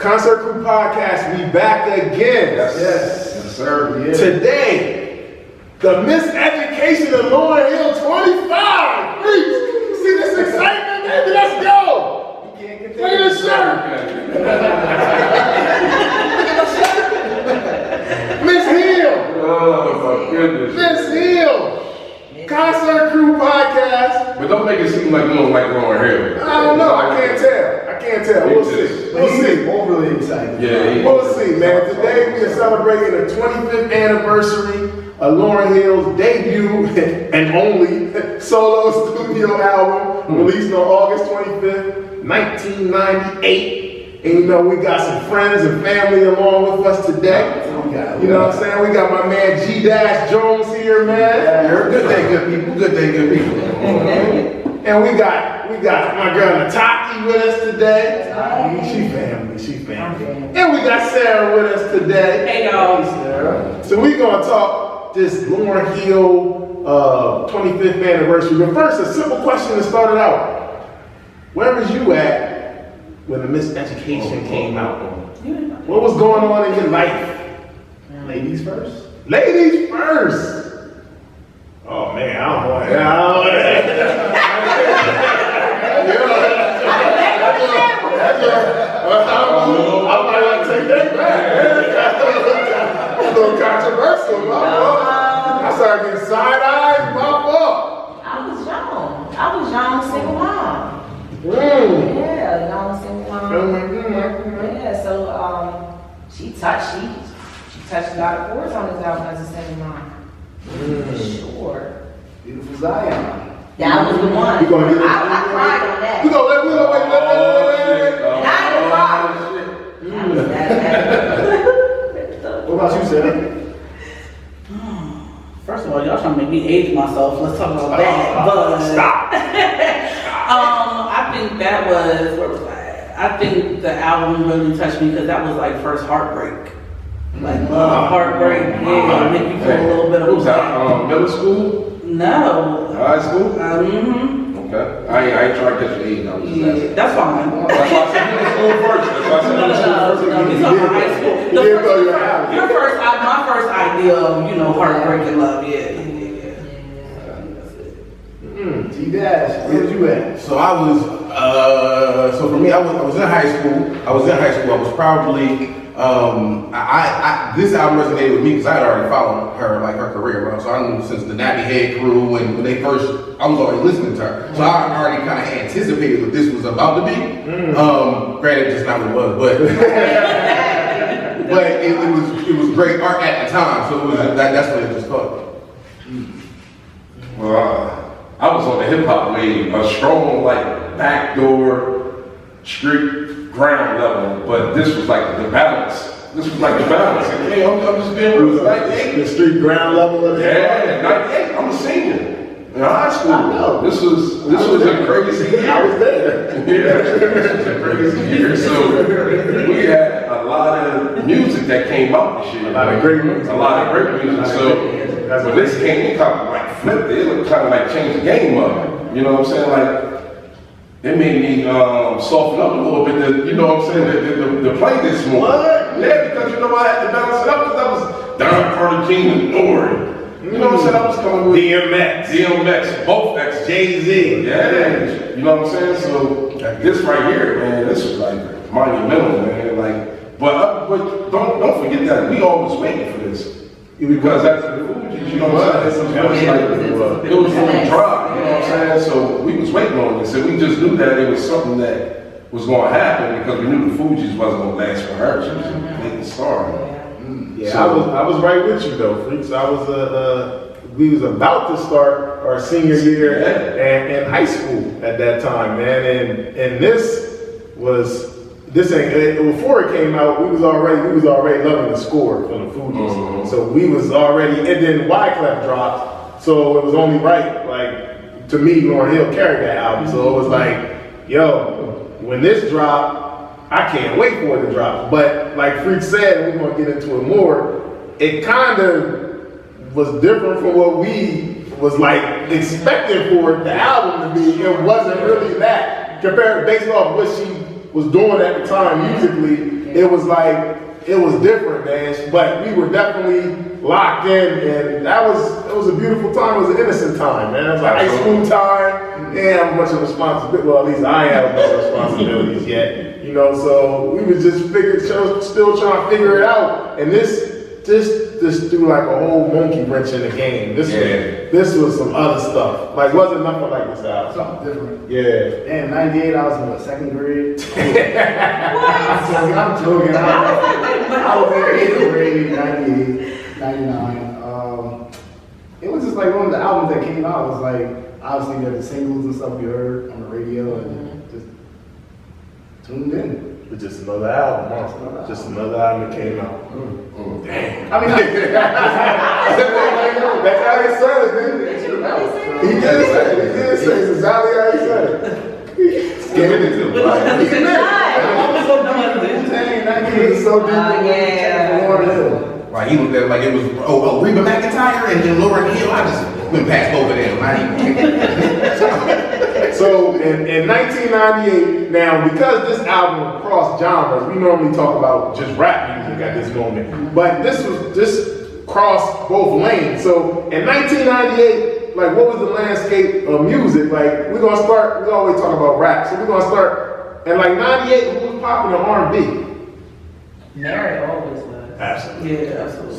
Concert Crew Podcast, we back again. Yes, sir. Yeah. Today, the Miseducation of Lauryn Hill 25. See this excitement, baby? Let's go. Look at this shirt. Miss Hill. Oh, my goodness. Miss Hill. Concert Crew Podcast. But don't make it seem like you don't like Lauryn Hill. I don't know. I can't tell. We'll see. He's overly excited. Yeah, We'll see, man. Today we are celebrating the 25th anniversary of Lauryn Hill's debut and only solo studio album, released on August 25th, 1998. And you know, we got some friends and family along with us today. You know what I'm saying? We got my man G-Jones here, man. Good day, good people. Good day, good people. And we got my girl Nataki with us today. She family. And we got Sarah with us today. Hey y'all. Sarah. So we're gonna talk this Lauryn Hill 25th anniversary. But first, a simple question to start it out. Where was you at when the Miseducation came out? What was going on in your life? Ladies first. Ladies first. Oh man, I don't know. I might not take that back. A little controversial. I started getting side-eyed, pop up. I was young, single mom. Yeah, young single mom. Yeah, so she touched a lot of chords on this album as a single mom. For sure. Beautiful Zion. That was the one. I cried on that. We gonna wait. And I didn't cry. What about you, Sarah? First of all, y'all trying to make me age myself. Let's talk about that. But Stop. I think that was where was I? I think the album really touched me because that was like first heartbreak. Like love, heartbreak, yeah, make you feel a little bit of. What was that? Middle school? No. High school? Mm-hmm. Okay. I ain't trying to catch your age. I was just asking. Yeah, that's fine. That's why I said middle school first. That's why I said middle school first. No, he's talking about high school. My first idea of, heartbreak and love, yeah. T-Dash, where was you at? So I was, so for me, I was in high school. I was probably, this album resonated with me because I had already followed her, like her career, right? So I knew since the Nappy Head crew and when they first, I was already listening to her. So I already kind of anticipated what this was about to be. Granted, just not what it was, but but it was great art at the time. So it was that's what it just caught. Well, I was on the hip hop wave, a strong like backdoor street ground level, but this was like the balance. This was like the balance. Hey, I'm just being real. 98. The street ground level of it. Yeah, 98. I'm a senior in high school. This was a crazy year. I was there. Yeah, this was a crazy year. So we had a lot of music that came out this year. A lot of great music. A lot of great music. So when this came, it kind of like flipped it. It kind of like changed the game up. You know what I'm saying? Like it made me soften up a little bit. You know what I'm saying? The play this more. What? Yeah, because I had to balance it up because that was Don Carter King and Nori. You know what I'm saying? I was coming with DMX, both X, Jay-Z. Yeah, you know what I'm saying? So this right here, man, this was like monumental, man. Like, but don't forget that we always waiting for this because that's the Fugees. You know what I'm saying? It was on the drive. You know what I'm saying? So we was waiting on this, and we just knew that it was something that was going to happen because we knew the Fugees wasn't going to last for her. She was a big star. Yeah, So, I was right with you though, freaks. I was we was about to start our senior year in high school at that time, man, and before it came out, we was already loving the score from the Fugees. So we was already, and then Wyclef dropped, so it was only right, like to me, Lauryn Hill carried that album. So it was like, yo, when this dropped, I can't wait for it to drop. But like Freak said, and we're gonna get into it more, it kind of was different from what we was like expecting for the album to be. It wasn't really that compared based off what she was doing at the time musically. it was like, it was different, man. But we were definitely locked in, and it was a beautiful time. It was an innocent time, man. It was like high school time. Didn't have a bunch of responsibility. Well, at least I ain't have a bunch of responsibilities yet, you know. So we was just still trying to figure it out. And this threw like a whole monkey wrench in the game. This was some other stuff. Like, wasn't nothing like this album. Something different. Yeah. Damn, 98, I was in what, second grade? What? I'm joking. I was in 8th grade, 98, 99. It was just like one of the albums that came out. It was like, obviously, there were the singles and stuff we heard on the radio and just tuned in. But just another album, huh? Just another album that came out. Damn. I mean, That's how he said it, dude. He did say it. He did say it. It's exactly how he said it. Give it to him. He did. I was so deep in the Wu-Tang, 98 was so deep in Yeah. Lauryn Hill. Right, he looked at it like it was Reba McEntire and then Lauryn Hill. I just went past both of them. So in 1998, now because this album crossed genres, we normally talk about just rap music at this moment, but this crossed both lanes. So in 1998, like what was the landscape of music? Like we always talk about rap, so we're gonna start. And like 98, who was popular R&B? Mary always was. Absolutely. Yeah, absolutely.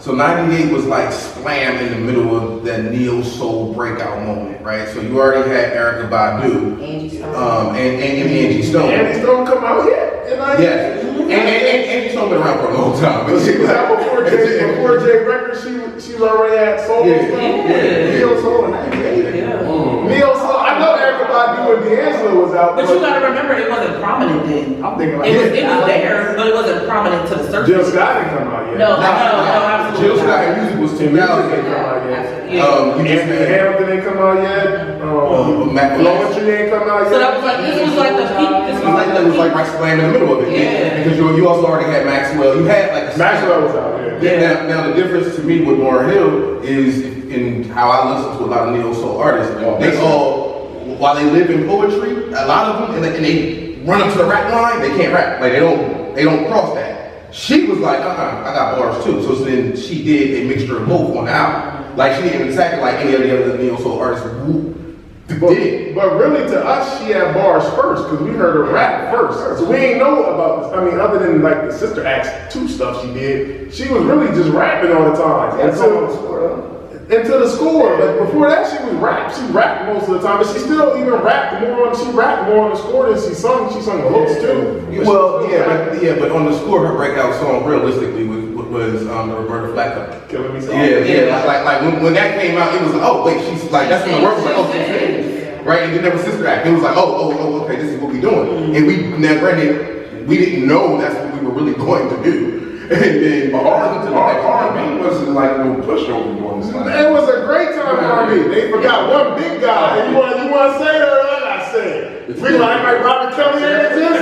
So 98 was like slam in the middle of that neo soul breakout moment, right? So you already had Erykah Badu, Angie Stone. and Angie Stone. Angie Stone come out yet? Yes. And Angie Stone been around for a long time. She was out before J Records. She was already at Soul. Neo Soul in 98. Yeah. Neo Soul. I know Erykah Badu and D'Angelo was out. But you gotta remember, it wasn't prominent then. I'm thinking like It was there, but it wasn't prominent to the surface. Jill Scott didn't come out yet. No, absolutely. Jill Scott and music was 2000. Music ain't come out yet. Yeah. You just Anthony had Hamilton ain't come out yet. Mac Poetry ain't come out yet. So that was like, this was like the peak. This was like it the was like peak. right slam in the middle of it. Yeah. Because you also already had Maxwell. You had like Maxwell was out there. Yeah. Now the difference to me with Lauryn Hill is in how I listen to a lot of neo soul artists. They all, while they live in poetry, a lot of them, and they run up to the rap line, they can't rap. Like they don't cross that. She was like, I got bars too. So then she did a mixture of both on the album. Like she didn't exactly like any of the other neo soul artists who did. But really, to us, she had bars first because we heard her rap first. So we ain't know about this. I mean, other than like the Sister Act 2 stuff she did, she was really just rapping all the time until the score. But before that, she was rap. She rapped most of the time, but she still even rapped more. She rapped more on the score than she sung. She sung the hooks too. Well, but on the score, her breakout song realistically was the Roberta Flack cover. Killing me. Yeah. Like when that came out, it was like, oh wait, she's like that's when the word was like, oh, she's singing. Right, and then there was Sister Act. It was like, oh, okay, this is what we're doing. And we didn't know that's what we were really going to do. And then R&B wasn't like no pushover during this time. It was a great time for R&B. They forgot one big guy. You want to say it or not say it? We like Robert Kelly and this?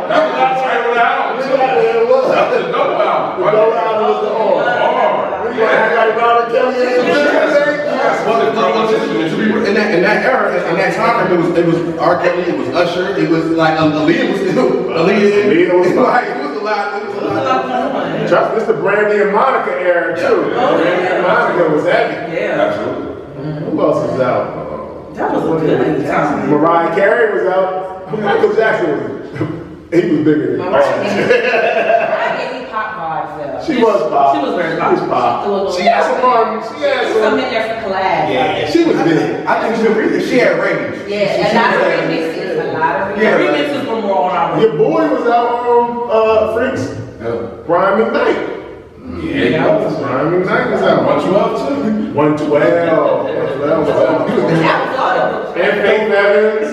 That was the title of the album. It was. That was the double album. The double album was the R. We like Robert Kelly and this? in that era, in that time, it was R. Kelly, it was Usher, it was like Aaliyah was still Aaliyah was like it was a lot. Trust this the Brandy and Monica era too. Brandy and Monica was heavy. Yeah. Absolutely. Who else was out? That was a good time. Mariah Carey was out. Michael Jackson was bigger than I gave me pop vibes though. She was pop. She was very She was pop. She She had some fun. She had Some some. in there for collab. Yeah, she was big. I think she had range. Yeah, a lot of remixes. A lot of Yeah, remixes. remixes were more on our Your boy was out on Freaks. Yeah. Brian McKnight. Yeah, Brian McKnight was out. What you up to? 112. 112 was out. That was all of And Faith Evans.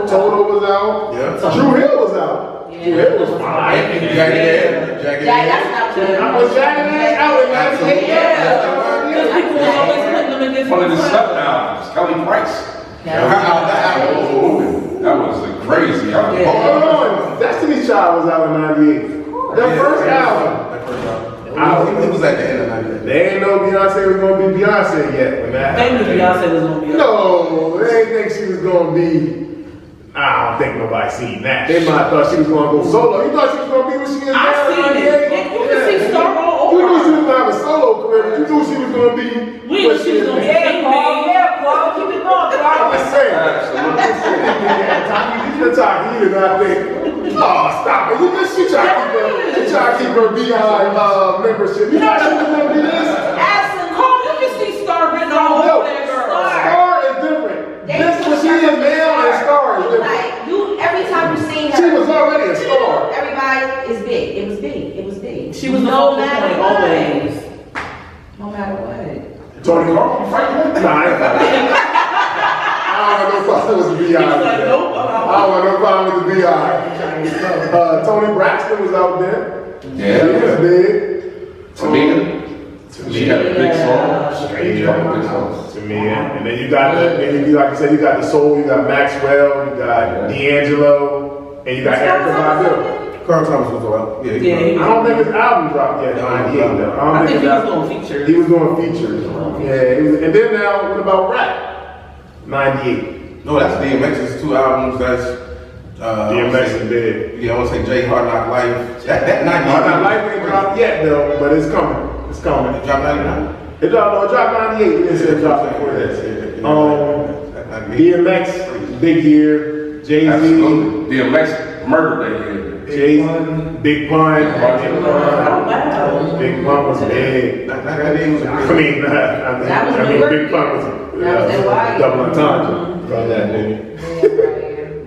Toto was out. Yeah. Drew Hill was out. Drew Hill was fine. Jagged Yeah, that's not I was Jagged Edge out in 98. Because people were always putting them in this One of the slept albums, Kelly Price. That was a crazy album. Hold on. Destiny's Child was out in 98. Their first album. It was at the end of 98. They ain't know Beyonce was gonna be Beyonce yet when that They knew happened. Beyonce was gonna be up. No, they didn't think she was gonna be I don't think nobody seen that. They might have thought she was gonna go solo. You thought she was gonna be what she is now? I seen it. You can see Star all You knew she over. was gonna have a solo career, but you knew she was gonna be. We knew she was gonna be. Yeah, Paul, keep it going, I'm Paul. just saying. I'm just saying. You're talking. You did not think. Oh, stop it. You just she try to keep her beehive membership. You thought she was gonna be this? Absolutely. Carl, you can see Star written all No, over that girl. Star is different. This what she is now and Star is different. Like, every time you seen her. She was already a star. Everybody is big. It was big. It was big. She was the no focal matter point what. always. No matter what. Tony Hawk, you fighting that? Nah, I ain't fighting. I don't have no problem with the He was like, BI. nope, I don't have no problem with the BI. Tony Braxton was out there. Yeah. He was big. Tamina. She had a big song. Straight Couple big songs. to me. And then you got like you said, you got the soul, you got Maxwell, you got D'Angelo, and you got Erica Badu. Carl Thomas was around. Yeah, Yeah, I don't think his album dropped yet. 98 though. I think he was his doing album- features. He was doing features. Yeah, and then now, what about rap? 98. No, that's DMX's 2 albums. That's DMX is dead. Yeah, I want to say Jay Hard Knock Life. That 98. Hard Knock Life ain't dropped yet though, but it's coming. It's coming. It dropped 99. It dropped 98. It said it dropped before this. DMX, big year. Jay-Z, Absolutely. DMX murdered that year. Jay-Z, Big Pun. Oh, wow. Big Pun was big. That day was a I great. mean, That was I mean, New Big York. Pun was That was NY. double entendre from that movie.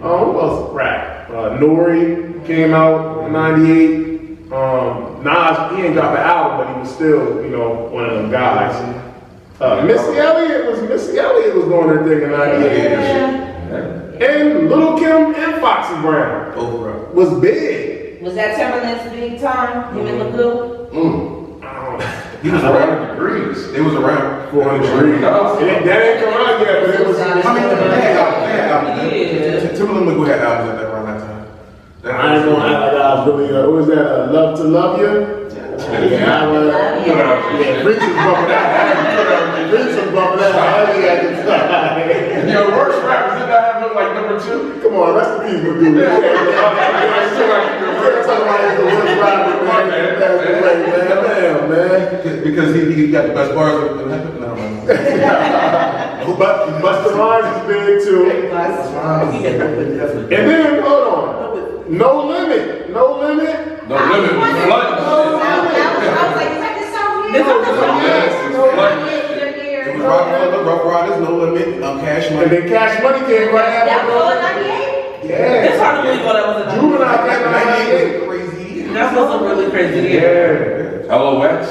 Who else rap? Nori came out in 98. Nas, he ain't dropped an album, but he was still, one of them guys. Missy Elliott was doing her thing in 98. And Lil' Kim and Foxy Brown Overall. was big. Was that Timberland's big time? Him and Magoo? He was around degrees. It was around 400 degrees. That ain't come out yet, but it was. I mean, they had albums. Yeah. Timberland and Magoo had albums at that around that time. I ain't gonna act like I was really, what was that, Love to Love You? Reach was bumping that heavy. Reach was bumping that heavy at the time. Your worst rappers did not have him like number 2. Come on, that's the people do. Yeah, man. Because he got the best bars in the hip hop. But Busta Rhymes is big too. And then, hold on. No Limit. No Limit. No limit. I was like, is that the song? Yes, No Limit. It was Rough Riders, No Limit, Cash And Money. then Cash Money came right That after was all in those. 98? Yeah. It's hard to believe what that was a Juvenile came out in 98. 98 was a crazy year. That was a really crazy year. Yeah. LOX.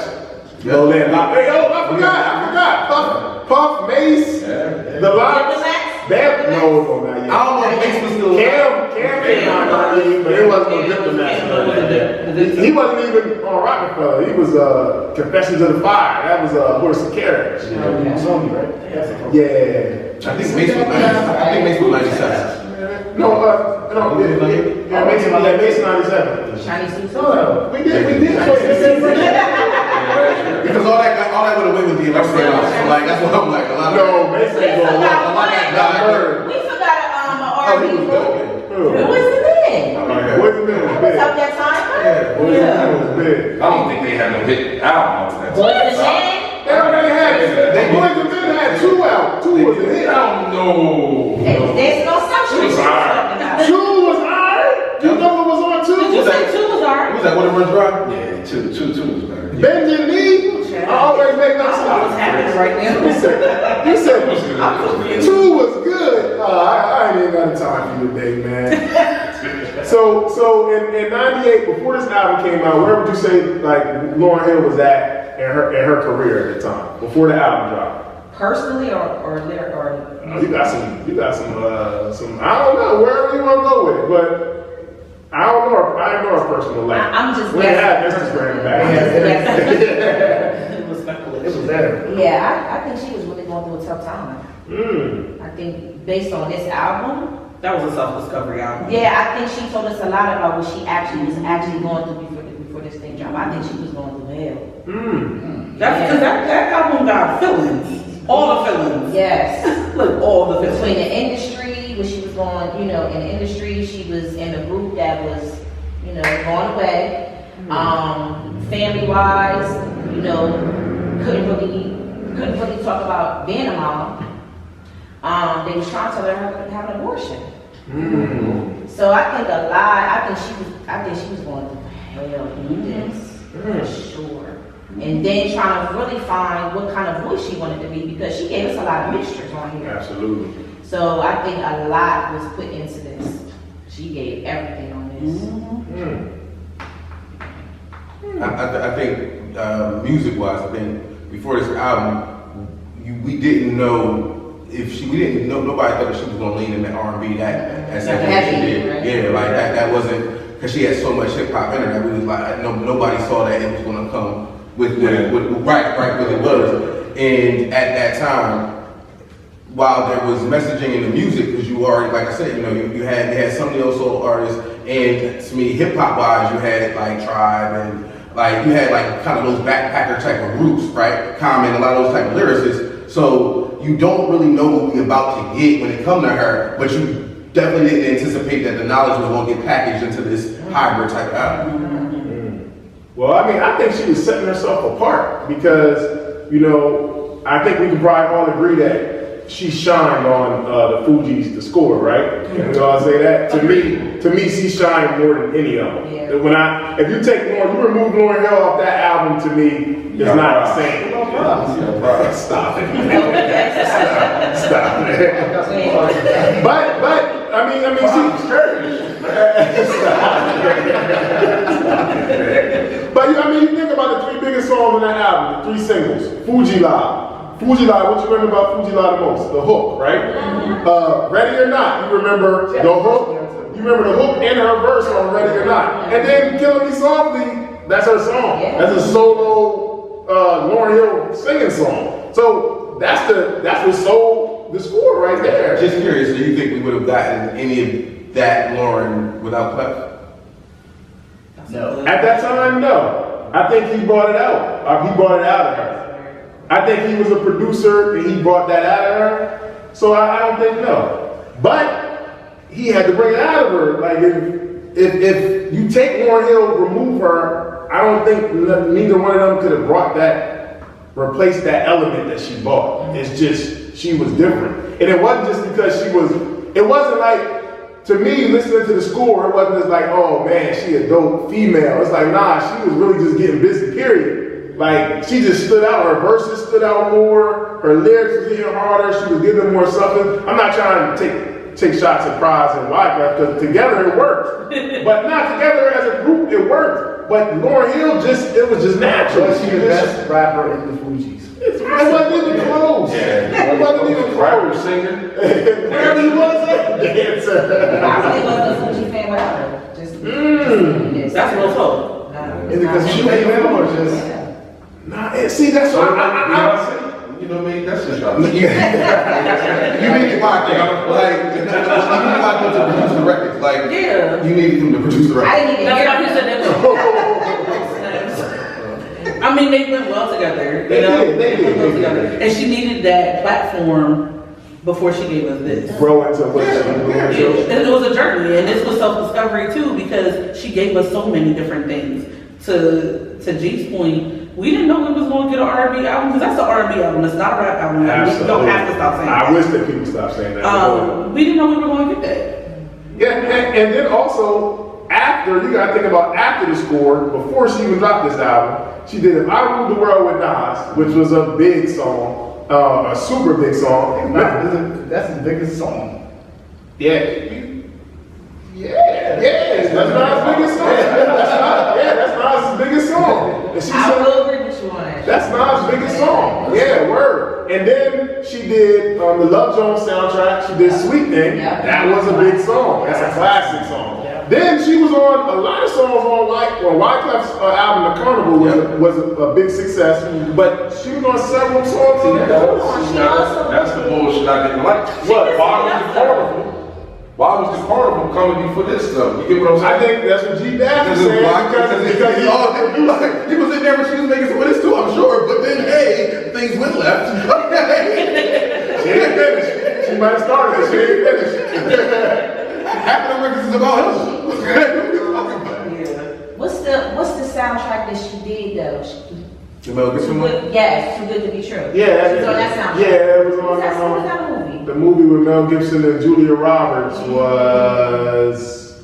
Yo, I forgot. Puff, Mace, the Locks. That, no, not yet. I don't know if Mace was still Cam came out in 98, but it wasn't no Diplomats. He wasn't even on Rockefeller. He was Confessions of the Fire. That was Horse and Carriage. Sony, right? Yeah. I think Mace was 97. No, Mace 97. Chinese Suits. No, we did play the same Because all that with the women did, like, that's what I'm like. A lot of No, Mace ain't going to We forgot Oh, he R&B was group. good. It was the man. Wasn't it I was big? out that time. Was big? I don't think they had no hit album after that. Boys the Man. They already had it. Boys and Men had 2 out. 2 was a hit. I don't know. There's no substitute. It was alright. 2 was alright. You know what was on 2? You said 2 was What alright. was that? What it runs dry? Yeah, two was better. Benji Lee. I always make that What's stuff. happening right now? You said 2 was good. I ain't even got the time for you today, man. So in 98, before this album came out, where would you say like Lauryn Hill was at in her career at the time, before the album dropped? Personally or You got some. I don't know wherever you want to go with it, but I don't know. I don't know her personal life. I'm just we had guessing. Instagram back. It was speculation. It was there. Yeah, I think she was really going through a tough time. I think based on this album, That was a self-discovery album. yeah, I think she told us a lot about what she actually was going through before this thing dropped. I think she was going through hell. That's because that album got feelings. All the feelings. Yes. Like all the feelings. Between the industry, what she was going, you know, in the industry. She was in a group that was, you know, going away. Family-wise, you know, couldn't really talk about being a mom. They was trying to tell her to have an abortion. So I think I think she was going through hell with this, for sure. And then trying to really find what kind of voice she wanted to be, because she gave us a lot of mixtures on here. Absolutely. So I think a lot was put into this. She gave everything on this. I think music-wise, I think before this album, we didn't know nobody thought that she was gonna lean in that R&B that heavy she did. Right? Yeah, like that wasn't, because she had so much hip hop in her that we was like, nobody saw that it was gonna come with right what it was. And at that time, while there was messaging in the music, because you already, like I said, you know, you had some neo soul artists, and to me, hip hop wise, you had like Tribe, and like you had like kind of those backpacker type of groups, right? Common, a lot of those type of lyricists. So you don't really know what we're about to get when it comes to her, but you definitely didn't anticipate that the knowledge was going to get packaged into this hybrid type of album. Well, I mean, I think she was setting herself apart because, you know, I think we can probably all agree that she shined on the Fugees, the score, right? Can we all say that? To me, she shined more than any of them. Yeah. If you remove Lauryn Hill off that album, to me, it's not the same. Stop it. Stop it. But I mean, but I mean, you think about the three biggest songs on that album, the three singles, Fuji Live, what you remember about Fuji Live the most? The hook, right? Ready or Not, you remember the hook. You remember the hook and her verse on Ready or Not. And then Killing Me Softly, that's her song. That's a solo Lauryn Hill singing song. So that's what sold the score right there. Just curious, do you think we would have gotten any of that Lauryn without Clef? No. At that time, no. I think he brought it out. He brought it out of her. I think he was a producer and he brought that out of her. So I don't think no. But he had to bring it out of her. Like if you take Lauryn Hill, remove her, I don't think neither one of them could have replaced that element that she brought. It's just, she was different. And it wasn't just because it wasn't like, to me, listening to the score, it wasn't just like, oh man, she a dope female. It's like, nah, she was really just getting busy, period. Like, she just stood out. Her verses stood out more. Her lyrics was hitting harder. She was giving more something. I'm not trying to take shots at Prize and Wyclef, because together it worked. But not together as a group, it worked. But Lauryn Hill it was just natural. Was she the best rapper in the Fugees? It wasn't even close. It wasn't even close. Singer. Where he was a dancer. I really wasn't a Fuji fan without her. That's real talk. Is it because she made them or just? Nah, see, that's what You know what I mean? That's just y'all. You need to lock in. Like, you need to lock in to produce the records. Like, you needed him to produce the records. I didn't even That's hear why he said that. I mean, they went well together. They did. They went well together. And she needed that platform before she gave us this. grow into what she And it was a journey, and this was self-discovery too, because she gave us so many different things. To G's point, we didn't know we was going to get an R&B album, because that's an R&B album. It's not a rap album. Absolutely. We don't have to stop saying that. I wish that people stop saying that. We didn't know we were going to get that. Yeah, and then also, you gotta think about after the score, before she even dropped this album, she did If I Ruled the World with Nas, which was a big song, a super big song. That's his biggest song. Yeah. That's Nas' biggest song. That's Nas' biggest song. And she I said, will agree with you on that. that's Nas' biggest song. Yeah, word. And then she did the Love Jones soundtrack. She did Sweet Thing. Yeah. That was a big song. That's a classic song. Then she was on a lot of songs on Wyclef's album, The Carnival, was a big success. But she was on several songs on That's the bullshit I didn't like. What? Why was the Carnival? Why was the Carnival coming before this stuff? You get what I'm saying? I think that's what G Dash was saying because he was in there when she was making some of this too, I'm sure. But then, hey, things went left. she didn't finish. She she might have started it. She ain't finished. Half of the records is about him. What's the soundtrack that she did though? The Mel Gibson one? Yes, Too Good to Be True. Yeah, She's on that soundtrack. Yeah, it was on Was that movie? the movie with Mel Gibson and Julia Roberts was.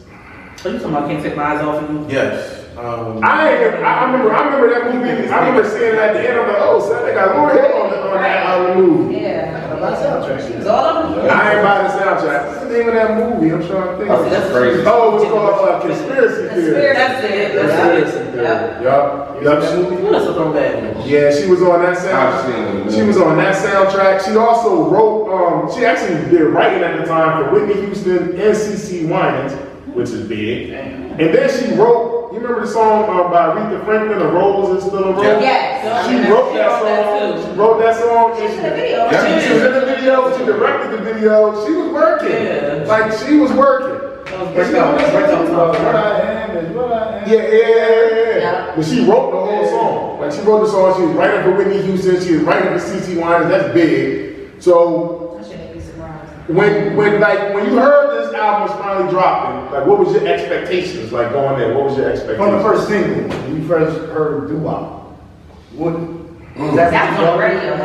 Are you talking about Can't Take My Eyes Off of You? Yes. I remember that movie. I remember seeing it at the end. I'm like, oh, so they got Lauryn Hill on that movie. Yeah. About soundtrack. It's all of them. I ain't buy the soundtrack. What's the name of that movie? I'm trying to think. That's crazy. Oh, it was called Conspiracy Theory. That's it. Conspiracy Theory. Yup. That's a throwback. Yeah, she was on that I've seen it, soundtrack. man. She was on that soundtrack. She also wrote. She actually did writing at the time for Whitney Houston and CeCe Winans, which is big. And then she wrote. You remember the song by Aretha Franklin, "The Rose Is Still a Rose"? Yes. She wrote that song. She wrote that song. She's in the video. She was in the video. She directed the video. She was working. Yeah. Like she was working. Yeah. But she wrote the whole song. Like she wrote the song. She was writing for Whitney Houston. She was writing for CeCe Winans. That's big. So I shouldn't be surprised. when you heard this album was finally dropping, like what was your expectations? Like going there, what was your expectations? From the first single, when you first heard Doo-Wop, That was on the radio,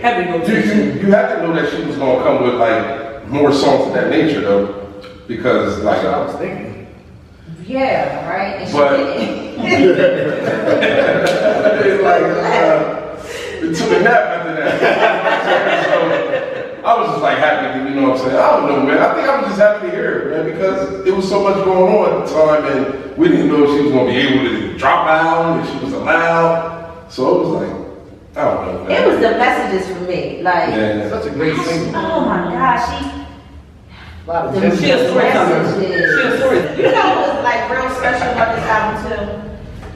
Heavy rotation. You have to know that she was gonna come with like more songs of that nature though, because like That's what I was thinking. Yeah, right? And she But- did it's like it took a nap after that. So I was just like happy to, you know what I'm saying? I don't know, man. I think I was just happy to hear it, man, because it was so much going on at the time, and we didn't know if she was gonna be able to drop out, if she was allowed. So it was like, I don't know, man. It was the messages for me. Like, Yeah. Such a great single. oh my gosh, A lot of She a storyteller. Messages. She a storyteller. you know what was like real special about this album too?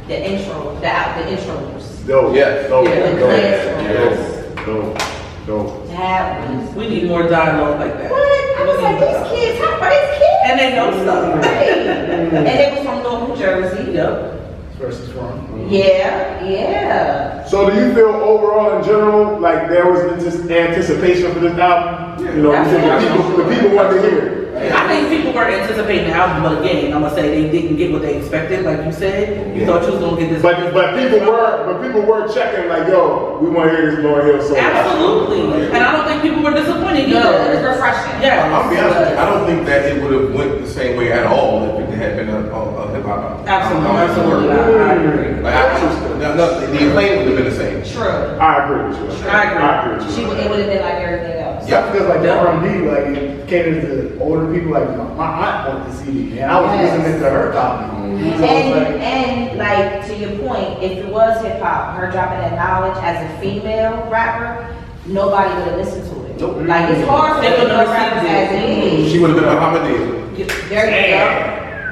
The intro, the intros. Dope. Yeah. Dope. Yeah, the Dope. class Dope. Dope. That was. We need more dialogue like that. What? I was like, these kids, how are these kids? And they know stuff. Right. And they was from North New Jersey. Yep. versus from. Yeah. So do you feel overall in general like there was anticipation for this album? You know, because the people wanted to hear it. I think people were anticipating the album, but again, I'm gonna say they didn't get what they expected. Like you said, you thought you was gonna get this. But people were checking like, yo, we want to hear this Lauryn Hill song. Absolutely, and I don't think people were disappointed No, it was either. refreshing. Yeah, I'll be honest with you, I don't think that it would have went the same way at all if it had been a hip hop album. absolutely. I agree. Like, the acclaim would have been the same. True. I agree with you. I agree. with you. It would have been like everything else. Yeah, because like the R&B, like it caters to older people. Like my aunt bought the CD, and I was Yes. listening to her copy. So it's And like to your point, if it was hip hop, her dropping that knowledge as a female rapper, nobody would have listened to it. Nope. Like it's hard for They female wouldn't have rappers received as it. it is. She would have been a Bahamadia. There you go.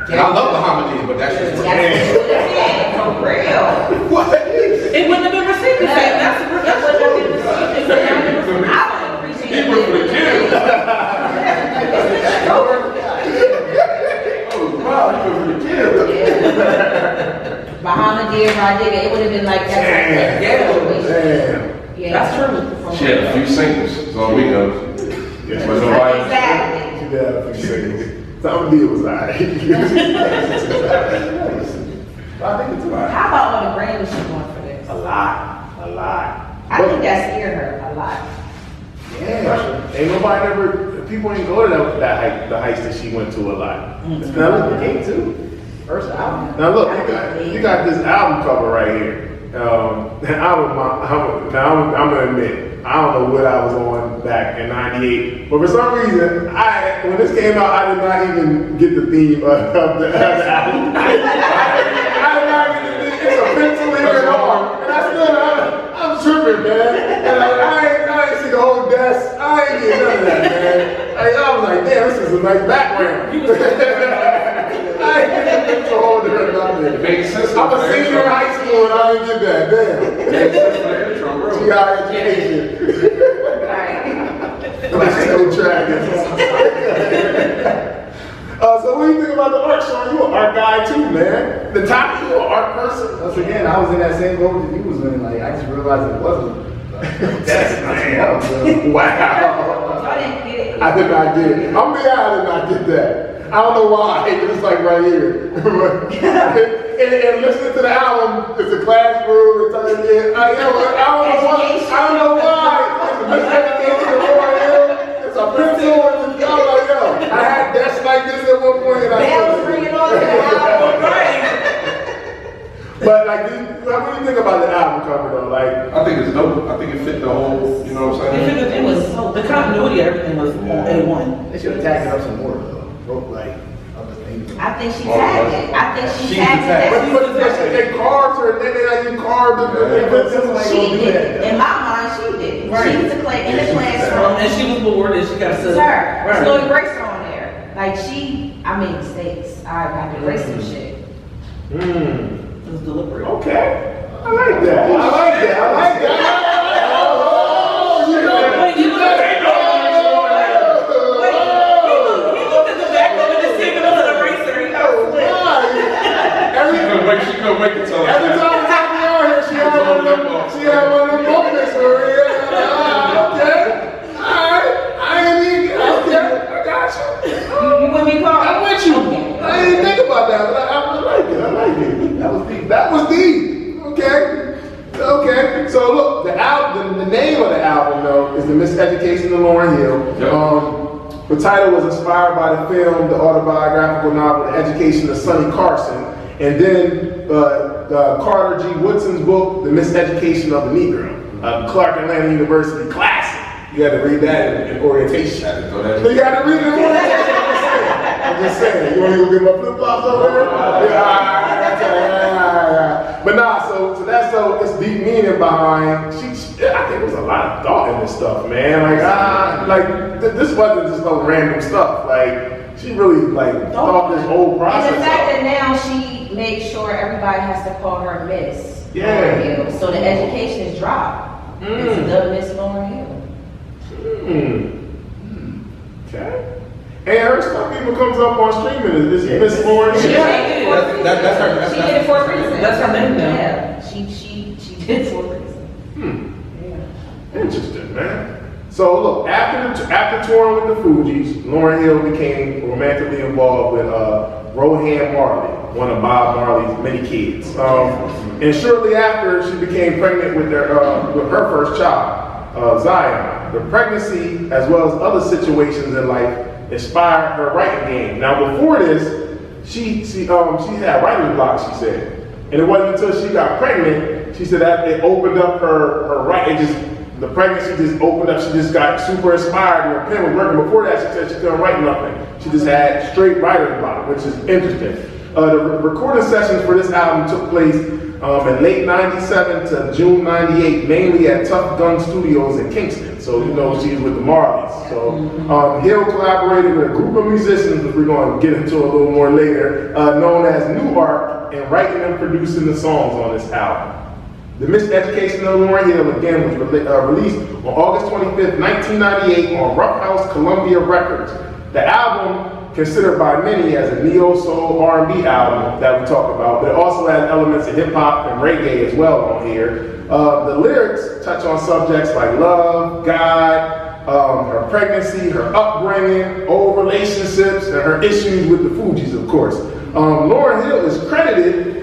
And I love Bahamadia, but that's just That's for real. what? It wouldn't have been received the same. That's It wouldn't have been received the same. I would appreciate it. for the kids. Wow, you were for the kids. Bahamadia, Rodiga, it would have been like that. Damn. Yeah. That's true. She had a few singles, that's all we know. But nobody. Exactly. She did have a few seconds. Something did was alright. I think it's a lot. How about all the Grammys she won for this? A lot. I think that scared her a lot. Yeah. Ain't nobody ever, people ain't go to the heights that she went to a lot. Now look, The Game too. First album. now look, you got this album cover right here. And I'm gonna admit, I don't know what I was on back in '98, but for some reason, when this came out, I did not even get the theme of the album. I did not get the theme. It's a pencil here and all, and I'm tripping, man. And I ain't see the whole desk. I ain't get none of that, man. I was like, damn, this is a nice background. I ain't get the whole different about It it. makes sense. I'm a senior in high school and I didn't get that. Damn. Makes sense for the intro, bro. GI education. Right. Let's go track it. So what do you think about the art, Sean? You an art guy too, man. The top, you an art person? Once again, I was in that same boat that you was in. Like I just realized it wasn't That's man. Wow. Y'all didn't get it. I did not get it. I'm being honest, I did not get that. I don't know why. It's like right here. and listening to the album, it's a classroom. It's like, I don't know why. It's a Miseducation of Lauryn Hill. It's a pencil. I'm like, yo. I had desks like this at one point. And Bells ringing on the album. But like, what do you think about the album cover though? Like, I think it's dope. I think it fit the whole, you know what I'm saying? It was so, the continuity, everything was A1. They should have tagged it up some more though. Wrote like other things. I think she tagged it. I think she tagged it. but they carved her, and then they carved it. She did it. In my mind, she did it. Right. She was in the classroom. And she was bored and she got to. Sir, Right. Chloe Grace on there. Like I made mistakes. I got to erase some shit. It was deliberate. Okay. I like that. Oh, you know. Wait, you look at he looked at the back of it and see if it was an eraser. He got a flip. She couldn't wait to tell us. Every time we talk to her, she had one of them moments where okay. Alright. I got you. You with me, Carl? I'm with you. Okay. I didn't think about that, but I like it. That was deep. Okay. So look, the name of the album though is The Miseducation of Lauryn Hill. Yep. The title was inspired by the film, the autobiographical novel, The Education of Sonny Carson, and then Carter G. Woodson's book, The Miseducation of the Negro, Clark Atlanta University classic. You got to read that in orientation. You got to read it in orientation. I'm just saying. You want me to go get my flip flops over there? Yeah. But nah, so it's deep meaning behind. I think there was a lot of thought in this stuff, man. This wasn't just no random stuff. Like she really thought this whole process. And the fact out. that now she makes sure everybody has to call her Miss Yeah. Lauryn Hill. So the education is dropped. It's the Miss Lauryn Hill. Okay. And her stuff even comes up on streaming. Is Miss Lauryn Hill? She did it for a reason. That's her- She did it for a reason. That's her name now. Yeah, she did it for a reason. Yeah. Interesting, man. So look, after touring with the Fugees, Lauryn Hill became romantically involved with Rohan Marley, one of Bob Marley's many kids. And shortly after, she became pregnant with her first child, Zion. The pregnancy, as well as other situations in life, inspired her writing game. Now, before this, she had writing blocks, she said. And it wasn't until she got pregnant, she said that it opened up her writing. The pregnancy just opened up. She just got super inspired. Her pen was working. Before that, she said she couldn't write nothing. She just had straight writer's block, which is interesting. The recording sessions for this album took place in late '97 to June '98, mainly at Tough Gun Studios in Kingston. So you know she's with the Marleys. So Hill collaborated with a group of musicians, which we're going to get into a little more later, known as New Ark, in writing and producing the songs on this album. The Miseducation of Lauryn Hill again was released on August 25th, 1998 on Rough House Columbia Records. The album, considered by many as a neo-soul R&B album that we talked about, but it also has elements of hip-hop and reggae as well on here. The lyrics touch on subjects like love, God, her pregnancy, her upbringing, old relationships, and her issues with the Fugees, of course. Lauryn Hill is credited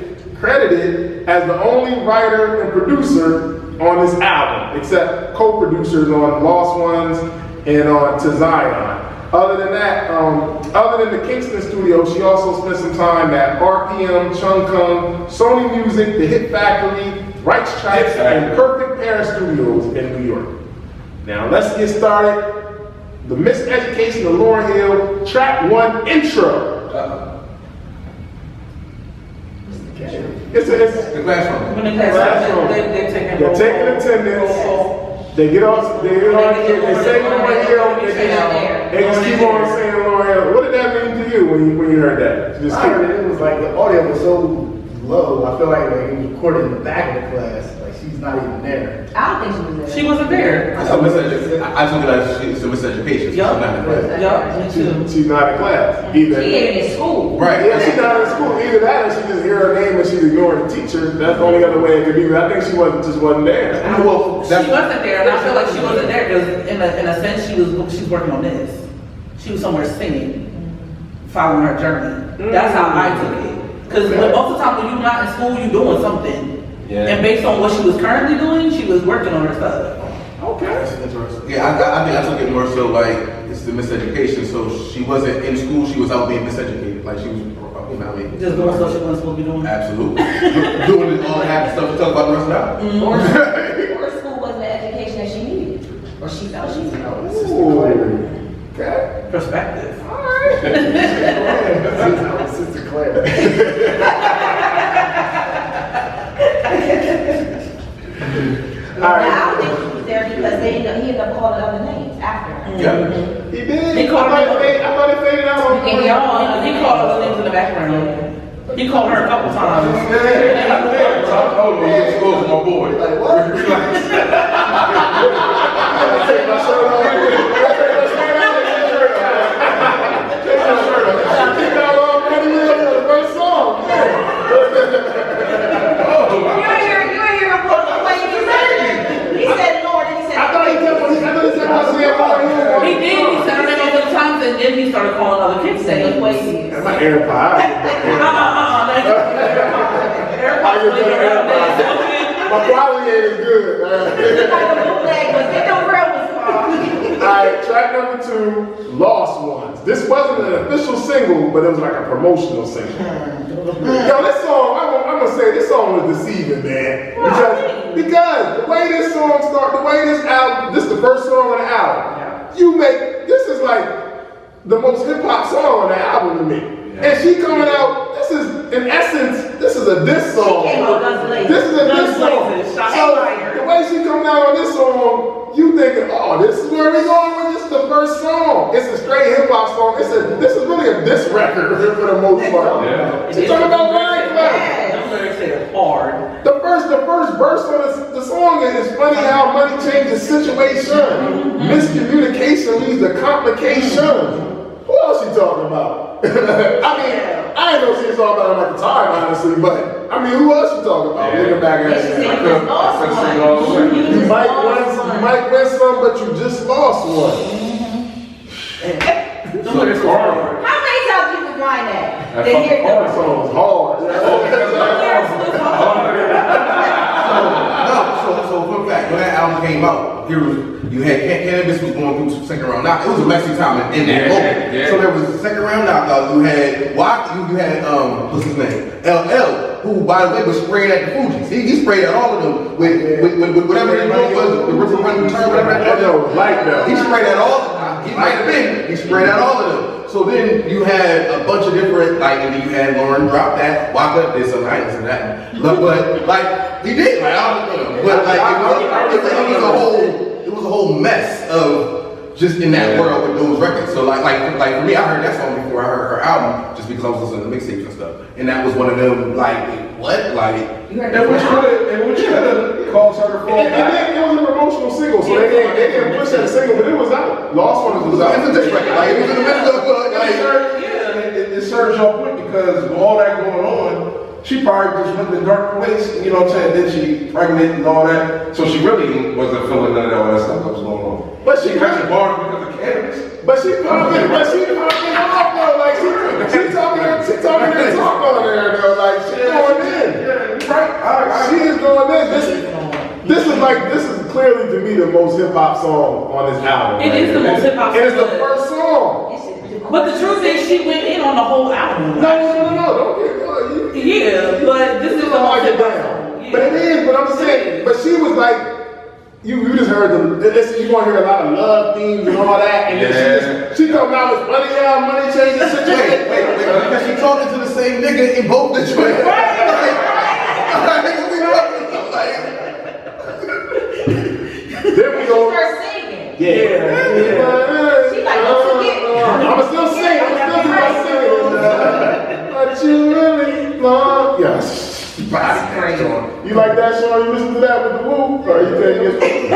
as the only writer and producer on this album, except co-producers on Lost Ones and on To Zion. Other than that, other than the Kingston studio, she also spent some time at RPM, Chung Kung, Sony Music, The Hit Factory, Rights Tracks, and Perfect Pair Studios in New York. Now let's get started. The Miseducation of Lauryn Hill, Track 1 Intro. It's The classroom. When they Classroom. they're They're taking attendance. They get off, they say Lauryn Hill, they just keep on saying Lauryn Hill. What did that mean to you when you heard that? Just I heard it was like the audio was so low. I feel like it was recorded in the back of the class. Like she's not even there. I don't think she was there. She wasn't there. I took it as miseducation. She's Yup. not in class. Yup, me too. she's not in class. She Either ain't in school. Right. yeah, she's not in school. Either that or she just hear her name and she just ignoring the teacher. That's the only other way it could be. But I think she wasn't there. Well, She wasn't there, and I feel like she wasn't there because, in a sense, she's working on this. She was somewhere singing, following her journey. That's how I took it. Because most of the time when you're not in school, you're doing something. Yeah. And based on what she was currently doing, she was working on her stuff. Okay. That's interesting. Yeah, I think I took it more so like it's the miseducation. So she wasn't in school; she was out being miseducated. Like she was, you know what I mean? Just doing stuff she wasn't supposed to be doing. Absolutely. Doing all the happy stuff we talk about the rest of the hour. Or school wasn't the education that she needed, or she felt she needed. Ooh. Okay. Perspective. All right. Sister Claire. All right. Now, I don't think he was there because he ended up calling other names after. Yeah. He did. He called I thought it faded out on He called other things in the background. He called her a couple times. Oh, you exposed my boy. Like, what? Take my shirt off. Take my shirt off. Keep that long, Freddie Williams on the first song. You ain't hear him put the way he said it. He said Lord, and he said. I thought he said He did. He said her name a few times, and then he started calling other kids names. That's my AirPod. My quality ain't as good. Alright, track number 2, Lost Ones. This wasn't an official single, but it was like a promotional single. Yo, this song, I'm gonna say this song was deceiving, man. Because the way this song started, the way this album, this is the first song on the album. This is like the most hip hop song on the album to me. And she coming out, this is, in essence, this is a diss song. She came out guns blazing. This is a diss song. So, the way she coming out on this song, you thinking, oh, this is where we going with this is the first song. It's a straight hip hop song. This is really a diss record for the most part. Yeah. She talking about Ryan Clef. Them lyrics are hard. The first verse on the song is funny how money changes situation. Miscommunication leads to complication. Who else she talking about? I mean, I didn't know she was talking about him at the time, honestly, but I mean, who else she talking about? Yeah. Looking back at She said it. you just lost one. You might win some, but you just lost one. Them lyrics are hard. How many times you can grind that? That To hear fucking That them. song was hard. So fun fact, when that album came out, you had Cannabis was going through some second round knock. It was a messy time in that moment. Yeah. So there was a second round knockout. You had you had what's his name? LL, who by the way was spraying at the Fugees. He sprayed at all of them with whatever his name was, the River Run Return, whatever That that was. was light though. He sprayed at all. He might have been. He sprayed at all of them. So then you had a bunch of different, like, and then you had Lauren drop that, Waka, this and that, this and that. But like, he did, like, I don't know. But like, it was a whole mess of just in that world with those records. So like for me, I heard that song before I heard her album, just because I was listening to mixtapes and stuff. And that was one of them, like, what? Like, You heard And that? what you could have called her for? It was a promotional single, so they didn't push that single, but it was out. Lost One was out. it's a diss record. Like, it was in the middle of It serves your point because with all that going on, she probably just went in a dark place, you know what I'm saying? Then she pregnant and all that. So she really wasn't feeling none of that stuff that was going on. But she got the bars because of cannabis. But she popping off though, like she talking her talk on there though, like she going in. Yeah, right. She is going in. This is clearly to me the most hip hop song on this album. It is the most hip hop And it's the song. first song. But the truth is, she went in on the whole album. No, don't get Yeah, but this is the most hip hop song. But it is, but I'm saying, but she was like, you just heard you want to hear a lot of love themes and all that, and then she coming out with funny how money changes situation. Wait, because she talking to the same nigga in both the joints. Then we go. First singing. Yeah. She like, don't forget. I'm still singing. I'm still do my singing. But you really love. Yes. You like that, Sean? You listen to that with the woo? Or you take it?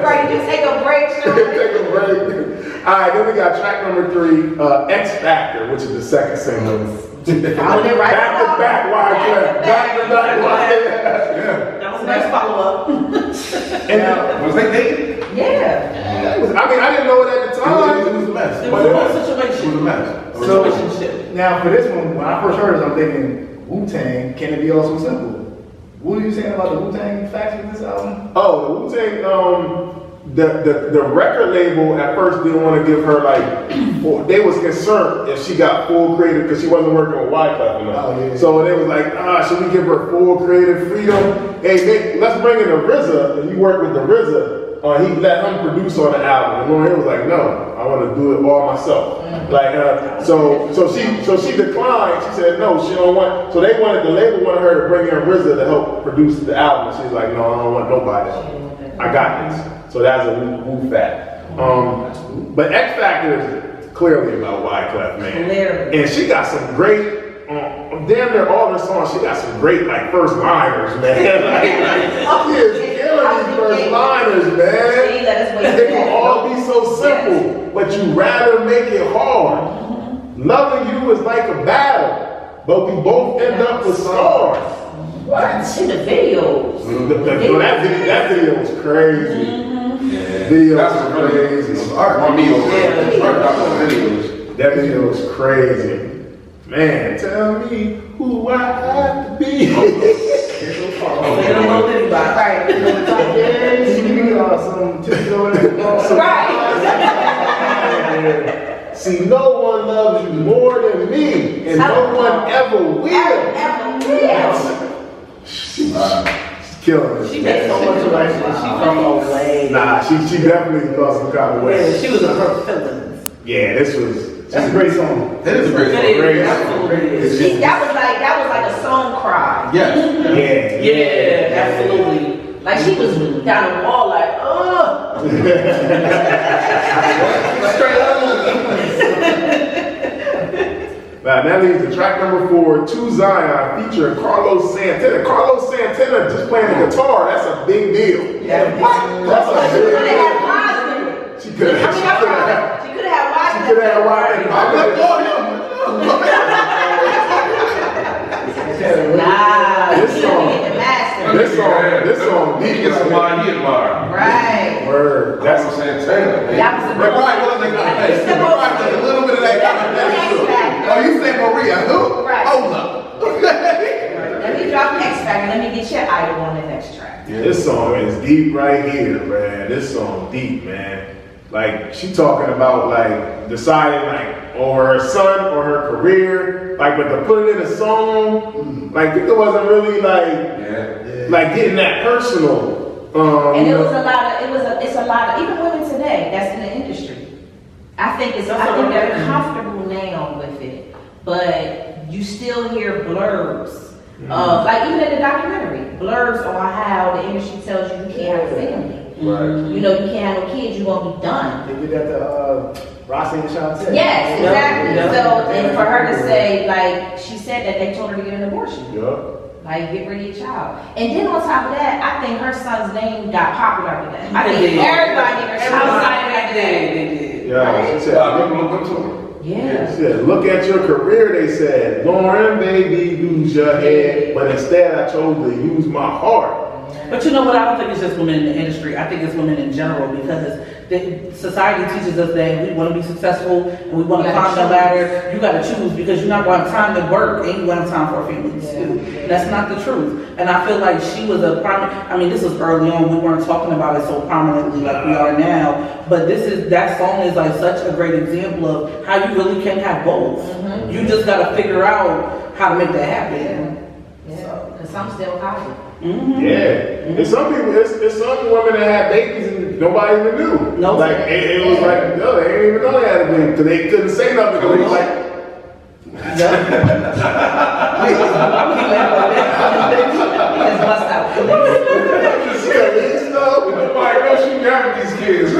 Right, you take a break, Sean. Take a break. All right, then we got track number 3, X Factor, which is the second single. Followed it right Back to back Wyclef. Back to back Wyclef. Yeah. That was a nice follow-up. And Was they dating? Yeah. I mean, I didn't know it at the It time. was a mess. It was a whole It was a situation. mess. So Situationship. now for this one, when I first heard it, I'm thinking Wu-Tang. Can it be also simple? What are you saying about the Wu-Tang facts with this album? Oh, the Wu-Tang, the record label at first didn't want to give her they was concerned if she got full creative because she wasn't working with Wyclef enough. Oh, yeah. So they was like, should we give her full creative freedom? Hey, let's bring in the RZA, and you work with the RZA. He let him produce on the album, and Lauryn Hill was like, no, I want to do it all myself. So she declined. She said no, she don't want. So the label wanted her to bring in RZA to help produce the album. She's like, no, I don't want nobody. I got this. So that's a Wu fact. But X Factor is clearly about Wyclef, man. Clearly. And she got some great. Damn near all her songs, she got some great first liners, man. She is killing these first liners, man. She let us wait. They can all be so simple, but you rather make it hard. Loving you is like a battle, but we both end up with scars. What? In the videos. That video was crazy. Video was crazy. Art. Me over there. Yeah. Art about the videos. That video was crazy. Man, tell me who I have to be. They don't know anybody. Right. Some tips over there. Right. See, no one loves you more than me, and no one ever will. Ever will. She's killing it. She makes so much money. She from away. Nah, she definitely lost some kind of Yeah, way. she was a her feelings. Yeah, this was. That's a great song. That is a great It song. is, absolutely is. See, that was like a song cry. Yes. Yeah, Yeah, absolutely. Like she was down the wall, like, ugh. Straight up. Now that leads to track number 4, To Zion, featuring Carlos Santana. Carlos Santana just playing the guitar, that's a big deal. Yeah. What? That's But a she big could have had deal. wise with it. She could have. She could have wise She with could it. have wide. Nah, This she song- didn't get the master. This song, He deep gets as some fuck. line here tomorrow. Right. Word. That's That's what I'm saying. Man. That was a But right, wasn't that kind of thing? But right, with a little bit of that kind of thing too. Oh, you say Maria? Who? Right. Hold up. Let me drop X Factor. Let me get your idol on the next track. This song is deep right here, man. This song deep, man. Like she talking about deciding over her son or her career, but to put it in a song, it wasn't really getting that personal. And it was a lot of, it's a lot of, even women today that's in the industry. I think they're comfortable now with it, but you still hear blurbs of, even in the documentary, blurbs on how the industry tells you can't have a family. Right. You know, you can't have no kids, you won't be done. They did that to Rossi and Shantae. Yes, exactly. Yeah. So, and for her to say, she said that they told her to get an abortion. Yeah. Get rid of your child. And then on top of that, I think her son's name got popular after that. I They think did. everybody named her child's name Everybody after that. did. Yeah. She said, Look up to him. Yeah. She said, look at your career, they said. Lauryn, baby, use your head. But instead, I chose to use my heart. But you know what? I don't think it's just women in the industry. I think it's women in general because society teaches us that we want to be successful and we want to climb the ladder. You got to choose because you're not going to have time to work and you don't have time for a family too. That's not the truth. And I feel like she was a this was early on. We weren't talking about it so prominently like we are now. But that song is such a great example of how you really can have both. Mm-hmm. You just got to figure out how to make that happen. Yeah. Because I'm still positive. Mm-hmm. Yeah. And some people, it's some women that had babies and nobody even knew. No. It was no, they didn't even know they had a baby because they couldn't say nothing because they was like, Just bust out. Nobody knows she having these kids.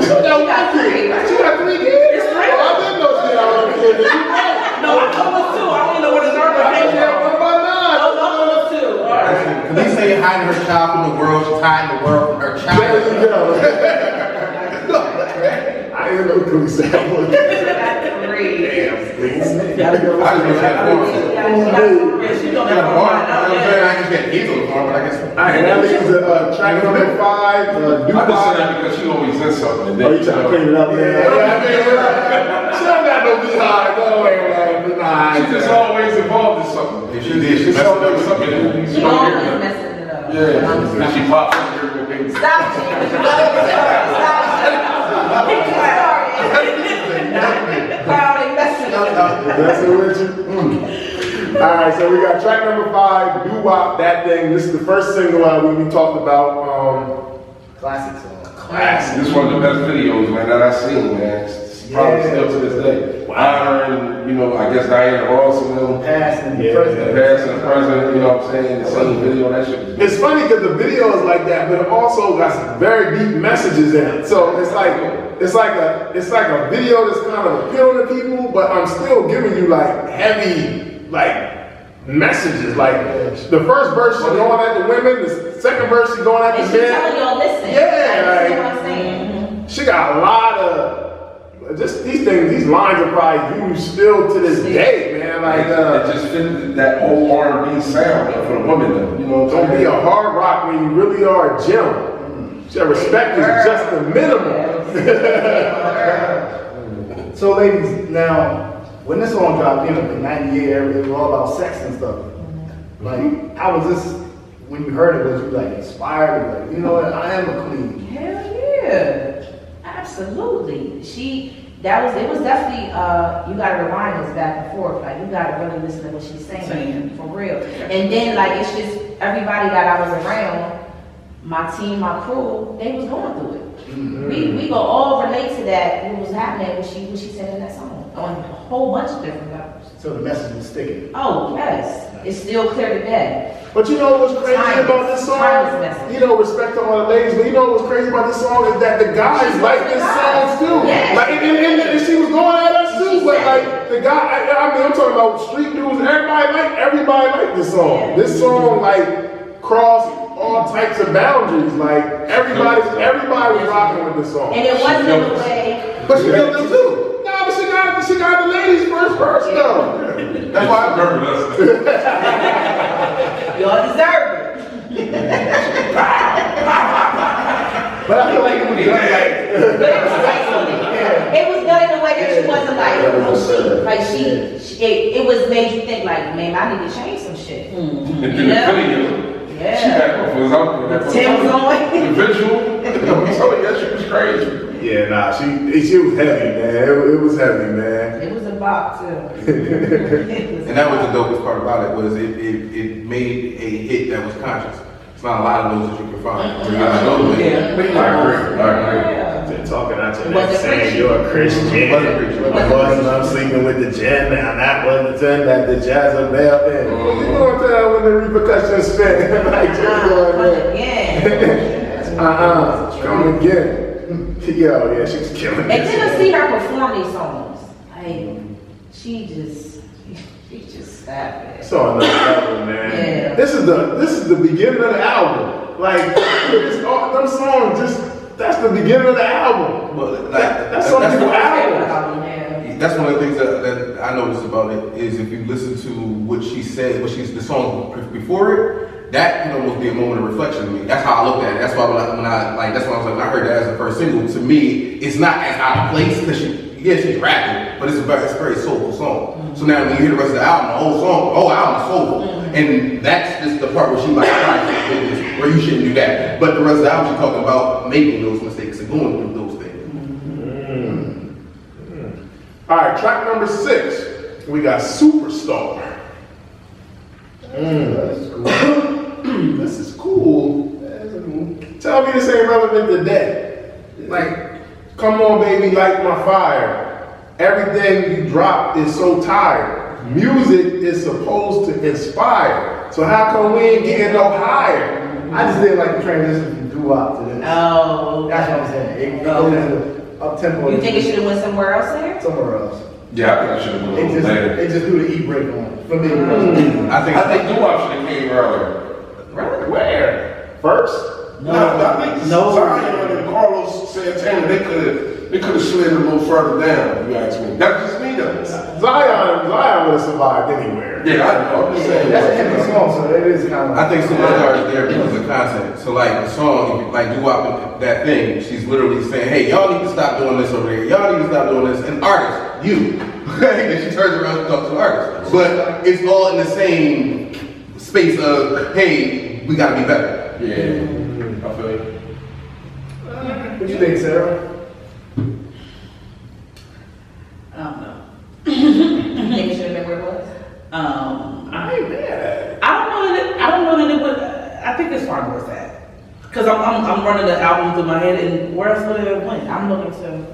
She got 3 kids? It's three. Oh, I didn't know she had 3 kids. No, I know it's two. I don't even know where the third one came from. Oh, no, it's two. All right. Because they say hiding her child from the world, she's hiding the world from her child. There you go. I didn't really sad. That's great. Damn, please. Gotta go. I just wish I had a farm. Yeah, she don't I have had a a farm. farm. I just can't eat on the farm, but I guess. All right, that leaves track number 5. I just said that because she always said something. And then, Oh, you trying to clean it up, Yeah, man? I mean, she don't got no beehive. No, nah. She just always involved in something. If she did, she It's messed it always up. something. She You don't always hear it. messing it up. Yeah, and she pops up here with me. Stop, G. Stop, G. Get started. Crowd ain't messing up. That's it with you? All right, so we got track number 5, Doo Wop, That Thing. This is the first single we talked about. Classic song. This is one of the best videos, man, that I've seen, man. It's probably still to this day. Honoring, you know, I guess Diana Ross and them. Past and Yeah. present. Past and present, you know what I'm saying? The same video, that shit was It's funny because the video is like that, but it also got some very deep messages in it. So it's like a video that's kind of appealing to people, but I'm still giving you like heavy messages. Like the first verse she's going at the women, the second verse she's going at And the she's men. telling y'all, listen. Yeah, Like, like- you know what I'm saying? She got a lot of just these things. These lines are probably used still to this day, man. Like it just fitted that old R&B sound for the women, though. You know what I'm don't be saying? a hard rock when you really are a gem. Your respect is just the minimum. So, ladies, now, when this song dropped, you know, in '98, it was all about sex and stuff. Like, how was this, when you heard it, was you like inspired? Like, you know what, I am a queen. Hell yeah. Absolutely. It was definitely, you gotta rewind this back and forth. Like, you gotta really listen to what she's saying, for real. And then, like, it's just, everybody that I was around, my team, my crew, they was going through it. We go all relate to that, what was happening, what she said in that song, on a whole bunch of different levels. So the message was sticking. Oh, yes. It's still clear today. But you know what's crazy Timeless. about this song? Timeless message. You know, respect to all the ladies, but you know what's crazy about this song is that the guys She's like the this guys. song too. Yes. Like, and she was going at us too, She but said like the guy, I mean, I'm talking about street dudes. Everybody liked this song. Yeah. This song like crossed all types of boundaries. Like everybody was rocking with this song. And it wasn't in the way, But she killed them too. No, but she got the ladies first verse though. That's why I'm nervous. y'all deserve it. But I feel like it was done like, But it was tastefully. It was done in a way that she wasn't like, it was made you think like, man, I need to change some shit. And then You the know? video, Yeah. she had was out there. Tim was on. The visual, I'm telling you, that shit was crazy. Yeah, nah, she was heavy, man. It was heavy, man. It was a bop too. And that was the dopest part about it, was it made a hit that was conscious. It's not a lot of those that you can find. So you gotta know the hit. I agree. Yeah. Been talking out your Was neck it saying Christian? you're a Christian. Wasn't Christian. I'm sleeping with the gin now. That wasn't the ten that the Jezebel in. You know what I'm when the repercussions spin. Like just going there. Yeah. Come again. Yo, yeah, she was killing And this. then to see her perform these songs, like she just savage. So another level, man. Yeah. This is the beginning of the album. Like them songs, that's the beginning of the album. But That's some that's people's what- album. Yeah. That's one of the things that I noticed about it, is if you listen to what she said, the song before it, that can almost be a moment of reflection to me. That's how I looked at it. That's why when I heard that as the first single, to me, it's not as out of place because she's rapping, but it's a very soulful song. Mm-hmm. So now when you hear the rest of the album, the whole album is soulful. Mm-hmm. And that's just the part where she like cries, where you shouldn't do that. But the rest of the album, she's talking about making those mistakes and going through those things. All right, track number 6. We got Superstar. This is cool. Tell me this ain't relevant today. Like, come on, baby, light my fire. Everything you drop is so tired. Music is supposed to inspire. So how come we ain't getting no higher? I just didn't like the transition from doo-wop to this. Oh, That's what I'm saying. It goes into up-tempo. you think it should have went somewhere else there? Somewhere else. Yeah, I think I should have went a little later. It just threw the E-break on it. For me, I think Doo-Wop should have came earlier. Where? First? No, I think No. Zion and Carlos Santana, they could have slid a little further down, if you ask me. That's just me though. Zion would have survived anywhere. Yeah, I know. I'm just saying. That's a heavy song, so it is kind of. I think some other artists there because of content. So like the song, if you, like doo-wop that thing, she's literally saying, "Hey, y'all need to stop doing this over there. Y'all need to stop doing this." And artists, you, and she turns around and talks to artists, but it's all in the same space of, "Hey, we gotta be better." Yeah, I feel you. What you think, Sarah? I don't know. Think you should remember what it was? I ain't mad at it. I don't know that it would. I think it's far worse that. Because I'm running the album through my head, and where else would it have went? I'm looking to.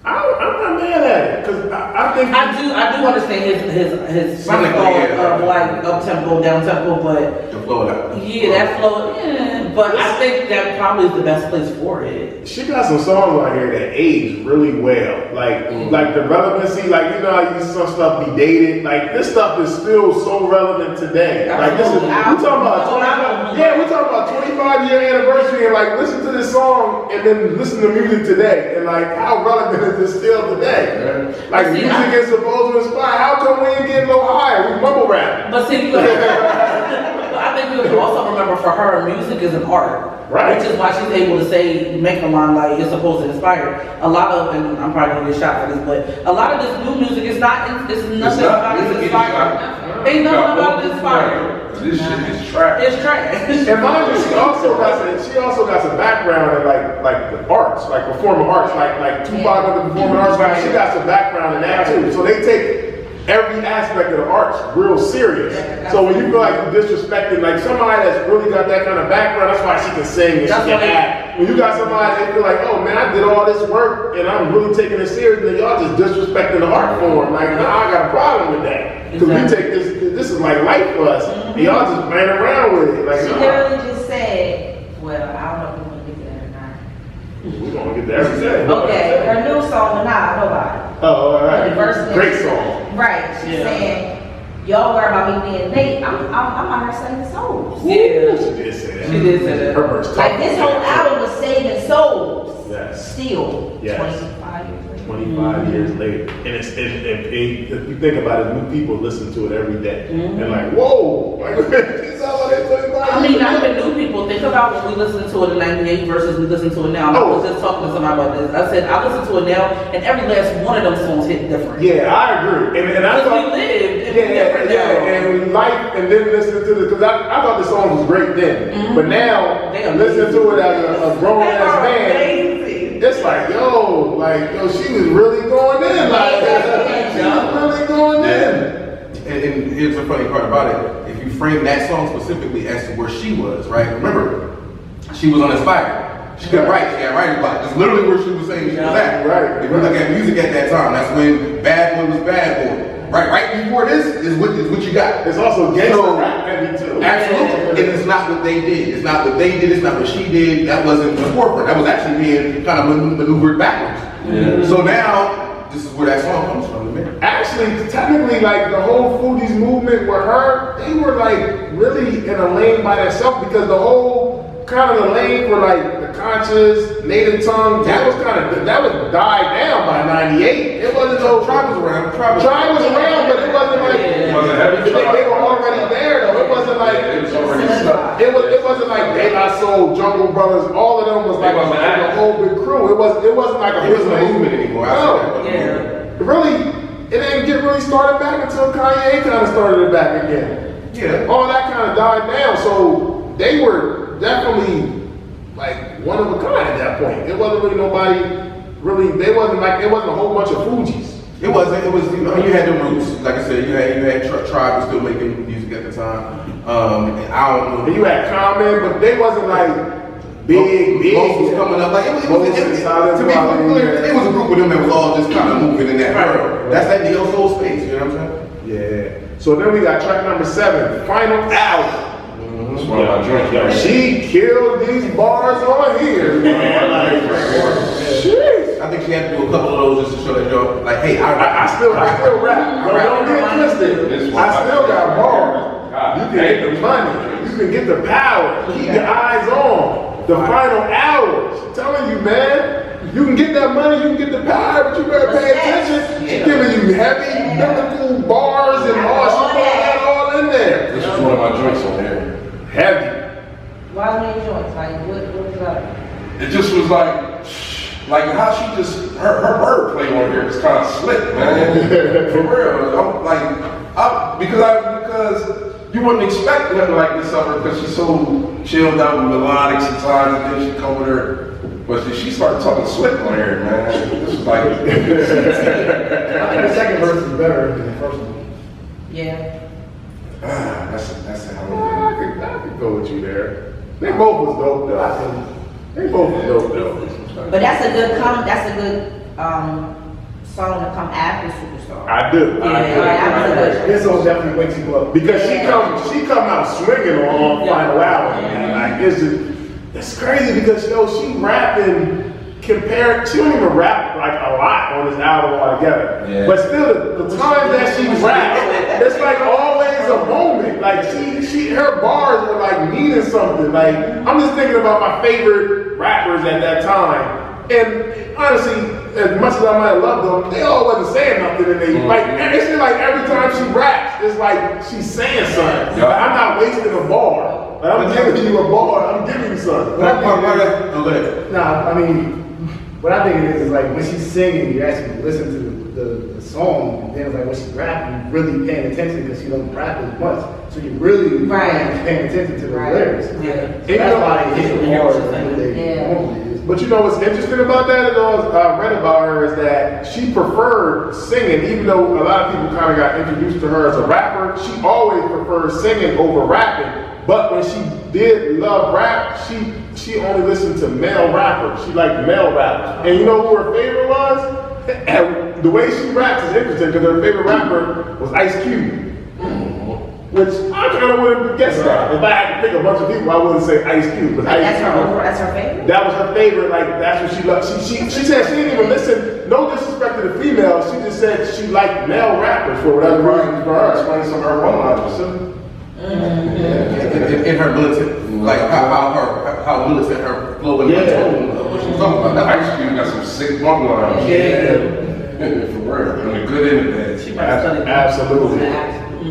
I'm not mad at it because I think I do understand his Sonically, flow yeah. of like up tempo, down tempo, but The flow of that. yeah, that flow. Yeah, but I think that probably is the best place for it. she got some songs on here that age really well. Like the relevancy, like you know how you some stuff be dated. Like this stuff is still so relevant today. Like this is we talking about 25-year anniversary and like listen to this song and then listen to music today and like how relevant is it still today? Like See, music is supposed to inspire. How come we ain't getting no higher? We mumble rap. But see, I think you have to also remember for her, music is an art. Right. Which is why she's able to say, make a line like it's supposed to inspire. A lot of, and I'm probably gonna get shot for this, but a lot of this new music is not, it's nothing about it inspiring. Ain't nothing about it inspiring. This shit is trash. It's trash. And mind you, she also got some background in like the arts, like performing arts, like Tupac with the performing arts. Like she got some background in that too. So they take every aspect of the arts real serious. So when you feel like you're disrespecting, like somebody that's really got that kind of background, that's why she can sing and she can act. When you got somebody that feel like, oh man, I did all this work and I'm really taking it serious, then y'all just disrespecting the art form. Like, nah, I got a problem with that. Because we take this is like life for us. And y'all just playing around with it. Like, She nah. literally just said, well, I don't know if we're gonna get to that or not. We're gonna get there every day. Okay, her new song, but nah, nobody. Oh, all right. Anniversary. Great song. Right, she's Yeah. saying, y'all worry about me being late. I'm out here saving souls. Yeah. She did say that. She did say that. Her verse Like tough. this whole album was saving souls. Yes. Still, Yes. 25 years later. 25 years later. And it's if you think about it, new people listen to it every day. And like, whoa, like it's all like 25 I mean, years not later. even new people. Think about when we listened to it in '98 versus we listen to it now. I was just talking to somebody about this. I said I listen to it now, and every last one of them songs hit different. Yeah, I agree. And I Because we thought, lived and we different now. and life, and then listening to this, because I thought the song was great then. But now, They are listening to it as a grown They ass are man, amazing. it's like, yo, she was really going in. Like, she was really going in. And here's the funny part about it. If you frame that song specifically as to where she was, right? Remember, she was uninspired. She couldn't write. She had writer's block. That's literally where she was saying she was at. Right. If you look at music at that time, that's when Bad Boy was Bad Boy. Right before this is what you got. It's also gangster So, rap heavy too. Absolutely. And it's not what they did. It's not what they did. It's not what she did. That wasn't the forefront. That was actually being kind of maneuvered backwards. Yeah. So now, this is where that song comes from. To me. Actually, technically, like the whole foodies movement with her, they were like really in a lane by themselves because the whole kind of the lane for like the conscious, native tongue, that was died down by '98. It wasn't no Tribe was around. Tribe was around, but it wasn't like It wasn't heavy they tribe. were already there though. It wasn't like It was already stuck. it wasn't like De La Soul, Jungle Brothers. All of them was like wasn't a whole big crew. It wasn't like a It wasn't a big movement anymore. I No. said that. Yeah. Really, it didn't get really started back until Kanye kind of started it back again. Yeah. All that kind of died down. So they were definitely like one of a kind at that point. It wasn't really nobody really. It wasn't a whole bunch of Fugees. It wasn't. It was. I mean, you had the roots. Like I said, you had Tribe was still making music at the time. And I don't know. And you had Common, but they wasn't like big. Most was coming up. Like it was to be clear, it was a group of them that was all just kind of moving in that world. That's that neo soul space. You know what I'm saying? Yeah. So then we got track number 7, Final Album. That's one of my joints. Yo, she killed these bars on here. Jeez. I think she had to do a couple of those just to show that y'all, like, hey, I still rap. Don't get twisted. I still got bars. You can get the money. You can get the power. Keep your eyes on. The final hours. I'm telling you, man. you can get that money, you can get the power, but you better pay attention. She's giving you heavy biblical bars and all. She put that all in there. This is one of my joints on there. Heavy. Why many joints? Like, what was that? It just was like how she just, her wordplay on here was kind of slick, man. For real. I'm like, because you wouldn't expect nothing like this of her because she's so chilled out and melodic sometimes, and then she come with her. But she started talking slick on here, man. This was like, I think the second verse is better than the first one. Yeah. that's how I could go with you there. They both was dope though. They both was dope though. But that's a good song to come after Superstar. I do. This song definitely wakes you up. Because she come out swinging on Final Album. Man. Like it's crazy because she rapping compared. She don't even rap like a lot on this album altogether. Yeah. But still, the times that she raps, it's like always a moment. Like her bars were like meaning something. Like I'm just thinking about my favorite rappers at that time. And honestly, as much as I might have loved them, they all wasn't saying nothing. And they like it's just like every time she raps, it's like she's saying something. Yeah. Like, I'm not wasting a bar. Like, I'm giving you a bar. I'm giving you something. Nah, I mean, what I think it is like when she's singing, you actually listen to the song, and then like when she's rapping, you're really paying attention because she doesn't rap as much. So you're really paying attention to the lyrics. Yeah. So that's why they hit the hard than they normally is. But you know what's interesting about that, I read about her, is that she preferred singing, even though a lot of people kind of got introduced to her as a rapper. She always preferred singing over rapping. But when she did love rap, she only listened to male rappers. She liked male rappers. And you know who her favorite was? And the way she raps is interesting because her favorite rapper was Ice Cube. Which I kind of wouldn't guess that. If I had to pick a bunch of people, I wouldn't say Ice Cube. But That's her favorite? That was her favorite. Like, that's what she loved. She said she didn't even listen. No disrespect to the females. She just said she liked male rappers for whatever reason for her. explain some of her one-liners too. In her militant, like how militant her flow and tone of what she's talking about. Ice Cube got some sick one-liners. For real. And a good internet. She might study. Absolutely.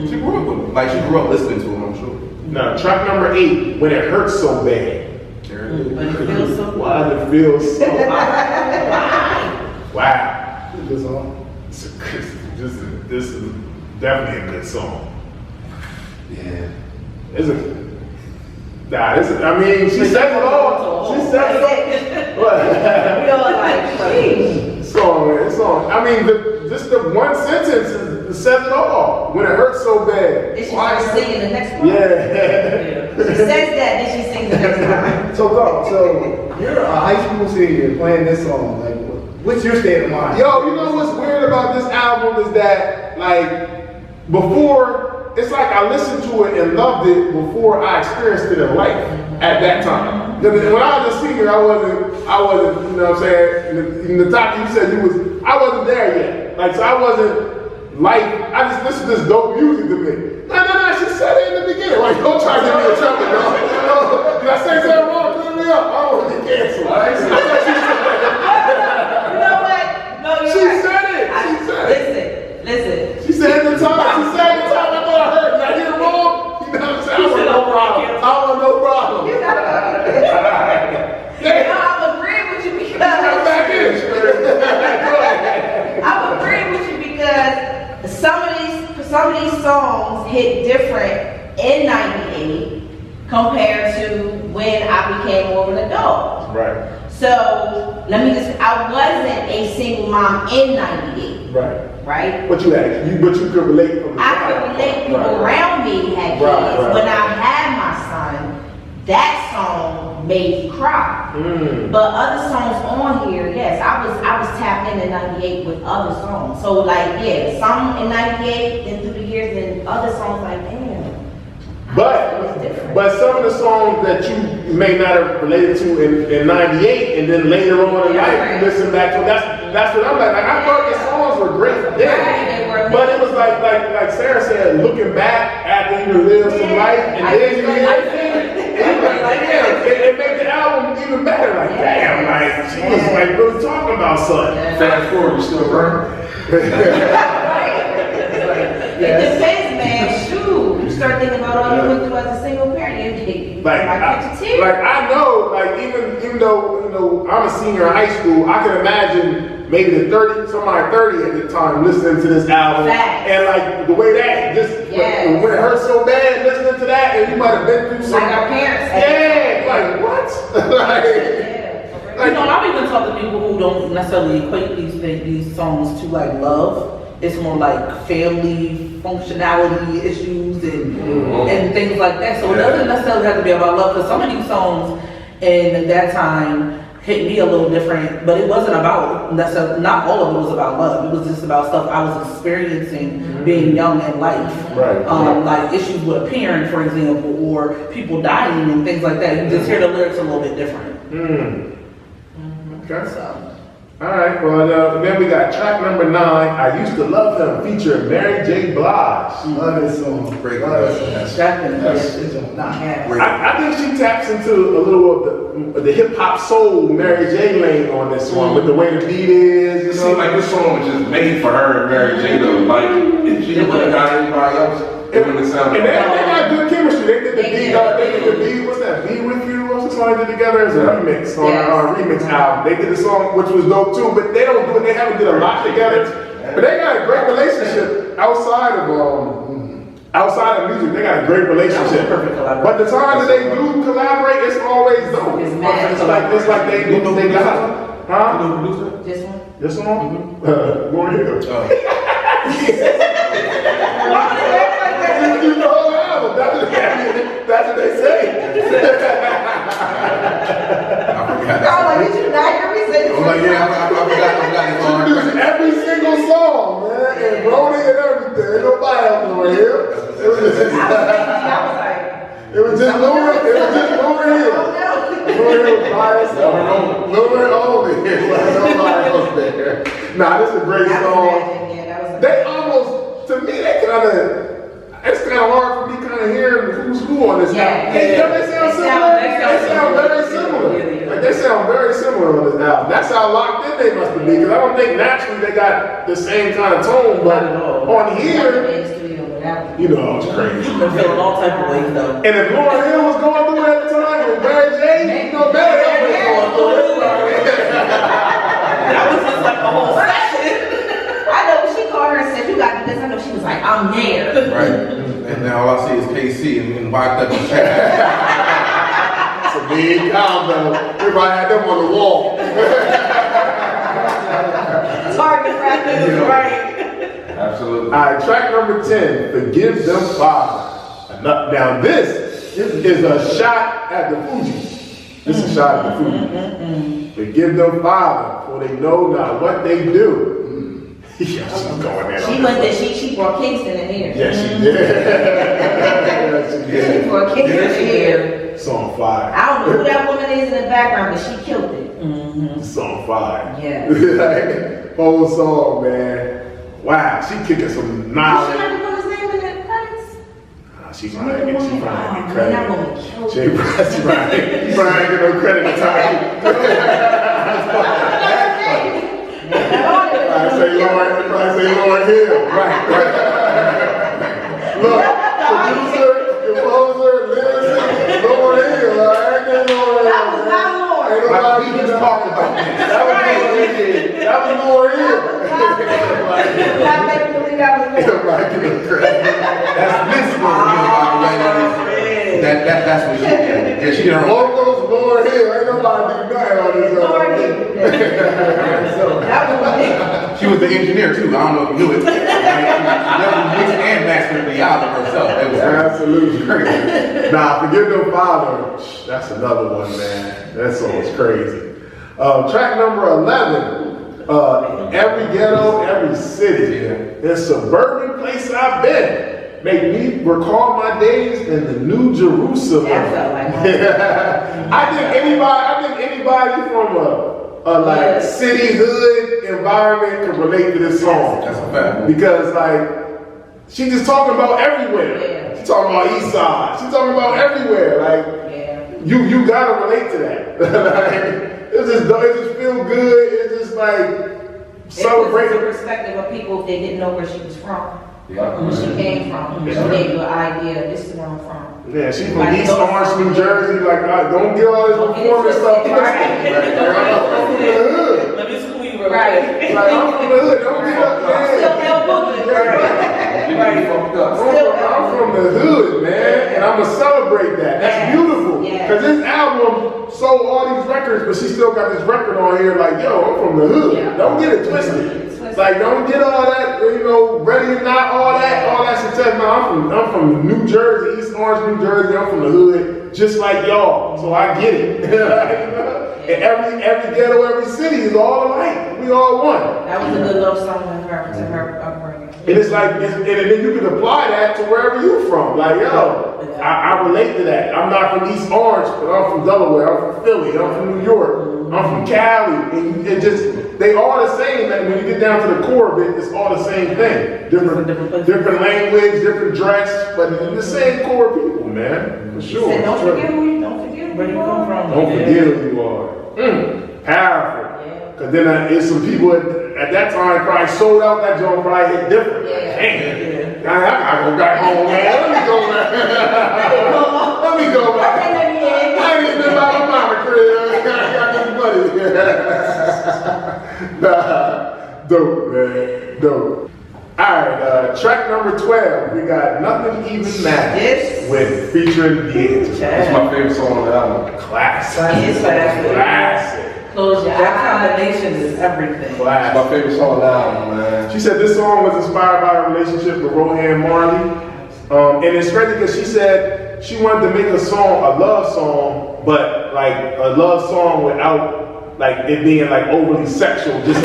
She grew up with him. Like she grew up listening to him, I'm sure. Now, track number 8, When It Hurts So Bad. But it feels so Why does it feel so Why? Wow. Good song. This is definitely a good song. Yeah. I mean, she says it all. She says it all. What? We all like, sheesh. Song. I mean, just the one sentence says it all. When it hurts so bad. Is she first singing the next one? Yeah. She says that, then she sings the next time. So go. So you're a high school senior playing this song. Like, what's your state of mind? Yo, you know what's weird about this album is that, like, before, it's like I listened to it and loved it before I experienced it in life at that time. When I was a senior, I wasn't, you know what I'm saying? In the top, you said I wasn't there yet. Like, so I wasn't like, I just listened to this dope music to me. No, she said it in the beginning. Like, don't try to get me in trouble, dog. Did I say something wrong? Clear me up. I don't want to get canceled. You know what? No, you're She right. said it. She said it. Listen. She said at the time, I thought I heard. Did I hear it wrong? You know what I'm saying? I want no problem. I'm agreeing with you because I'm agreeing with you because some of these songs hit different in '98 compared to when I became more of an adult. Right. So I wasn't a single mom in '98. Right? What you asked? But you could relate from the I could relate. People around me had kids. When I had my son, that song made me cry. But other songs on here, yes, I was tapped in '98 with other songs. So like, yeah, some in '98, then through the years, and other songs like, damn. But some of the songs that you may not have related to in '98, and then later on in life, you listen back to. That's what I'm like. I thought the songs were great then, but it was like Sarah said, looking back at allow you to live some life, and then you hear that thing, and you're like, damn, it made the album even better. Like, damn, like she was like really talking about something. Fast forward, you still burn? It depends, man. Shoot, you start thinking about all you went through as a single parent. Like, I know, like even though you know I'm a senior in high school, I can imagine maybe somebody 30 at the time listening to this album, and like the way that just when it hurt so bad listening to that, and you might have been through something. Like our parents. Like what? You know, I've even talked to people who don't necessarily equate these songs to like love. It's more like family functionality issues and things like that. So it doesn't necessarily have to be about love, because some of these songs in that time hit me a little different, but it wasn't about necessarily, not all of it was about love. It was just about stuff I was experiencing being young in life. Like issues with a parent, for example, or people dying and things like that. You just hear the lyrics a little bit different. Okay. So. All right, well, then we got track number 9, I Used to Love Him, featuring Mary J. Blige. Love this song. Great. I think she taps into a little of the hip hop soul Mary J. lane on this one, with the way the beat is. It seems like this song was just made for her and Mary J. though. Like, if she would have got anybody else, it wouldn't have sounded like that. And they got good chemistry. They did the beat, what's that, Be With You? What's the song they did together? It's a remix on our remix album. They did a song which was dope too, but they don't do it, they haven't did a lot together. But they got a great relationship outside of music. They got a great relationship. But the time that they do collaborate, it's always dope. It's like they got it. Huh? This one? This one? Lauryn Hill. You the whole album. That's what they say. Did you not hear me say this? I forgot. She produced every single song, man, and wrote it and everything. Ain't nobody else Lauryn Hill. It was just Lauryn Hill. Lauryn Hill by herself. Lauryn only. Nobody else there. Nah, this is a great song. They almost, to me, it's kind of hard for me kind of hearing who's who on this album. They sound similar. They sound very similar. Like they sound very similar on this album. That's how locked in they must be, because I don't think naturally they got the same kind of tone. But on here, you know, it's crazy. They're feeling all type of ways though. And if Lauryn Hill was going through it at the time with Mary J, you know, Mary J was going through it. That was just like the whole session. I know when she called her and said, "You got this," I know she was like, "I'm there." Right. And now all I see is KC and wiped up the chat. It's a big combo. Everybody had them on the wall. Target practice, right? Absolutely. All right, track number 10, Forgive Them Father. Now this is a shot at the Fugees. This is a shot at the Fugees. Forgive them Father, for they know not what they do. Yeah, she's going there. She went there, she brought Kingston in here. Yeah, she did. Yeah, she did. She brought Kingston in here. Song 5. I don't know who that woman is in the background, but she killed it. Song 5. Yeah. Like, whole song, man. Wow, she kicking some knowledge. She never put his name in the credits. She trying to get credit. That woman killed She it. trying to get no credit to time. I say Lauryn Hill. Right. Look, producer, composer, lyricist, Lauryn Hill. That was not Lauryn. Ain't nobody even talked about that. That was Lauryn Hill. That was Lauryn Hill. Not making believe that was Lauryn. That's Miss Lauryn Hill, by the way. That's what she did. Yeah, she did her own. Logos Lauryn Hill. Ain't nobody do nothing on this. Lauryn Hill. That was She was the engineer too. I don't know if you knew it. She never mixed and mastered the album herself. That was absolutely crazy. Nah, Forgive Them Father. That's another one, man. That song is crazy. Track number 11. Every ghetto, every city. In suburban place I've been. Make me recall my days in the New Jerusalem. I think anybody from a like city hood environment can relate to this song. That's a fact. Because like she just talking about everywhere. Yeah. She talking about East Side. She talking about everywhere. Like you gotta relate to that. Like, it just feel good. It's just like celebrate the perspective of people if they didn't know where she was from. Yeah. Where she came from. She gave you an idea. This is where I'm from. Yeah, she from Like East Orange, New Jersey. Like, don't get all this performance stuff. Like, I'm from the hood. Let me school you real Right. quick. Like, I'm from the hood. Don't get up there. Still L Boogie. I'm from the hood, man, and I'm gonna celebrate that. That's beautiful. Cause this album sold all these records, but she still got this record on here. Like, yo, I'm from the hood. Yeah. Don't get it twisted. Like, don't get all that, ready or not, all that success. No, I'm from New Jersey, East Orange, New Jersey. I'm from the hood, just like y'all. So I get it. And every ghetto, every city is all alike. We all one. That was a good love song to her upbringing. And it's like, and then you can apply that to wherever you're from. Like, yo, I relate to that. I'm not from East Orange, but I'm from Delaware. I'm from Philly. I'm from New York. I'm from Cali. And it just, they all the same. And when you get down to the core of it, it's all the same thing. Different language, different dress, but the same core people, man. For sure. Said, don't forget who you come from. Don't forget who you are. Powerful. Cause then there's some people at that time probably sold out that joint, probably hit different. Damn. I gotta go back home, man. Let me go back. Let me go back. I ain't even been by my mama crib. I got this money. Nah, dope, man. Dope. Alright, track number 12. We got Nothing Even Matters with featuring D'Angelo. That's my favorite song on the album. Classic. Classic. Close your That eyes. combination is everything. That's my favorite song on the album, man. She said this song was inspired by her relationship with Rohan Marley. And it's crazy because she said she wanted to make a love song, but like a love song without like it being like overly sexual, just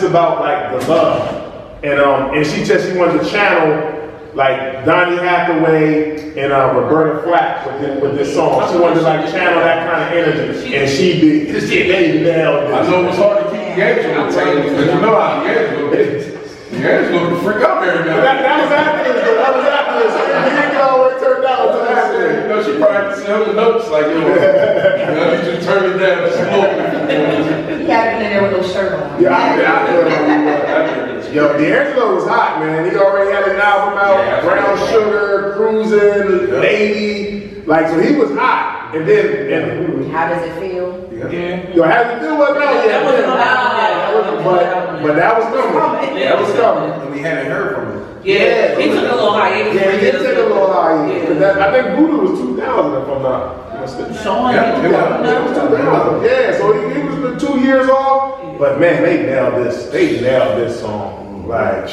about like the love. And she said she wanted to channel like Donny Hathaway and Roberta Flack with this song. She wanted to like channel that kind of energy, and she did. They nailed it. I know it's hard to keep D'Angelo entertained because you know how D'Angelo can freak up every now and then. That was after this. He didn't get all the way turned out until after. You know, she probably had to send him the notes like, yo, you just turn it down just a little bit. He had been in there with no shirt on. Yo, D'Angelo was hot, man. He already had an album out, Brown Sugar, Cruising, Lady. Like, so he was hot. And then, How does it feel? yo, how did it feel? Wasn't out yet. That wasn't out. But that was coming. That was coming. And we hadn't heard from him. Yeah, he took a little hiatus. Yeah, he did take a little hiatus. I think Voodoo was 2000, if I'm not mistaken. Sean, It was 2000. Yeah, so he was 2 years off. But man, they nailed this. They nailed this song. Like,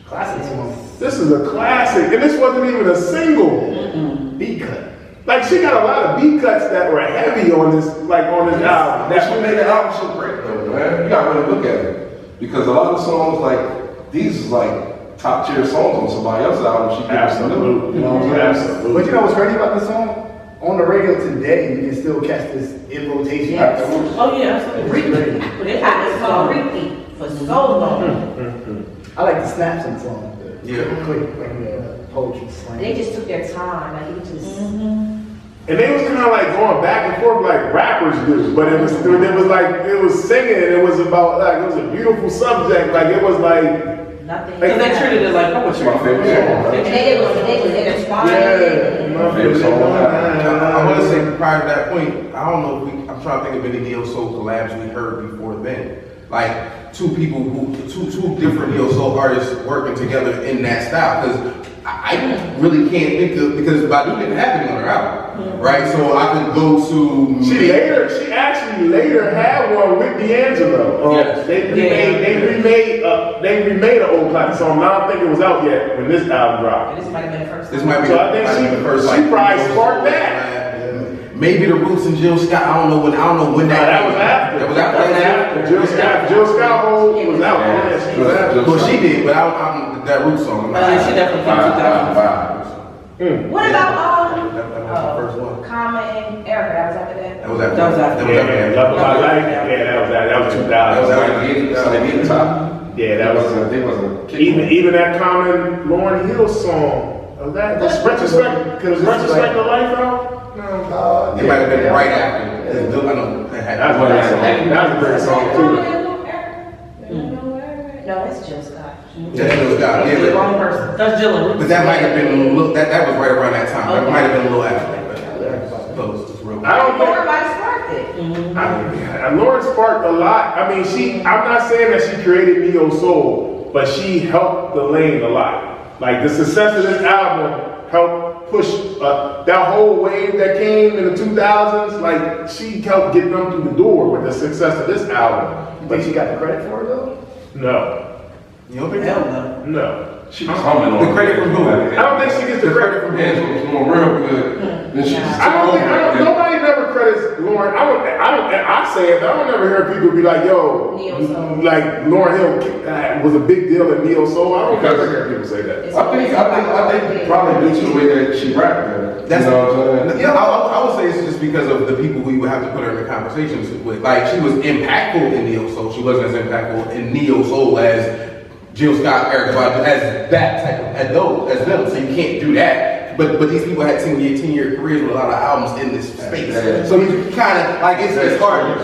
Classic song. this is a classic. And this wasn't even a single. Beat cut. Like, she got a lot of beat cuts that were heavy on this album. That's what made the album so great, though, man. You gotta really look at it. Because a lot of songs, like, these is like top tier songs on somebody else's album. She gives them, Absolutely. you know what I'm saying? Absolutely. But you know what's crazy about this song? On the radio today, you can still catch this in rotation. Yes. Oh yeah, absolutely. Repeat. But it I just saw repeat for so long. I like the snaps in the song. Yeah. Quick, like poetry slang. They just took their time. Like, it just. And they was kind of like going back and forth like rappers do, but it was singing. It was about like it was a beautiful subject. Like it was like Nothing. Because they treated it like poetry. My favorite song, And man. they was intertwined. Favorite song on the album. I want to say prior to that point, I don't know if I'm trying to think of any neo soul collabs we heard before then. Like two different neo soul artists working together in that style. Because I really can't think of, because Badu didn't have any on her album, right? So I could go to. she actually later had one with D'Angelo. Yes. They remade an old classic song. I don't think it was out yet when this album dropped. This might have been the first This time. might be. So I think might be she the first, probably neo soul sparked that. collab. Maybe the Roots and Jill Scott. I don't know when that. That was after. That was after. Jill Scott was out. Yeah, she was after. Well, she did, but I'm that Roots song. She definitely came in 2005. What about That was the first one. Karma and Erica? That was after that. That was after. That was after. Yeah, Love of My Life. Yeah, that was 2000. That was like the top. Yeah, that was They wasn't even that common Lauryn Hill song. That was retrospect. Cause retrospect the life out. No, It might have been right after. I know. That's a great song. That's a great song too. No, that's Jill Scott. That's Jill Scott. That's Yeah, the wrong person. That's Jill. but that might have been a little. That was right around that time. That might have been a little after. But close. It's real. I don't think. Lauryn might have sparked it. Lauryn sparked a lot. I mean, I'm not saying that she created neo soul, but she helped the lane a lot. Like the success of this album helped push that whole wave that came in the 2000s. Like she helped get them through the door with the success of this album. But you got the credit for it though? No, You don't think Hell so? no. no. She was humming on The credit from who? I don't think she gets the credit from Angela was doing real good. Then she just took over. Nobody never credits Lauryn. I say it, but I don't never hear people be like, yo, Neo soul. like Lauryn Hill was a big deal in neo soul. I don't ever hear people say that. I think probably due to the way that she rapped, man. That's You know what I'm saying? Yeah, I would say it's just because of the people who you would have to put her in conversations with. Like she was impactful in neo soul. She wasn't as impactful in neo soul as Jill Scott, Eric Badu, as that type of, as them. So you can't do that. But these people had 10-year careers with a lot of albums in this space. Yeah. So you kind of like it's hard to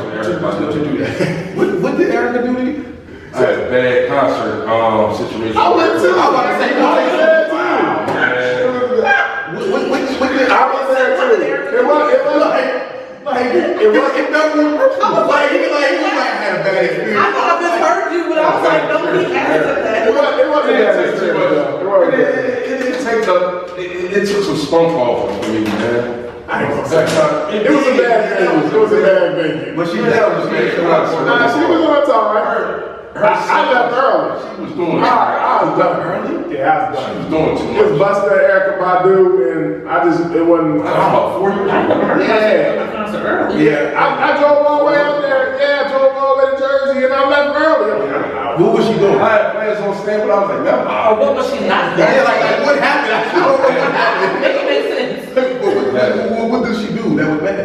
do that. What did Erica do to you? I had a bad concert situation. I went too. I was about to say, Wow, man. I was there too. It was had a bad experience. I thought I misheard you, but I was like, nobody answered that. It wasn't that serious. It took some spunk off for me, man. It was a bad venue. It was a bad venue. But she That was a bad concert. Nah, she was on time, right? I left early. She was doing I was done early. Yeah, I was She was done. doing too It was much. Busta, Erica Badu, and it wasn't. About 4 years ago. Yeah. Concert early. Yeah, I drove all the way out there. Yeah, I drove all the way to Jersey, and I left early. What was she doing? I had plans on staying, but I was like, no. Or what was she not Yeah, doing? like what happened? I don't know what happened. Make it make sense. What did she do that was bad?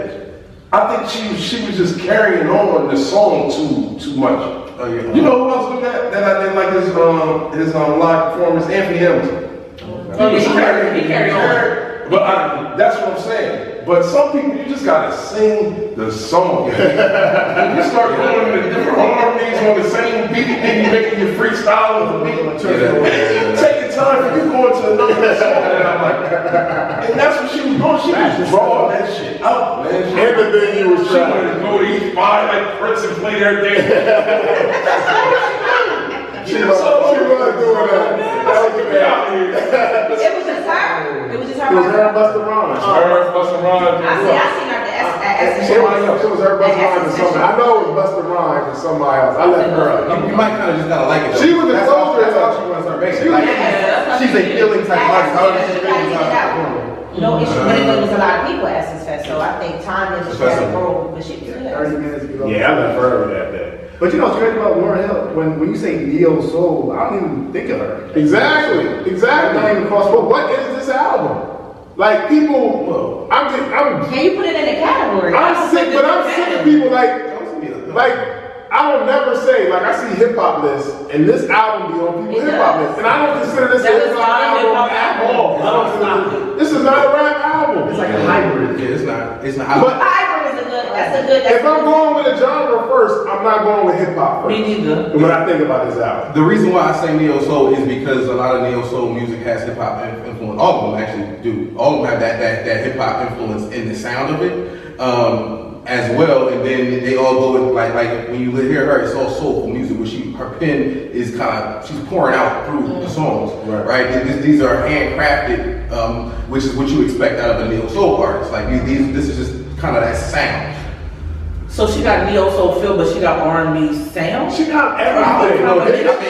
I think she was just carrying on the song too much. Oh, yeah. You know who else did that I didn't like his live performance? Anthony Hamilton. Oh, yeah, he carried on. But that's what I'm saying. But some people, you just gotta sing the song. When you start going into different harmonies on the same beat, and you making your freestyle on the beat, you taking time for you going to another song. And I'm like, and that's what she was doing. She was drawing that shit out, man. And the venue was She wanted to go to each bar like Prince and play their day. She was doing that. That was the out here. It was just her. It was just her. It was her and Busta Rhymes. Her, Busta Rhymes. I seen her at It was her Busta Rhymes and somebody. I know it was Busta Rhymes and somebody else. I left her early. You might kind of just gotta like it. Though. She was the That's all- closer. That's all she wants her baby. She was- Like, she's a healing type of artist. How does she feel about No issue, but it was a lot of people at Essence Fest, so I think time is just playing a role, but she was good. 30 minutes to go. Yeah, I left her early that day. But you know what's crazy about Lauryn Hill? When you say neo soul, I don't even think of her. Exactly. Not even cross. But what is this album? Like people, I'm Can you put it in a category? sick, but I'm sick of people like I don't never say like I see hip hop lists and this album be on people's It hip hop does. lists, and I don't consider this That a is hip not hop a album hip-hop at album. all. I don't consider this is not a rap album. It's like a hybrid. Yeah, it's not. It's not. But Hybrid is a good, that's a good. if I'm going with a genre first, I'm not going with hip hop Me first. neither. When I think about this album. The reason why I say neo soul is because a lot of neo soul music has hip hop influence. All of them actually do. All of them have that hip hop influence in the sound of it, as well. And then they all go with like when you hear her, it's all soulful music. Where her pen is she's pouring out through the songs, right? These are handcrafted, which is what you expect out of a neo soul artist. Like this is just kind of that sound. So she got neo soul feel, but she got R&B sound. She got everything.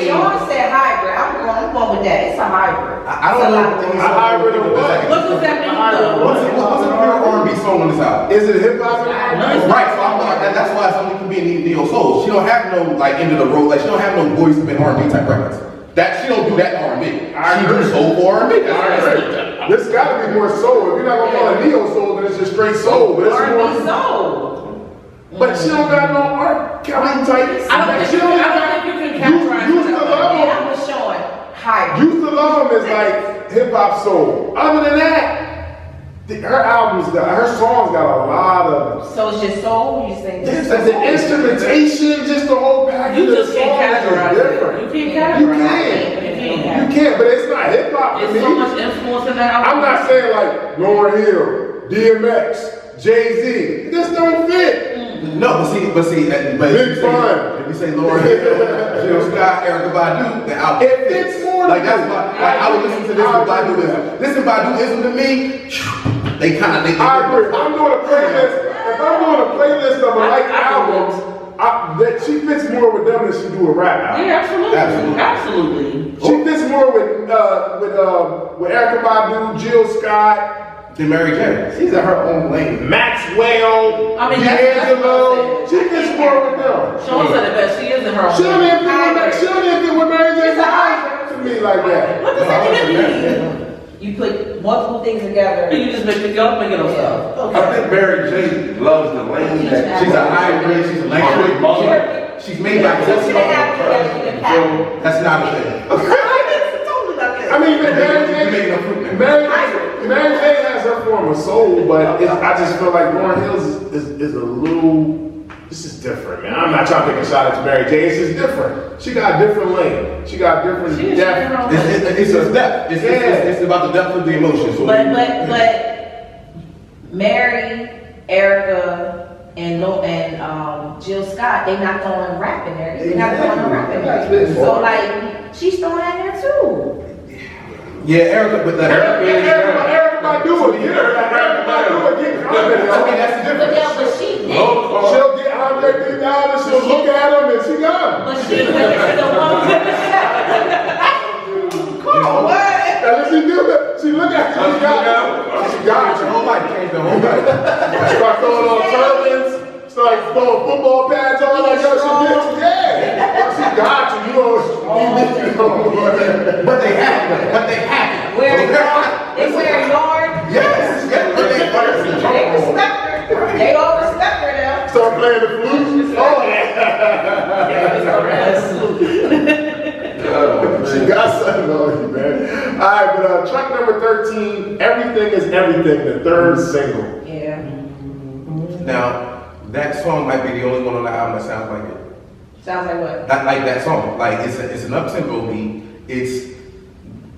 Sean said hybrid, I'm going with that, it's a hybrid. I don't know. A hybrid of what? What does that mean though? What's a pure R&B song on this album? Is it hip hop? Right, so I'm like, that's why it's only can be in neo soul. She don't have no like end of the road, like she don't have no voice to be R&B type records. That she don't do that R&B. She do soul R&B. This gotta be more soul. If you're not gonna call it neo soul, then it's just straight soul. But it's R&B more. soul. But she don't got no art Kelly type. I don't think you can categorize Used to that. Love And 'Em. I was showing high. Used to Love 'Em is like hip hop soul. Other than that, her songs got a lot of. So it's just soul. You think? Just the instrumentation, just the whole package You of just can't songs is categorize different. it. You can't You categorize it. can't. You can't, but it's not hip hop to There's me. so much influence in that album. I'm not saying like Lauryn Hill, DMX, Jay-Z. It just don't fit. No, but see, Big if fun. you say Lauryn Hill, Jill Scott, Erykah Badu, the album It fits more like than that's that. why like, I would listen to this with Baduism. Listen Baduism to me, they kind of I agree. If I'm doing a playlist of like albums, that she fits more with them than she do a rap album. Yeah, absolutely. Absolutely. Absolutely. She fits more with Erykah Badu, Jill Scott, Then Mary J. She's in her own lane. Maxwell, I mean, that's D'Angelo. what She I'm fits more with them. Sean said it best. She is in her own. She don't way. even fit with Mary J. Blige to me like that. What does that even mean? You put multiple things together. You just make it, y'all make it up stuff. I think Mary J loves the lane that She's a hybrid, she's a lightweight. She's made by She should have together. That's not a thing. Totally not I mean, You're making a fruit man. Mary J has her form of soul, but I just feel like Lauryn Hill is a little. This is different, man. I'm not trying to take a shot at Mary J. It's just different. She got a different lane. She got different She is depth. in her own It's a depth. It's about the depth of the emotion. So But Mary, Erica, and Jill Scott, they not throwing rap in there. They not throwing no rap in there. So like, she's throwing that in there too. yeah, Erykah, but that Erykah Badu again. Erykah Badu again. I mean, that's the But difference. yeah, but she, She'll get Andre 3000, she'll look at him and she got him. but she went to the one with Come on, what? And then she do that. She look at you, she got him. She got Her you. whole life changed her whole life. Start throwing on turbans, start throwing football pads on like yo, she get you. Yeah. She got you. You know. But they have it. they wear yarn. Yes. They respect her. They all respect her now. Start playing the flute. Oh, she got something on you, man. All right, but track number 13, Everything is Everything, the third single. Yeah. Now, that song might be the only one on the album that sounds like it. Sounds like what? Not like that song. Like it's an up-tempo beat. It's,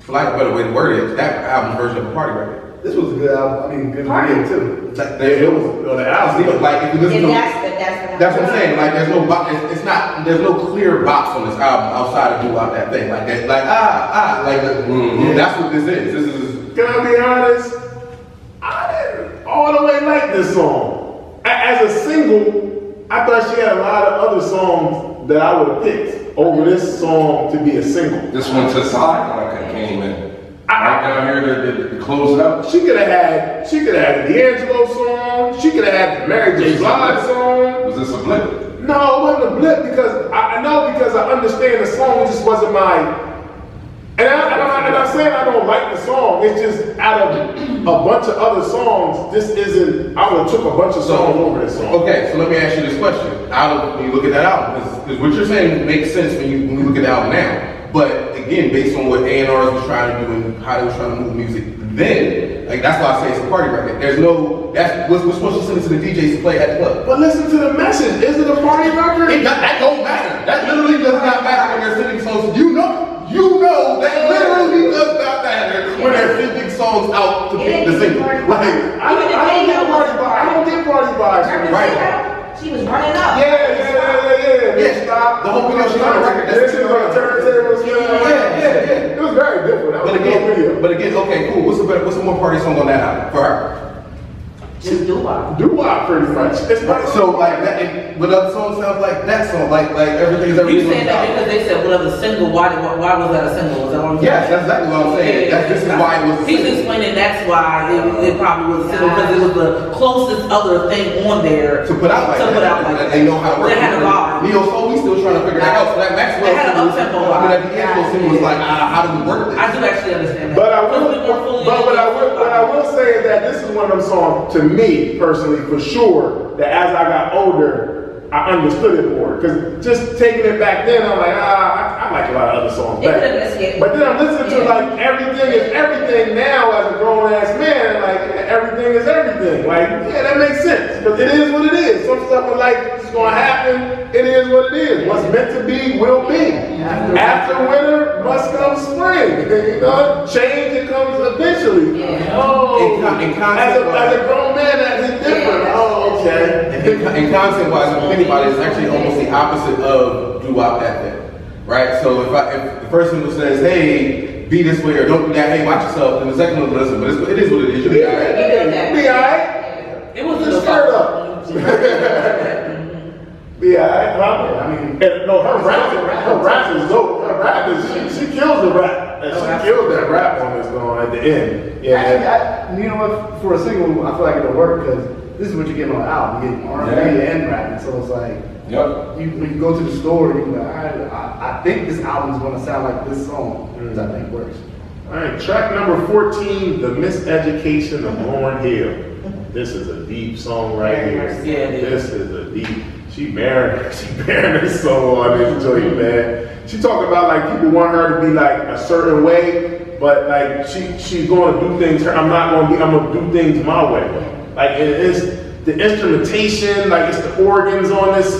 for lack of a better way to word it, that album's version of a party record. This was a good album. I mean, good video too. Like, It was on the album. like if you listen And to that's what I'm saying. Like there's no it's not there's no clear box on this album outside of do out that thing like that. Like that's what this is. This is. Can I be honest? I didn't all the way like this song. As a single, I thought she had a lot of other songs that I would have picked over this song to be a single. This one to side like I came in. Right down here to close it up. She could have had the D'Angelo song. She could have had the Mary J. Blige song. Was this a blip? No, it wasn't a blip because I know because I understand the song. It just wasn't my. And I'm not saying I don't like the song. It's just out of a bunch of other songs, this isn't. I would have took a bunch of songs over this song. Okay, so let me ask you this question. When you look at that album, because what you're saying makes sense when you look at the album now. But again, based on what A&Rs was trying to do and how they was trying to move music then, like that's why I say it's a party record. There's no, we're supposed to send it to the DJs to play at the club. But listen to the message. Is it a party record? That don't matter. That literally does not matter when they're sending songs. You know that literally does not matter when they're sending songs out to pick the single. Like, I don't get party vibes. I don't get party vibes from this. Right. She was running up. Yeah. Stop. The whole video, she's on a record. This is on the turntables. Yeah. It was very different. That was a good video. But again, okay, cool. What's a more party song on that album for her? Just doo-wop. Doo-wop pretty much. It's like So like that, what other song sounds like that song? Like everything's You everything. saying that because they said what other single? Why was that a single? Is that what I'm saying? Yes, that's exactly what I'm saying. This is why it was. He's explaining that's why it probably was a single because it was the closest other thing on there To put out like that. that. They know how to work. They had a vibe. Neo Soul, we still trying to figure that out. So that Maxwell They had an single, up-tempo I mean, that vibe. D'Angelo single was like, how do we work this? I do actually understand that. But what I will say is that this is one of them songs to me personally, for sure, that as I got older, I understood it more. Because just taking it back then, I'm like, I I like a lot of other songs They better. could've escaped. But then I'm listening to Yeah. like everything is everything now as a grown ass man. Like everything is everything. Like yeah, that makes sense. But it is what it is. Some stuff in life is gonna happen. It is what it is. What's meant to be will be. After winter must come spring. You know, change it comes eventually. Yeah. Oh, In concept, as a grown man, that is different. Yeah. Oh, okay. And content wise, if you think about it, it's actually almost the opposite of doo-wop ethic, right? So if the first one says, hey, be this way or don't do that, hey, watch yourself, then the second one listen, but it is what it is. You'll be alright. Be alright. It was Just a skirt up. Be alright, huh? I mean, And no, her rap is dope. Her rap is, she kills the rap. And she killed that rap on this song at the end. Yeah. actually, you know what? For a single, I feel like it'll work because this is what you're getting on the album. You're getting R&B and rapping, so it's like Yep. when you go to the store, you're like, I think this album's gonna sound like this song, which I think works. Alright, track number 14, The Miseducation of Lauryn Hill. This is a deep song right here. Yeah, it is. This is a deep. She bearing this song on this joint, man. She talking about like people want her to be like a certain way, but like she's going to do things. I'm gonna do things my way. Like it is the instrumentation, like it's the organs on this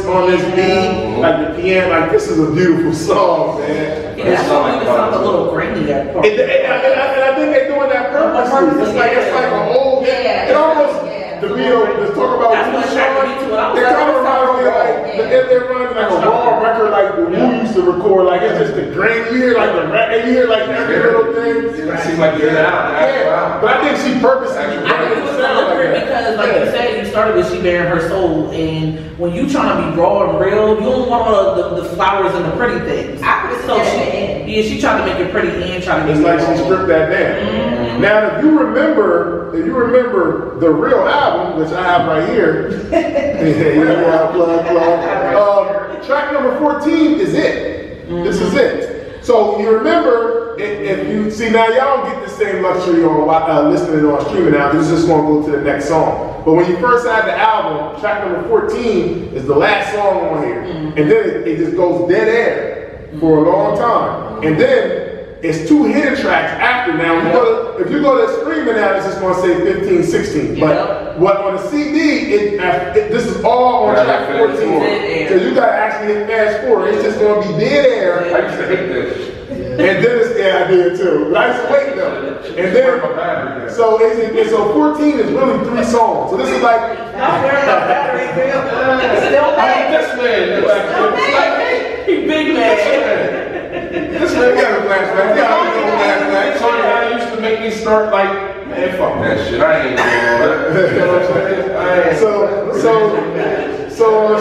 beat, like the piano. Like this is a beautiful song, man. Yeah, that song even sounds a little grainy at parts. And I think they're doing that purposely. It's like an old. Yeah. It almost the video. Let's talk about. That's what attracted me to it. I was It like, kind of that sounds reminds me of like it reminds me like a raw record like the Who used to record. Like it's just the grain. You hear like the and you hear like every little thing. It seems like you're out. Yeah, but I think she purposely. I think it was deliberate because, like you said, you started with she bearing her soul, and when you trying to be raw and real, you don't want all the flowers and the pretty things. I could've So said that she, at the end. yeah, she tried to make it pretty and trying to It's make like it she raw. stripped that down. Now, if you remember the real album, which I have right here, track number 14 is it. This is it. So you remember, if you see now, y'all don't get the same luxury on listening on streaming now. This is just gonna go to the next song. But when you first had the album, track number 14 is the last song on here, and then it just goes dead air for a long time, and then. It's two hidden tracks after now. If you go to streaming now, it's just gonna say 15, 16. But what on the CD, this is all on track 14. So you gotta actually hit fast forward. It's just gonna be dead air. I used to hate this. And then I did too. But I used to wait though. And then so 14 is really 3 songs. So this is like This man, like, Big man. this man got a flashback. Yeah, I got a flashback. So that used to make me start like, man, fuck that shit. I ain't doing that. You know what I'm saying? So on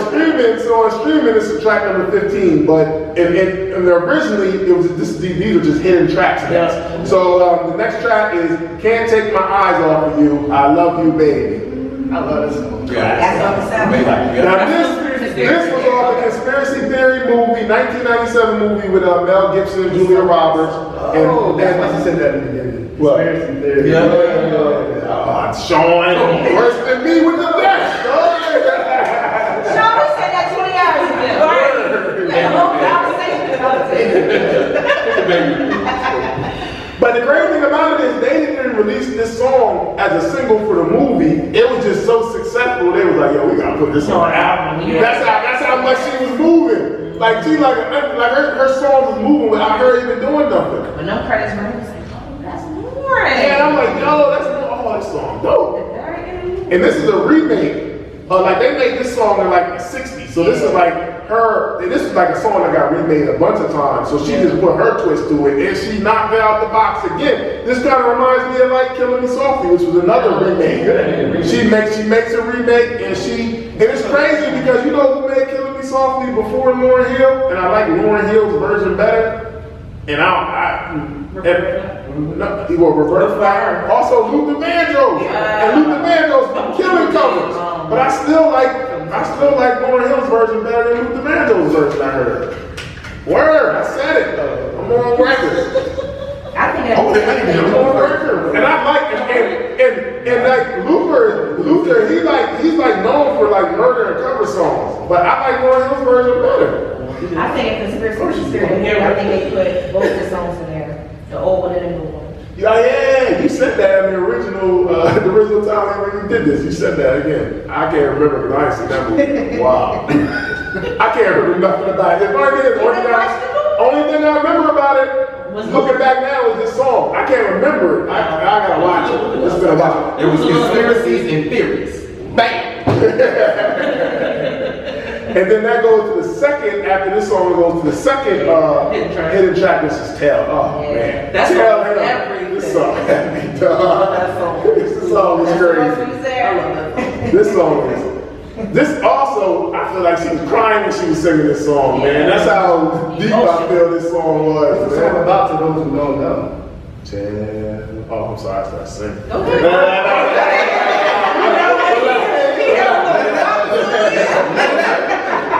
streaming, it's a track number 15. But and originally, these are just hidden tracks. Yeah. So the next track is "Can't Take My Eyes Off of You." I love you, baby. I love this song. That's on the sound. Now this was off the Conspiracy Theory movie, 1997 movie with Mel Gibson and Julia Roberts. Oh, that's why she said that in the beginning. What? Conspiracy theory. Sean, worse than me with the best. Sean said that 20 hours ago. Right. That whole conversation about it. But the great thing about it is they didn't release this song as a single for the movie. It was just so successful. They was like, "Yo, we gotta put this on the album." Yeah. That's how much she was moving. Like she like her song was moving without her even doing nothing. When no credits were in, it's like, oh, that's Lauryn. And I'm like, "Yo, that song dope." And this is a remake. Like they made this song in like the 60s. So this is like this is like a song that got remade a bunch of times. So she just put her twist to it and she knocked it out the box again. This kind of reminds me of like Killing Me Softly, which was another remake. She makes a remake and it's crazy because you know who made Killing Me Softly before Lauryn Hill? And I like Lauryn Hill's version better. And Roberta Flack. Also Luther Vandross. And Luther Vandross from Killing Covers. But I still like Lauryn Hill's version better than Luther Vandross' version I heard. Word, I said it though. I'm on record. I think I'm on record. And I like and like Luther, he's like known for like murder and cover songs. But I like Lauryn Hill's version better. I think Conspiracy Theory, I think they put both the songs in there, the old one and the new one. Yeah, you said that in the original time when you did this. You said that again. I can't remember because I ain't seen that movie. Wow. I can't remember nothing about it. Only thing I remember about it, looking back now, is this song. I can't remember it. I gotta watch it. It's been a while. It was conspiracies and theories. Bam! And then that goes to the second, after this song, it goes to the second hidden track. This is Tell. Oh, man. That's Tell everything. This song had me done. I love that song. This song is crazy. I love that song. This song is. This also, I feel like she was crying when she was singing this song, man. That's how deep I feel this song was. What's the song about to those who don't know? Tell. Oh, I'm sorry, I started singing.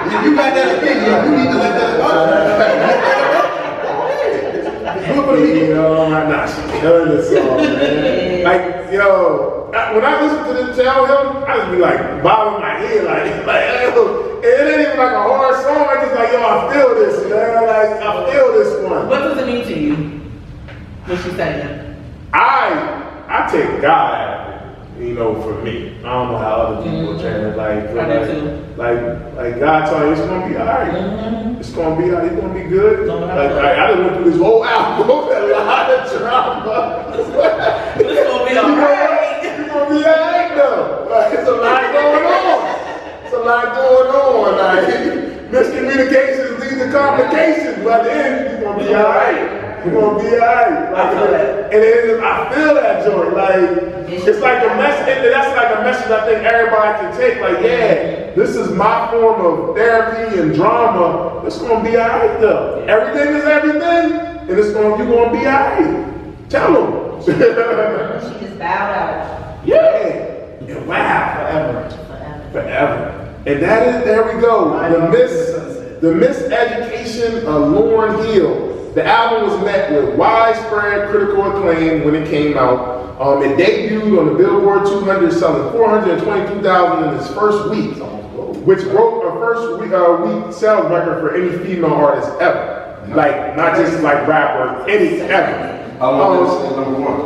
If you got that opinion, you need to let that Nah, she killing this song, man. Like, yo, when I listen to this Tell Him, I just be like bobbing my head, like, yo, it ain't even like a hard song. I just like, yo, I feel this, man. Like, I feel this one. What does it mean to you when she's saying that? I take God out of it, you know, for me. I don't know how other people change it. I do too. Like God told you it's gonna be alright. It's gonna be alright. It's gonna be good. Don't have Like I done went through this whole album, a lot of drama. It's gonna be alright. It's gonna be alright though. Like it's a lot going on. It's a lot going on. Like miscommunications lead to complications, but then it's gonna be alright. We're gonna be alright. Like, I feel that. And I feel that joy. Like it's like a message. That's like a message I think everybody can take. Like, yeah, this is my form of therapy and drama. It's gonna be alright though. Everything is everything, and you're gonna be alright. Tell them. She just bowed out. Yeah. And wow. Forever. And there we go. The Miseducation of Lauryn Hill. The album was met with widespread critical acclaim when it came out. It debuted on the Billboard 200, selling 422,000 in its first week, which broke a first week sales record for any female artist ever. Like, not just like rapper, any ever. How long is number one?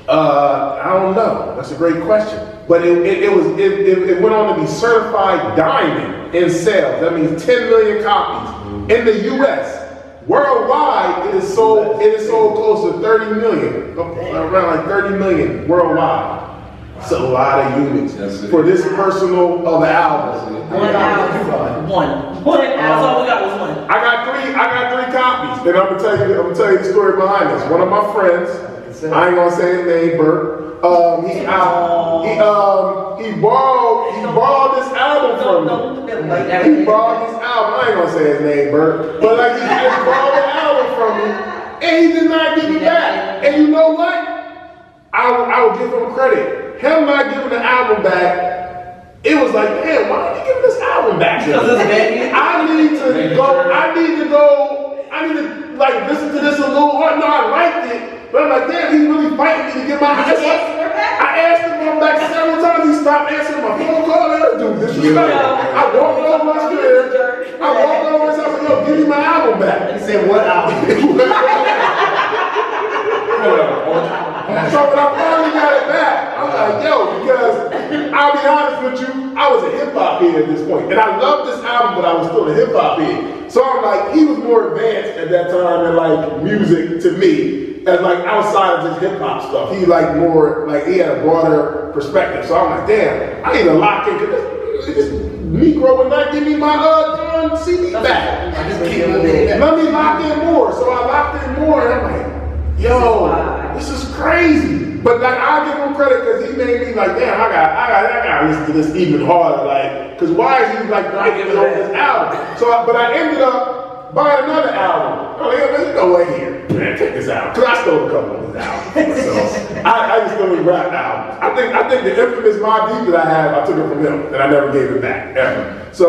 I don't know. That's a great question. But it went on to be certified diamond in sales. That means 10 million copies in the U.S. Worldwide, it is sold close to 30 million, around like 30 million worldwide. It's a lot of units for this personal of the album. One. That's all we got was one. I got three copies, and I'm gonna tell you the story behind this. One of my friends, I ain't gonna say his name, Bert. He borrowed this album from me. He borrowed this album. I ain't gonna say his name, Bert, but like he just borrowed the album from me, and he did not give it back. And you know what? I will give him credit. Him not giving the album back, it was like, damn, why are you giving this album back? I need to like listen to this a little hard. No, I liked it, but I'm like, damn, he's really fighting me to get my answer. I asked him back several times. He stopped answering my phone call. Dude, disrespect. I walked over his crib. I walked over his house and yo, give me my album back. He said, what album? So when I finally got it back, I'm like, yo, because I'll be honest with you, I was a hip hop head at this point, and I loved this album, but I was still a hip hop head. So I'm like, he was more advanced at that time in like music to me, as like outside of just hip hop stuff. He like more like he had a broader perspective. So I'm like, damn, I need to lock in because this Negro would not give me my CD back. Let me lock in more. So I locked in more, and I'm like, yo, this is crazy. But like I give him credit because he made me like, damn, I got to listen to this even harder. Like, because why is he like liking it on this album? So, but I ended up buying another album. I'm like, yo, there's no way here. Man, take this out. Because I stole a couple of his albums. So I just don't rap albums. I think the infamous Mob Deep that I have, I took it from him, and I never gave it back ever. So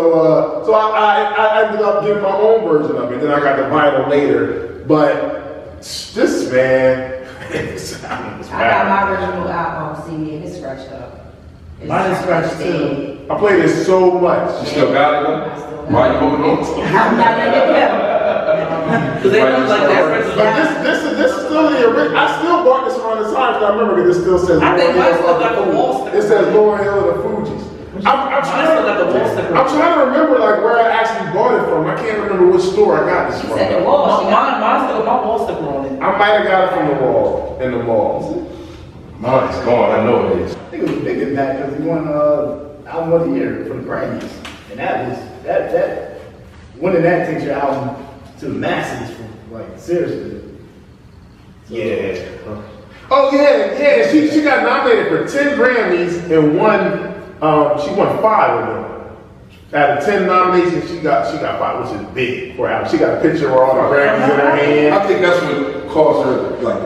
I ended up getting my own version of it. Then I got the vinyl later. But this man, this album was I got my original album CD and it's scratched up. Mine is scratched too. I played it so much. You still got it though? Why you holding on to it? I'm not gonna get Because they look like that. But this is still the original. I still bought this around the time because I remember because it still says I think Lauryn mine Hill still of got the Fugees. wall sticker. It says Lauryn Hill and the Fugees. I'm still got the wall sticker. I'm trying to remember like where I actually bought it from. I can't remember which store I got this She from. said the wall. Mine's still got my wall sticker on it. I might have got it from the wall in the mall. Mine's gone, I know it is. I think it was a big impact because he won album of the year for the Grammys, and that was that winning that takes your album to the masses, like seriously. Yeah. Oh yeah. She got nominated for 10 Grammys and won. She won 5 of them. Out of 10 nominations, she got 5, which is big for her album. She got a picture with all the Grammys in her hand. I think that's what caused her like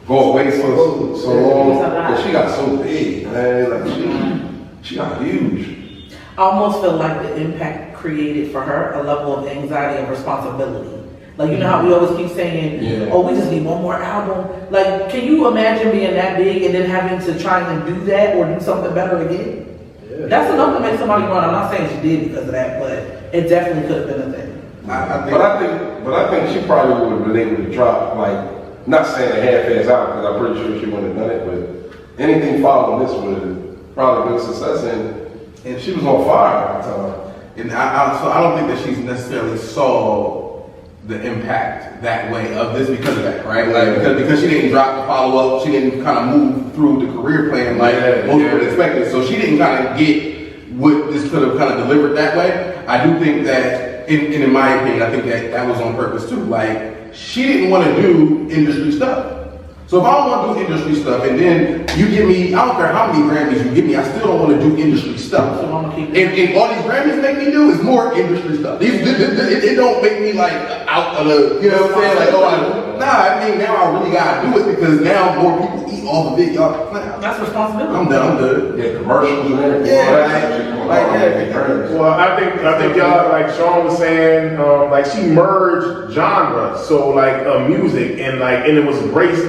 go away for so long. But she got so big, man. Like she got huge. I almost feel like the impact created for her a level of anxiety and responsibility. Like, you know how we always keep saying, Yeah. oh, we just need one more album. Like, can you imagine being that big and then having to try and do that or do something better again? Yeah. That's enough to make somebody run. I'm not saying she did because of that, but it definitely could have been a thing. But I think she probably would have been able to drop like, not saying a half-ass out because I'm pretty sure she wouldn't have done it, but anything following this would have probably been a success, and she was on fire at the time. And so I don't think that she's necessarily saw the impact that way of this because of that, right? Like because she didn't drop the follow up, she didn't kind of move through the career plan like most people expected. So she didn't kind of get what this could have kind of delivered that way. I do think that, in my opinion, I think that was on purpose too. Like she didn't want to do industry stuff. So if I don't want to do industry stuff, and then you give me, I don't care how many Grammys you give me, I still don't want to do industry stuff. So I'm gonna keep And all these Grammys make me do is more industry stuff. It don't make me like out of the, you know what I'm saying? Like, I mean, now I really gotta do it because now more people eat off of it. Y'all, That's responsibility. I'm done. I'm good. Yeah, commercials and everything. Yeah, Well, I think y'all, like Sean was saying, like she merged genres, so like music and it was embraced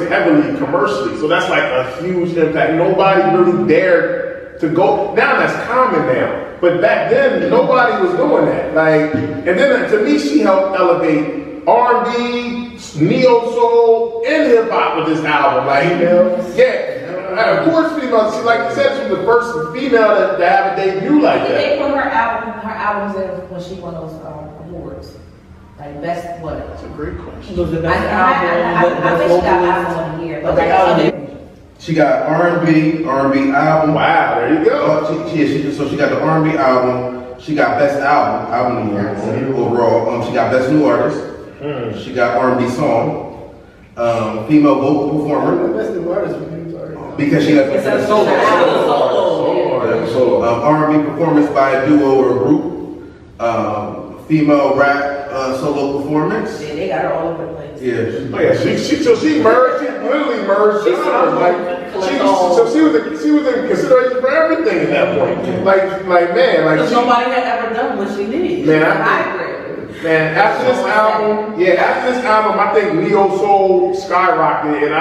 heavily commercially. So that's like a huge impact. Nobody really dared to go. Now that's common now, but back then nobody was doing that. Like, and then to me, she helped elevate R&B, neo soul, and hip hop with this album. Like, yeah. Of course, female. She, like you said, she was the first female to have a debut like that. They put her albums in when she won those awards. Like best what? That's a great question. Was the I best album, think best she got vocalist. album of the year. But But She got R&B album. Wow, there you go. So she got the R&B album. She got best album of the year overall. She got best new artist. She got R&B song. Female vocal performer. Best new artist for you, sorry. Because she got It's a solo. R&B performance by a duo or a group. Female rap solo performance. yeah, they got her all over the place. Yeah. Oh yeah, she merged. She literally merged genres. Like she was in consideration for everything at that point. Like man, like Because nobody had ever done what she did. man, I agree. Man, after this album, I think neo soul skyrocketed, and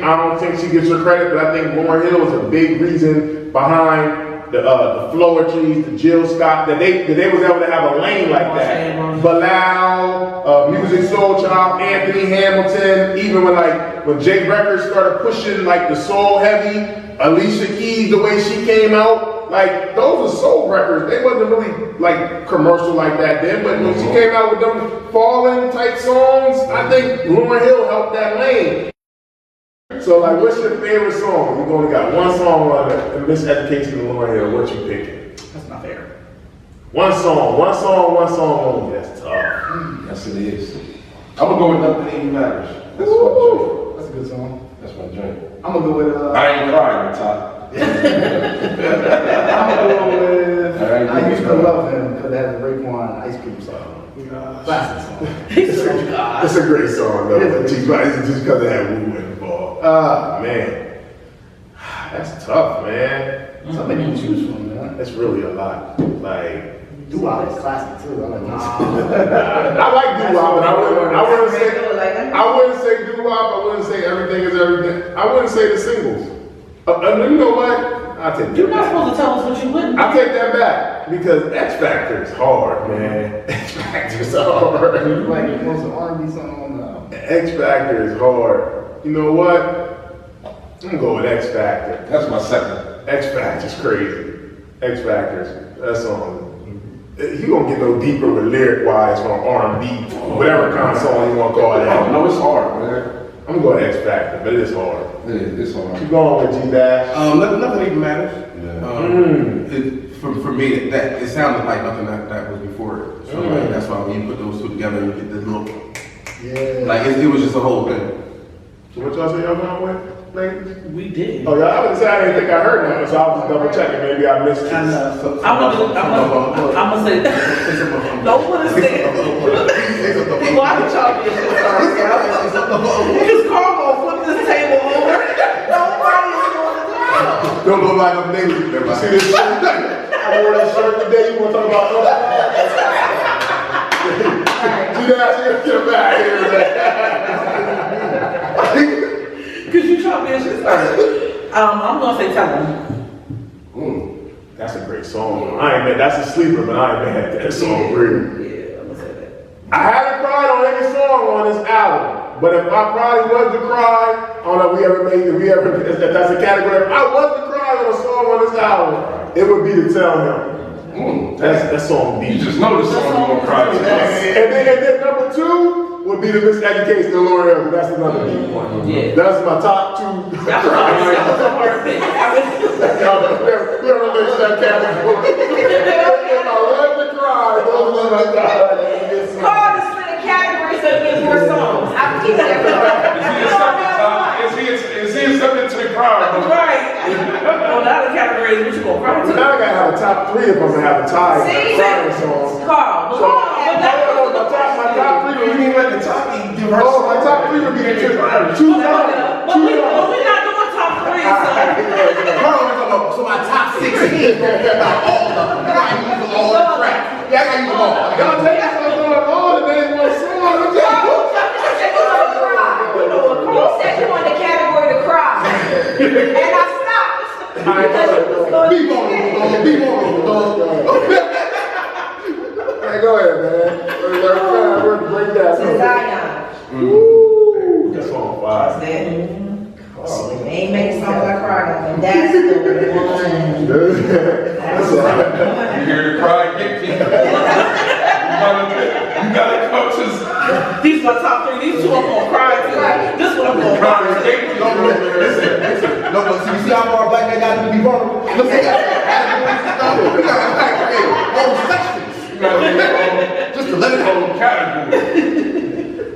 I don't think she gets her credit, but I think Lauryn Hill was a big reason behind the Floetries, the Jill Scott, that they was able to have a lane like that. Bilal, Music Soul Child, Anthony Hamilton, even when Jay Records started pushing like the soul heavy, Alicia Keys, the way she came out. Like, those are soul records. They wasn't really, like, commercial like that then, but when she came out with them Fallen type songs, I think Lauryn Hill helped that lane. So, like, what's your favorite song? You've only got one song on it, Miseducation of Lauryn Hill. What you picking? That's not fair. One song only. That's tough. Yes, it is. I'm gonna go with Nothing Even Matters. That's my joint. That's a good song. That's my joint. I'm gonna go with I ain't crying, Top. I'm gonna go with I Used to Love Him because it has a Raekwon Ice Cream song. Classic song. It's a great song, though. Just because it had Woo involved. Man. That's tough, man. Something you can choose from, man. That's really a lot. Like, Doo-wop is classic too. I like this. I like doo-wop, but I wouldn't say doo-wop. I wouldn't say everything is everything. I wouldn't say the singles. You know what? I'll take You're that not back. supposed to tell us what you wouldn't. I'll take that back because X Factor is hard, man. X Factor is hard. Like the most R&B song on the album. X Factor is hard. You know what? I'm gonna go with X Factor. That's my second. X Factor's crazy. X Factor's that song. You gonna get no deeper with lyric wise from R&B, whatever kind of song you want to call it. Oh, no, it's hard, man. I'm gonna go with X Factor, but it is hard. It's hard. Keep going with G-Dash. Nothing even matters. For me, that it sounded like nothing that was before it. So like, that's why when you put those two together, you get this look. Yeah. Like it was just a whole thing. So what y'all say y'all going with, ladies? We did. Oh, y'all haven't said I didn't think I heard that, so I was just double checking. Maybe I missed it. I'm gonna say that. Don't put us there. Why did y'all be because Carl gonna flip this table over. Nobody is going to do. Don't go by them niggas. You see this shirt? I wore this shirt today. You want to talk about G-Dash, get him back here, man. Cause you trying to be a shit starter. I'm gonna say tell him. That's a great song. I ain't mad. That's a sleeper, but I ain't mad at that song. Really. Yeah, I'm gonna say that. I haven't cried on any song on this album, but if my probably was to cry, I don't know if if that's a category. If I was to cry on a song on this album, it would be to Tell Him. That song You beat. just know the song you're gonna cry to. And then number 2 would be the Miseducation of Lauryn Hill. That's another deep one. Yeah. That's my top 2. That was a hard pick. We don't relate to that category. If I was to cry, those are my top. Carl is split a category so he gets more songs. I can keep that. Is he accepted to the crowd? Right. Well, now the category is what you gonna cry to. Now I gotta have a top 3 if I'm gonna have a tie. See? Crying songs. Carl, So, my top 3 would be Let the top give her. Oh, my top 3 would be the two. Choose one. But we're not doing top 3, so. So my top 16. All of them. You gotta use them all the crap. Yeah, I gotta use them all. Y'all take this one going on and then one song. you said you wanted the category to cry. And I stopped. Because you was going Be vulnerable, be vulnerable. Hey, go ahead, man. We're break that to song. Zion. That song fire. They ain't making songs I cry on, and that's the one. That's You hear the cry, get you. You gotta come to These my top 3. These 2 I'm gonna cry to. This one I'm gonna cry to. No, but see, you see how far a black man got to be vulnerable? Look at that. We got whole sections. Just to let it go.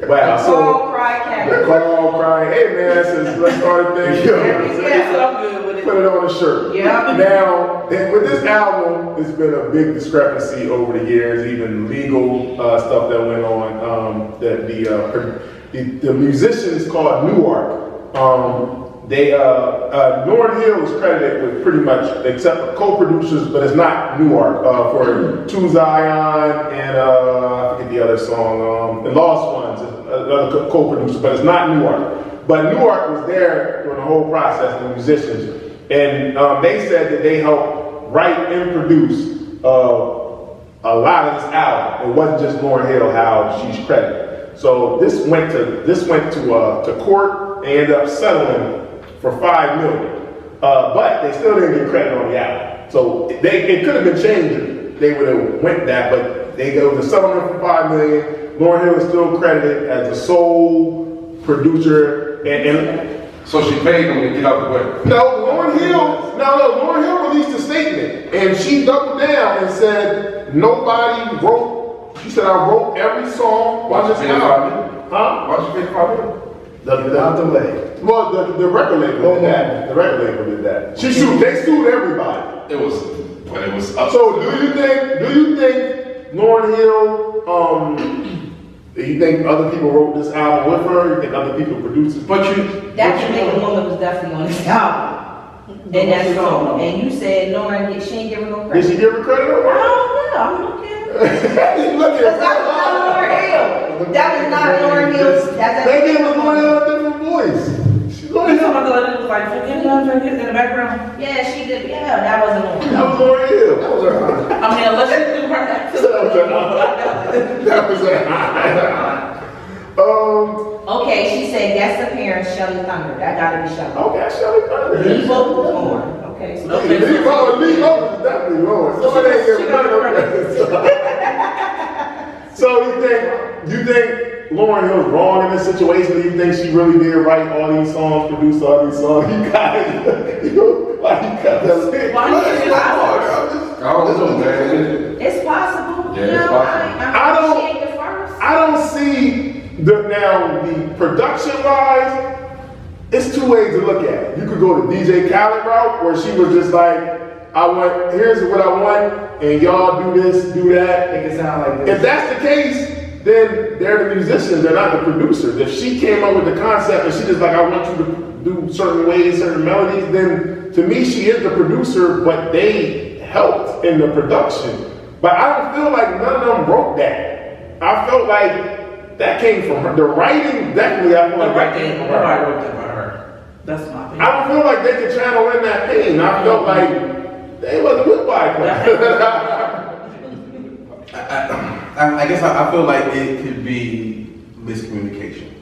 Wow, so Carl cry category. Carl crying. Hey man, let's start a thing. This one I'm good with it. Put it on a shirt. Yeah. Now, with this album, there's been a big discrepancy over the years, even legal stuff that went on. That the musicians called Newark. Lauryn Hill is credited with pretty much, except for co-producers, but it's not Newark for To Zion and I forget the other song, The Lost Ones, another co-producer, but it's not Newark. But Newark was there during the whole process, the musicians, and they said that they helped write and produce a lot of this album. It wasn't just Lauryn Hill how she's credited. So this went to court. They ended up settling for $5 million, but they still didn't get credit on the album. So it could have been changed. They would have went that, but they go the settlement for $5 million. Lauryn Hill is still credited as the sole producer, and So she paid them to get out the way. Lauryn Hill released a statement, and she doubled down and said nobody wrote. She said I wrote every song on this album. Huh? Why she pay $5 million? Out the way. Well, the record label did that. The record label did that. They sued everybody. It was up. So do you think Lauryn Hill, do you think other people wrote this album with her? You think other people produced it? That Jamaican woman was definitely on this album. And that song. And you said Lauren, she ain't giving no Did credit. she give her credit or I what? don't know. I'm looking. Look Because that was not Lauryn Hill. That was not Lauryn Hill's. They gave Lauryn Hill a different voice. You talking about the like, forget in the background. Yeah, she did. Yeah, that wasn't on. That was Lauryn Hill. That was her aunt. I mean, unless she threw her back to That was her aunt. That was her aunt. Okay, she said guest appearance, Shelly Thunder. That gotta be Shelly. Okay, Shelly Thunder. Lee vocals on. Okay, so Okay. Lee Lowe is definitely Lauren. So it ain't She got So you think Lauryn Hill's wrong in this situation? Do you think she really did write all these songs, produce all these songs? You got it. Why you got that? Why you think it's hard? I don't know, man. it's possible. Yeah, you it's know, possible. she ain't the first. I don't see the production wise. It's two ways to look at it. You could go the DJ Khaled route, where she was just like, here's what I want, and y'all do this, do that. Make it sound like this. If that's the case, then they're the musicians, they're not the producers. If she came up with the concept and she just like, I want you to do certain ways, certain melodies, then to me she is the producer, but they helped in the production. But I don't feel like none of them wrote that. I felt like that came from her. The writing, definitely, I feel like that came from Nobody her. wrote that by her. That's my opinion. I don't feel like they could channel in that pain. I felt like they wasn't with Wyclef. I guess I feel like it could be miscommunication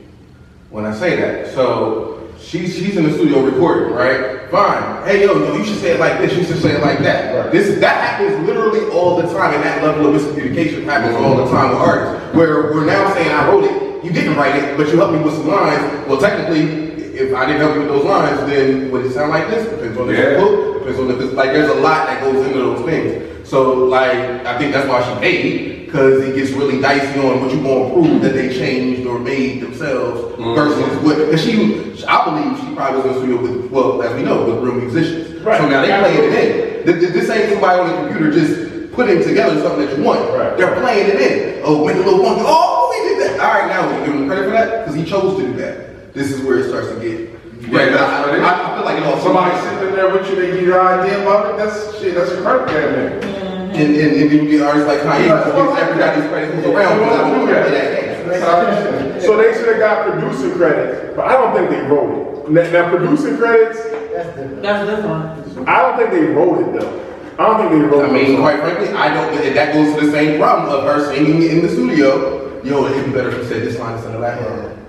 when I say that. So she's in the studio recording, right? Fine. Hey, yo, you should say it like this. You should say it like that. Right. That happens literally all the time, and that level of miscommunication happens all the time with artists. Where we're now saying I wrote it, you didn't write it, but you helped me with some lines. Well, technically, if I didn't help you with those lines, then would it sound like this? Depends on if it's book. Depends on if it's like there's a lot that goes into those things. So like I think that's why she paid, because it gets really dicey on what you gonna prove that they changed or made themselves versus what. Because I believe she probably was in the studio with, well, as we know, with real musicians. Right. So now they playing it in. This ain't somebody on the computer just putting together something that you want. Right. They're playing it in. Oh, make a little funky. Oh, we did that. All right, now we give them credit for that because he chose to do that. This is where it starts to get. Yeah, that's what it is. I feel like it all. Somebody sitting there with you, they give you an idea about it. That's shit. That's a credit card, man. And then you get artists like Kanye, who gives everybody's credit who's around. Because I don't know that. That's how it is. So they should have got producing credits, but I don't think they wrote it. Now producing credits, That's different. That's different. I don't think they wrote it though. I don't think they wrote it. I mean, quite frankly, I don't. That goes to the same problem of her singing in the studio. Yo, it'd be better if you said this line instead of that line.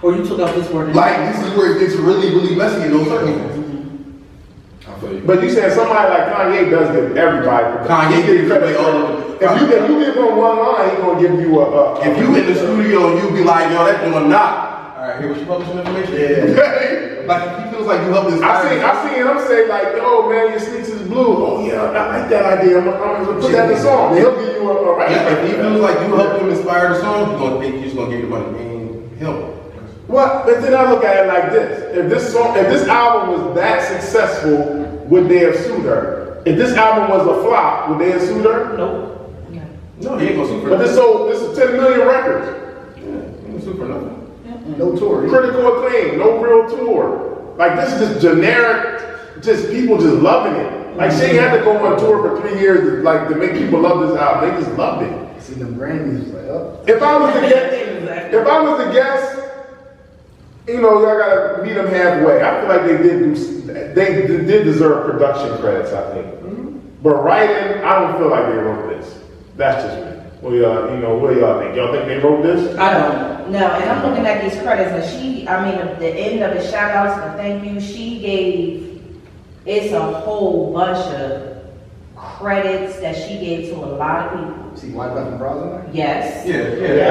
Or you took out this word. Like this is where it gets really, really messy in those circumstances. I feel you. But you said somebody like Kanye does give everybody. Kanye He gives credit away for all it. of If you give him one line, he's gonna give you a If you in the studio and you be like, yo, that doing not. All right, here, what you publishing information? Yeah. Like he feels like you helped this. I seen him say like, yo man, your sneaks is blue. Oh yeah, I like that idea. I'm gonna put that in the song. He'll give you a right. Yeah, if he feels like you helped him inspire the song, he's just gonna give you the money. Him. What? But then I look at it like this: if this album was that successful, would they have sued her? If this album was a flop, would they have sued her? Nope. No, he ain't gonna sue for But nothing. this is 10 million records, Yeah, he ain't gonna sue for nothing. No tour. critical acclaim, no real tour. Like this is just generic, just people just loving it. Like she ain't had to go on tour for 3 years to make people love this album. They just loved it. See them Grammys, was like, oh. If I was the guest, you know, y'all gotta meet them halfway. I feel like they did deserve production credits, I think. But writing, I don't feel like they wrote this. That's just me. What do y'all think? Y'all think they wrote this? I don't. No, and I'm looking at these credits, and the end of the shout outs and the thank you, she gave, it's a whole bunch of credits that she gave to a lot of people. See Wyclef and Bros in there? Yes. Yeah,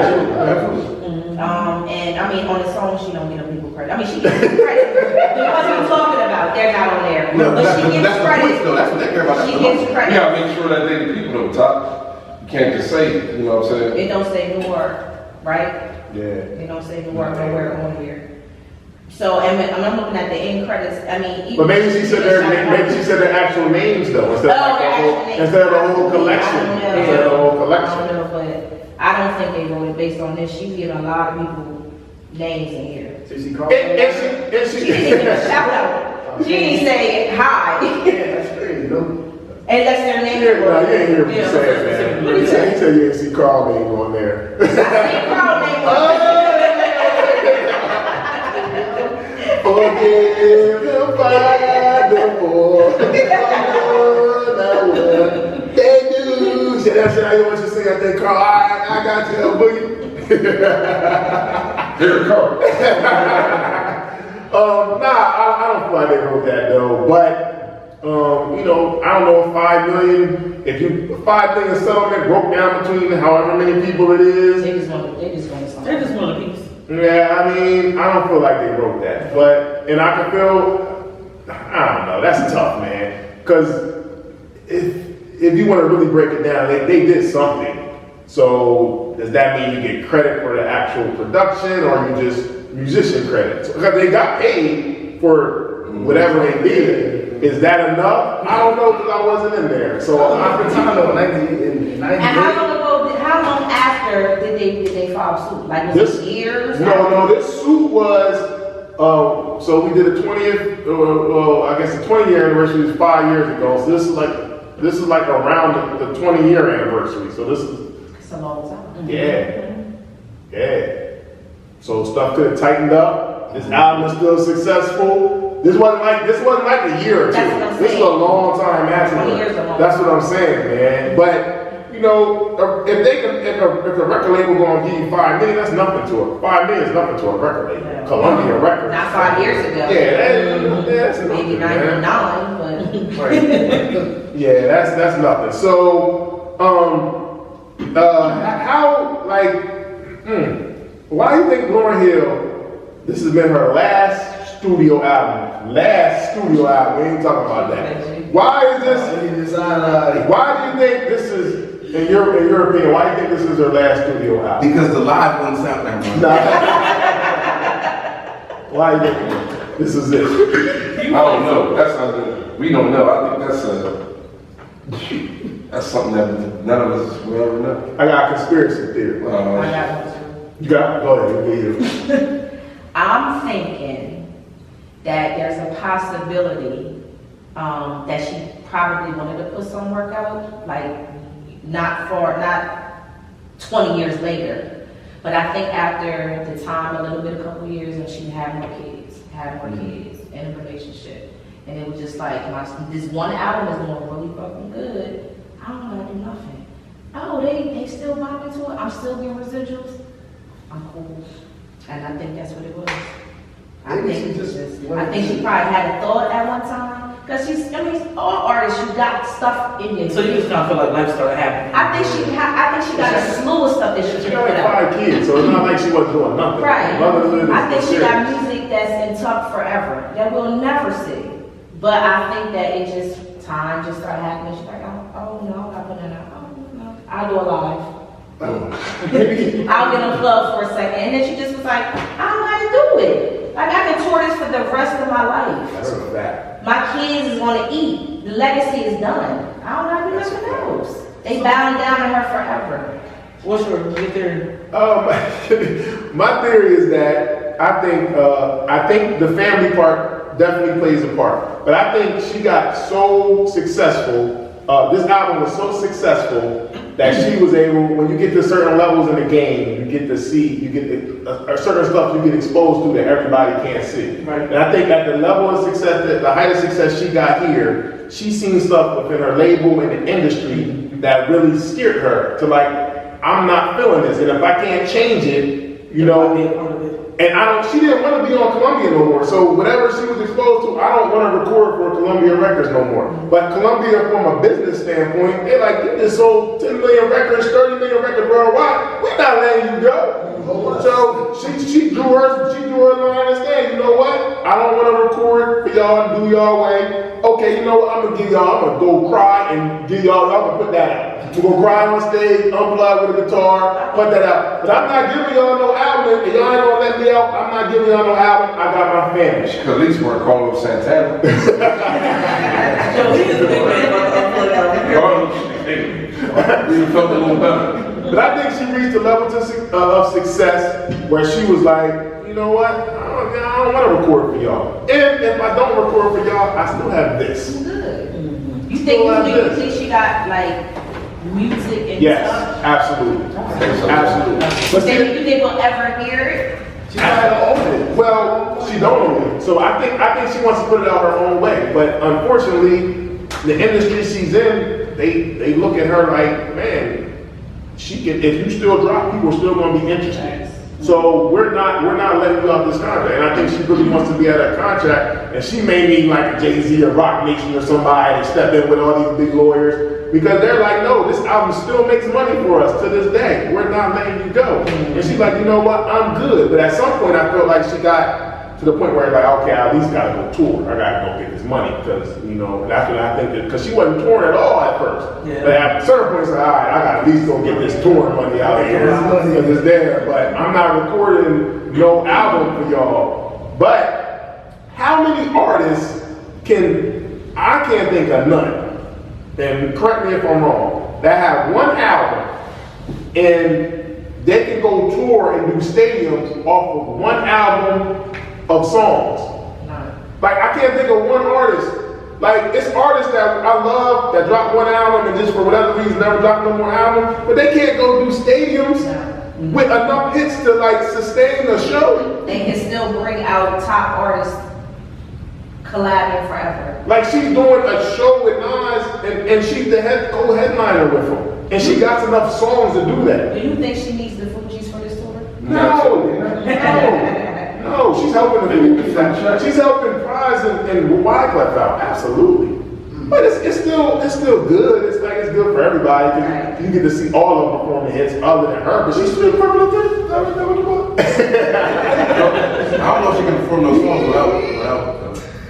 absolutely. And on the song, she don't give them people credit. She gives them credit. That's what I'm talking about. They're not on there. No, But she gives that's the credit. point, though. That's what they care about. That's She the gives money. credit. You gotta make sure that they the people on top. You can't just say, you know what I'm saying? It don't say Newark, right? Yeah. It don't say Newark nowhere on here. So, and I'm looking at the end credits, even. But maybe she said their actual names though, instead of the whole collection. Instead of the whole collection. I don't know, but I don't think they wrote it based on this. She's giving a lot of people names in here. So you see Carl? And She didn't even shout out. She didn't say hi. Yeah, that's crazy, no? Unless their name Yeah, no, you ain't hear me Yeah, say it, man. what did he say? He said you ain't see Carl name on there. I see Carl name on Forgive him for. They do. Shit, that's how you want you to sing out there, Carl. I got you, boogie. Here it comes. Nah, I don't feel like they wrote that though. But you know, I don't know if 5 million. If you 5 million settlement broke down between however many people it is. They just want something. They're just one of these. Yeah, I mean, I don't feel like they wrote that, but and I can feel. I don't know. That's tough, man. Because if you want to really break it down, they did something. So does that mean you get credit for the actual production, or you just musician credit? Because they got paid for whatever they did. Is that enough? I don't know because I wasn't in there. So After time though, 90 And how long after did they file suit? Like was it years? No. This suit was. So we did a 20th. Well, I guess the 20th year anniversary was 5 years ago. So this is like around the 20-year anniversary. So this is. It's a long time. Yeah. So stuff could have tightened up. This album is still successful. This wasn't like a year or two. That's what I'm This is a saying. long time after. 20 years ago. That's what I'm saying, man. But you know, if a record label gonna give you 5 million, that's nothing to it. 5 million is nothing to a record label. Yeah. Columbia Records. Not 5 years ago. That's Maybe nothing, 99, but Right. Yeah, that's nothing. So, how why do you think Lauryn Hill? This has been her last studio album. We ain't talking about that. Why is this? Why do you think this is, in your opinion? Why do you think this is her last studio album? Because the live one sound like Why do you think this is it? I don't know. We don't know. I think that's something that none of us will ever know. I got a conspiracy theory. I got one too. You got? Go ahead. I'm thinking that there's a possibility that she probably wanted to put some work out, like not 20 years later, but I think after the time, a couple years, and she had more kids in a relationship, and it was just like this one album is going really fucking good. I don't gotta do nothing. Oh, they still vibe into it. I'm still getting residuals. I'm cool. And I think that's what it was. I think she probably had a thought at one time. Because all artists, you got stuff in you. So you just kind of feel like life started happening. I think she got a slew of stuff that she She could got put like out. 5 kids, so it's not like she wasn't doing nothing. Right. Motherhood is I think she got serious. music that's in tuck forever that we'll never see. But I think that time just started happening. She's like, oh no, I'm not putting it out. Oh no, I'll do a live. I'll get unplugged for a second. And then she just was like, I don't know how to do it. Like I can tour this for the rest of my life. That's a fact. My kids is gonna eat. The legacy is done. I don't know how to do nothing else. They bowing down to her forever. What's your theory? My theory is that I think the family part definitely plays a part. But I think she got so successful. This album was so successful that she was able, when you get to certain levels in the game, you get to see, certain stuff you get exposed to that everybody can't see. Right. And I think at the level of success, the height of success she got here, she's seen stuff within her label and the industry that really scared her to like, I'm not feeling this, and if I can't change it, you know, and she didn't want to be on Columbia no more. So whatever she was exposed to, I don't want to record for Columbia Records no more. But Columbia, from a business standpoint, they're like, you just sold 10 million records, 30 million records worldwide. We're not letting you go. So she drew her line and said, you know what? I don't want to record for y'all and do y'all way. Okay, you know what? I'm gonna go cry and give y'all put that out. We're gonna cry on stage, unplug with a guitar, put that out. But I'm not giving y'all no album. If y'all ain't gonna let me out, I'm not giving y'all no album. I got my family. She could at least weren't calling up Santana. You felt a little better. But I think she reached a level of success where she was like, you know what? I don't want to record for y'all. And if I don't record for y'all, I still have this. Good. You think she got like music and Yes, stuff? absolutely. Absolutely. But You think we'll ever hear it? She might have owned it. Well, she don't own it. So I think she wants to put it out her own way. But unfortunately, the industry she's in, they look at her like, man, she can. If you still drop, people are still going to be interested. So we're not letting you out this contract. And I think she really wants to be out of that contract. And she may need like a Jay-Z or Rock Nation or somebody to step in with all these big lawyers. Because they're like, no, this album still makes money for us to this day. We're not letting you go. And she's like, you know what, I'm good. But at some point, I felt like she got to the point where like, okay, I at least gotta go tour. I gotta go get this money. Because, you know, that's what I think, because she wasn't touring at all at first. Yeah. But at a certain point, she's like, all right, I gotta at least go get this touring money out here. Because it's there. But I'm not recording no album for y'all. But how many artists I can't think of none. And correct me if I'm wrong, that have one album and they can go tour and do stadiums off of one album of songs. Like I can't think of one artist. Like it's artists that I love that drop one album and just for whatever reason never drop no more album, but they can't go do stadiums with enough hits to like sustain a show. They can still bring out top artists collabing forever. Like she's doing a show with Nas and she's the co-headliner with him. And she got enough songs to do that. Do you think she needs the Fugees for this tour? No, she's helping the Fugees. She's helping Prize and Wyclef out, absolutely. But it's still good. It's like it's good for everybody because you get to see all of them performing hits other than her. But she's still performing. I don't know if she can perform those songs without.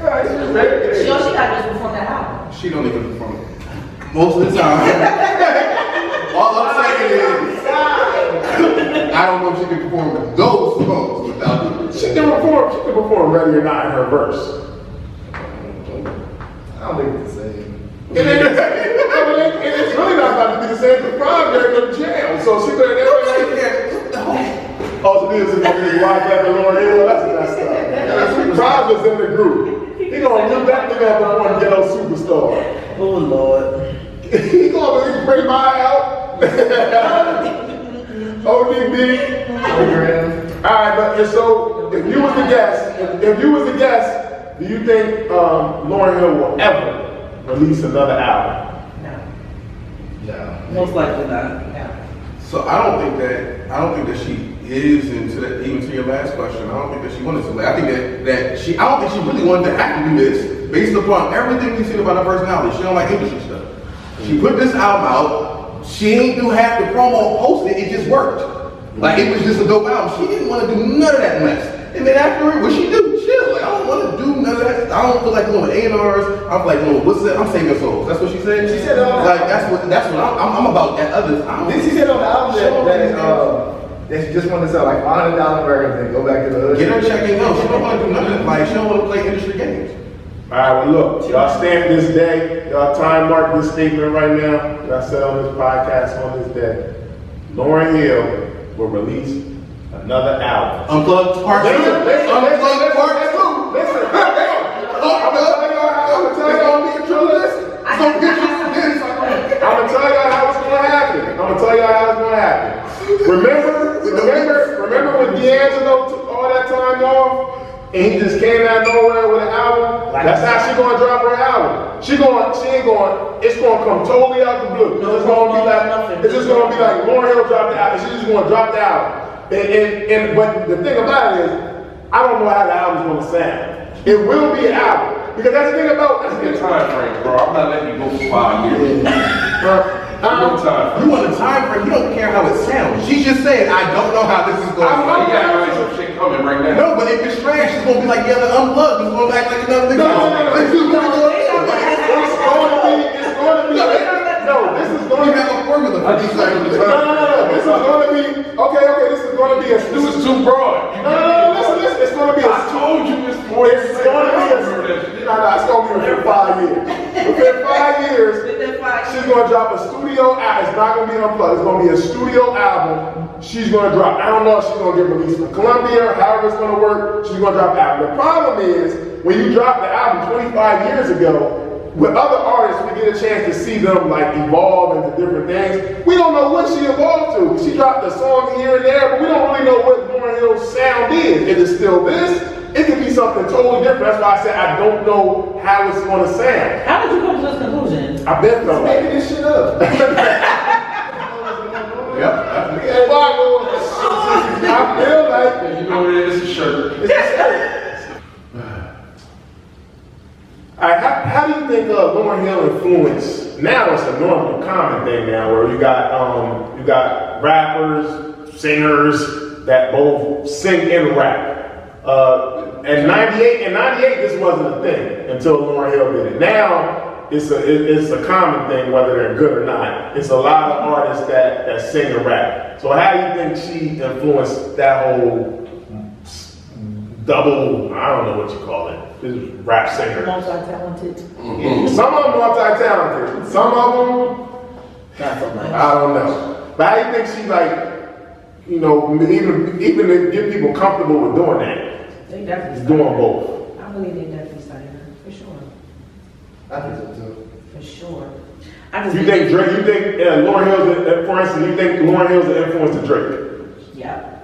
She got to perform that album. She don't even perform it. Most of the time. All I'm saying is, I don't know if she can perform those songs without it. She can perform Ready or Not in her verse. I don't think it's the same. And it's really not about to be the same for Prime. They're in jail. So she better Oh, so this is going to be Wyclef and Lauryn Hill. That's messed up. Prime was in the group. He gonna do that nigga up on Ghetto Superstar. Oh Lord. He gonna bring my out. ODB. Alright, but so if you was the guest, do you think Lauryn Hill will ever release another album? No. Most likely not. So I don't think that she is into that. Even to your last question, I don't think that she wanted to. Like, I think I don't think she really wanted to have to do this based upon everything we've seen about her personality. She don't like industry stuff. She put this album out. She ain't do half the promo, post it. It just worked. Like it was just a dope album. She didn't want to do none of that mess. And then after it, what she do? Chill. Like I don't want to do none of that. I don't feel like doing A&Rs. I'm like, no, what's that? I'm saving souls. That's what she said. She said like that's what I'm about. That others. Then she said on the album that she just wanted to sell like $100 burgers and go back to the hood. Get her check and go. She don't want to do nothing. Like she don't want to play industry games. Alright, well look, y'all stamp this day. Y'all time mark this statement right now. That I said on this podcast on this day. Lauryn Hill will release another album. Unplugged part 2. Unplugged part 2. Listen, I'm gonna tell y'all how it's gonna happen. Remember when D'Angelo took all that time off and he just came out of nowhere with an album? That's how she gonna drop her album. It's gonna come totally out the blue. It's just gonna be like Lauryn Hill dropped the album. She's just gonna drop the album. But the thing about it is, I don't know how the album's gonna sound. It will be an album. Because that's the thing about That's the time frame, bro. I'm not letting you go for 5 years. You want a time frame? You don't care how it sounds. She just said, I don't know how this is going to You got like some shit coming right now. No, but if it's trash, it's going to be like the other Unplugged. It's going to act like another thing. This is going to be a formula for these This is going to be, this is going to be a This is too broad. Listen, it's going to be I told you it's more. It's going to be it's going to be within 5 years. Within 5 years, she's going to drop a studio album. It's not going to be Unplugged. It's going to be a studio album. She's going to drop. I don't know if she's going to get released from Columbia or however it's going to work. She's going to drop the album. The problem is, when you drop the album 25 years ago, with other artists, we get a chance to see them like evolve into different things. We don't know what she evolved to. She dropped a song here and there, but we don't really know what Lauryn Lauryn Hill sound is. Is it still this? It could be something totally different. That's why I said I don't know how it's going to sound. How did you come to this conclusion? I bet though. Making this shit up. Yeah, I feel like You know what it is? It's a shirt. it's a shirt. All right, how do you think Lauryn Hill influenced? Now it's a normal, common thing now, where you got rappers, singers that both sing and rap. In '98, this wasn't a thing until Lauryn Hill did it. Now it's a common thing, whether they're good or not. It's a lot of artists that sing and rap. So how do you think she influenced that whole double? I don't know what you call it. This rap singer. Multi-talented. Some of them multi-talented. Some of them, Not so much. I don't know. But how do you think she even to get people comfortable with doing that? They definitely Is doing both. I believe they definitely studied her, for sure. I think so too. For sure. I just You think Drake? You think Lauryn Hill's, for instance, you think Lauryn Hill's an influence to Drake? Yeah.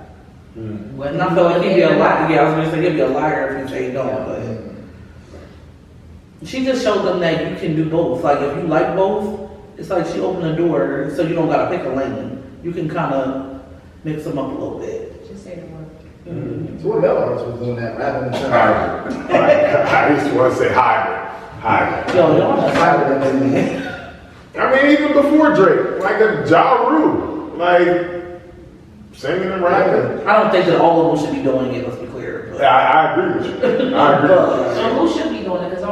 And I feel like he'd be a liar. Yeah, I was gonna say he'd be a liar if he say he don't, but she just showed them that you can do both. Like if you like both, it's like she opened the door so you don't gotta pick a lane. You can kind of mix them up a little bit. Just say the word. So what other artists was doing that rapping and I used to want to say hybrid. Yo, y'all not Hybrid and then I mean, even before Drake, like a Ja Rule, like singing and rapping. I don't think that all of them should be doing it. Let's be clear. But. Yeah, I agree with you. I agree. So who should be doing it? Because the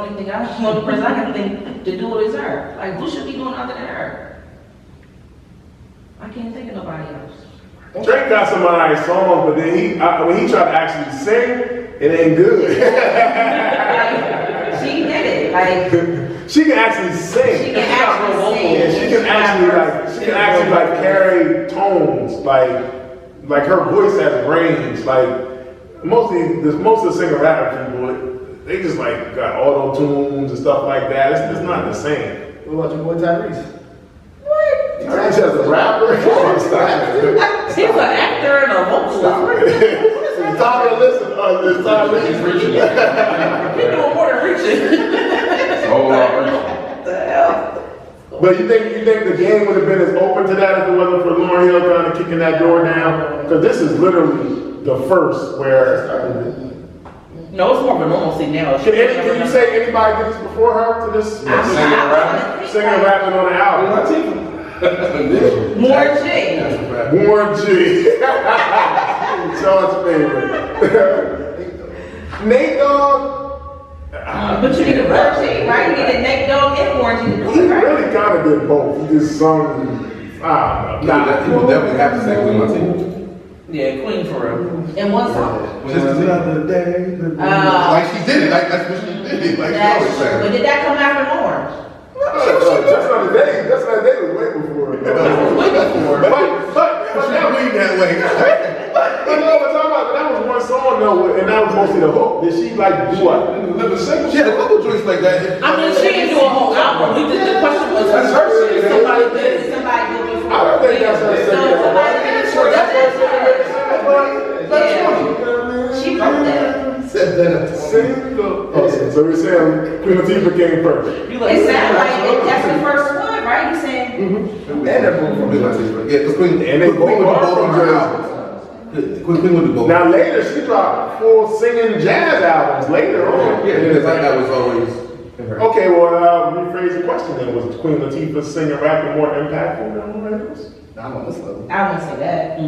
only person I can think to do it is her. Like, who should be doing it other than her? I can't think of nobody else. Drake got some nice songs, but then when he tried to actually sing, it ain't good. Like, she did it. Like, She can actually sing. she can actually sing. Yeah, she can actually like carry tones, like her voice has range. Like most of the singer rapper people, they just like got auto tunes and stuff like that. It's not the same. what about your boy Tyrese? Tyrese as a rapper. Stop He's an actor and a vocalist. It's time to listen. It's time to listen. He's doing more than reaching. Oh, What the hell? But you think the game would have been as open to that if it wasn't for Lauryn Hill kind of kicking that door down? Because this is literally the first where. No, it's more of a normalcy now. Can you say anybody did this before her to this? Singing and rapping? Singing and rapping on the album. More G. Warren G. Sean's favorite. Nate Dogg. But you need a Warren G, right? You need a Nate Dogg and Warren G to do He it, right? really kind of did both. He just sung. I don't know. He would definitely have to say Queen Latifah. Yeah, Queen for real. In one song. Just another day. Oh. Like she did it. Like that's what she did. Like she always But said. did that come after Lauren? That's not a day. That's not a day was way before. Way before. But She believed that way. but no, we're talking about that was one song though, and that was mostly the hook. Did she like do what? She had a couple joints like that. I mean, she didn't do a whole album. We did the question was That's her singing. somebody did. Somebody do it before. I don't think that's her singing. No, somebody did it before. That's her singing. She wrote that. So we're saying Queen Latifah came first. You like It sounds like that's the first one, right? You saying? And they're both from Latifah. Yeah, because Queen And they both are from her Jersey. albums. Queen would do both. Now later she dropped full singing jazz albums later on. Yeah, because that was always. Okay, well, rephrase the question then. Was Queen Latifah singing rapping more impactful than Lauryn Hill's? I'm on this level. I wouldn't say that.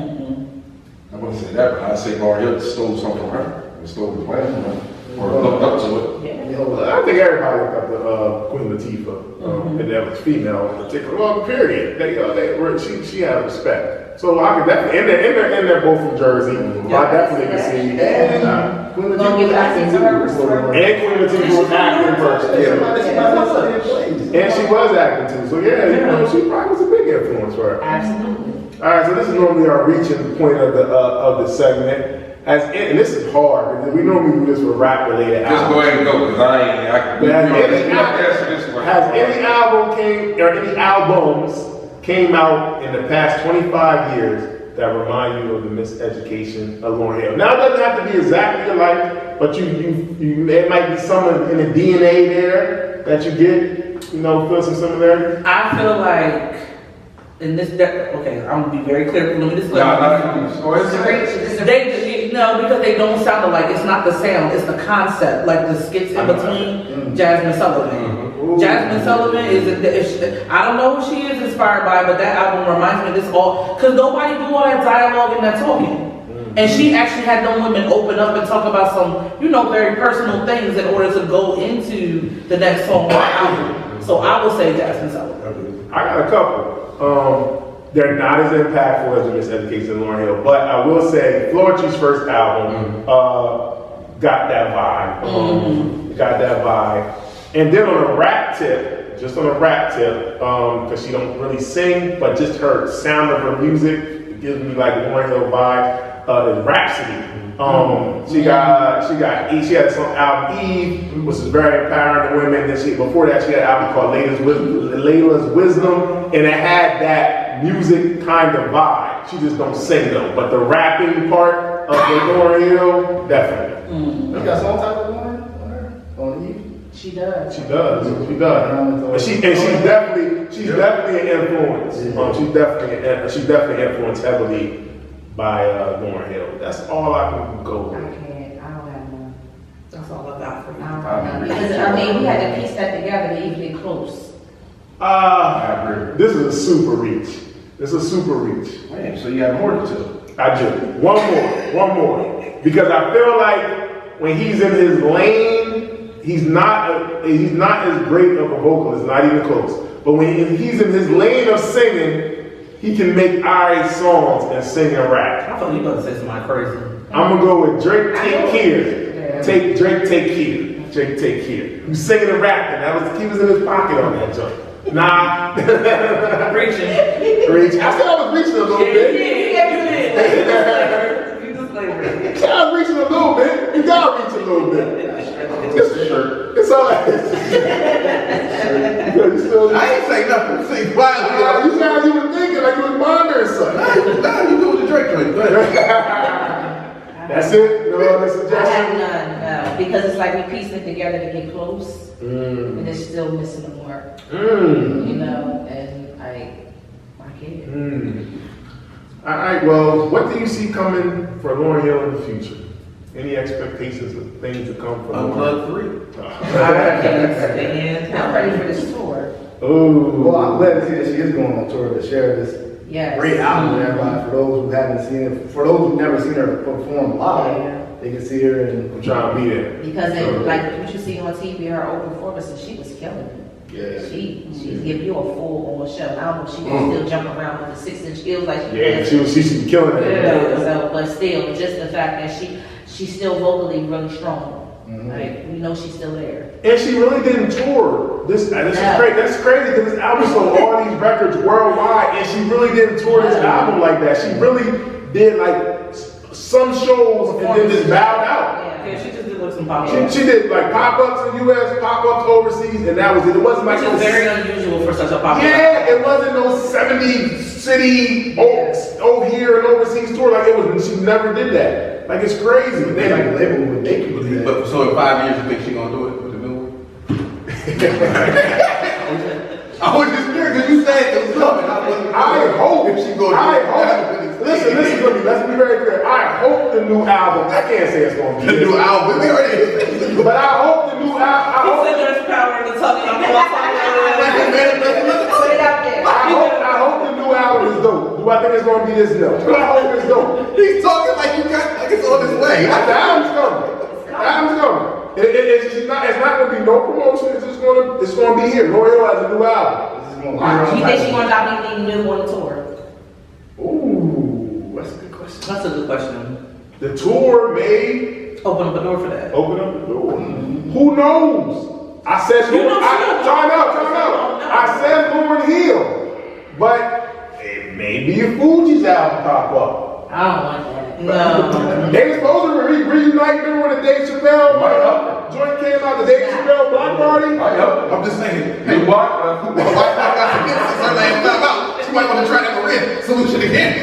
I wouldn't say that, but I'd say Lauryn Hill stole something from her. And stole the plan from her. Or looked up to it. Yeah. I think everybody looked up to Queen Latifah, and that was female in particular. Well, period. She had respect. So I could definitely, and they're both from Jersey. I definitely can see. And Queen We're gonna give access to her first. And Queen Latifah was acting first. Yeah. And she was acting too. So yeah, she probably was a big influence for her. Absolutely. All right, so this is normally our reaching point of the segment. And this is hard because we normally do this for rap related Just go albums. ahead and go, because Has any albums came out in the past 25 years that remind you of the Miseducation of Lauryn Hill? Now, it doesn't have to be exactly alike, but it might be some in the DNA there that you get, feel some similarities. I feel like in this, okay, I'm gonna be very clear. Let me just because they don't sound alike. It's not the sound, it's the concept. Like the skits in between Jasmine Sullivan. Jasmine Sullivan I don't know who she is inspired by, but that album reminds me of this all, because nobody do all that dialogue and that talking. And she actually had them women open up and talk about some, very personal things in order to go into the next song or album. So I will say Jasmine Sullivan. I got a couple. They're not as impactful as the Miseducation of Lauryn Hill, but I will say Floetry's first album got that vibe. Got that vibe. And then on a rap tip, because she don't really sing, but just her sound of her music, it gives me like Lauryn Hill vibe. Is Rhapsody. She had some album Eve, which is very empowering to women. Then before that she had an album called Layla's Wisdom, and it had that music kind of vibe. She just don't sing though, but the rapping part of the Lauryn Hill, definitely. You got some type of Lauryn on Eve? She does. She does. And she's definitely an influence. She's definitely influenced heavily by Lauryn Hill. That's all I can go with. I don't have none. That's all I got for you. I don't have none. Because, we had to piece that together to even get close. This is a super reach. Man, so you got more to tell. I do. One more. Because I feel like when he's in his lane, he's not as great of a vocalist, not even close. But when he's in his lane of singing, he can make alright songs and sing and rap. I thought you were going to say something crazy. I'm gonna go with Drake. Take care. Drake. Take care. He was singing and rapping. He was in his pocket on that joint. Nah. Preaching. I said I was reaching a little bit. Yeah, you did. You just labored. I was reaching a little bit. You gotta reach a little bit. It's all right. I ain't say nothing. Say quietly. You sound you were thinking like you was pondering something. Nah, you do with the Drake joint. Go ahead. That's it? No other I have suggestions? none, no, because it's like we piecing it together to get close, and it's still missing the mark, and I can't. All right, well, what do you see coming for Lauryn Hill in the future? Any expectations of things to come from Unplugged 3. I'm ready for this tour. Well, I'm glad to see that she is going on tour to share this Yes. great album with everybody. For those who haven't seen it, for those who've never seen her perform live, they can see her and I'm trying to be there. Because like what you see on TV, her old performances, she was killing it. Yeah. She's giving you a full on show. I don't know if she can still jump around with the 6-inch heels like she Yeah, she was killing it. So, but still, just the fact that she's still vocally really strong. Like, we know she's still there. And she really didn't tour. This is great. That's crazy because this album sold all these records worldwide, and she really didn't tour this album like that. She really did like some shows and then just bowed out. Yeah, she just did like some pop-ups. She did like pop-ups in the US, pop-ups overseas, and that was it. It wasn't like Which is very unusual for such a pop-up. Yeah, it wasn't no 70 city over here and overseas tour. Like it was. She never did that. Like it's crazy. they like a label would make you do that. But so in 5 years, you think she's gonna do it with the Billboard? I was just curious because you said it was coming. I hope if she goes. Listen, let's be very clear. I hope the new album. I can't say it's gonna be The new album. We already. but I hope the new album. He said there's power in the tongue. Put it out there. I hope the new album is dope. Do I think it's gonna be this? No. But I hope it's dope. He's talking like it's on his way. The album's coming. It's not gonna be no promotion. It's gonna be here. Lauryn Hill has a new album. You think she's gonna drop anything new on the tour? Ooh, that's a good question. That's a good question. The tour may Open up a door for that. open up the door. Who knows? I said time out. I said Lauryn Hill, but it may be a Fuji's album pop up. I don't want that. No. They were supposed to reunite. Remember when the Dave Chappelle joint came out? The Dave Chappelle Block Party. I'm just saying. Hey, what? She might want to try that Maria solution again.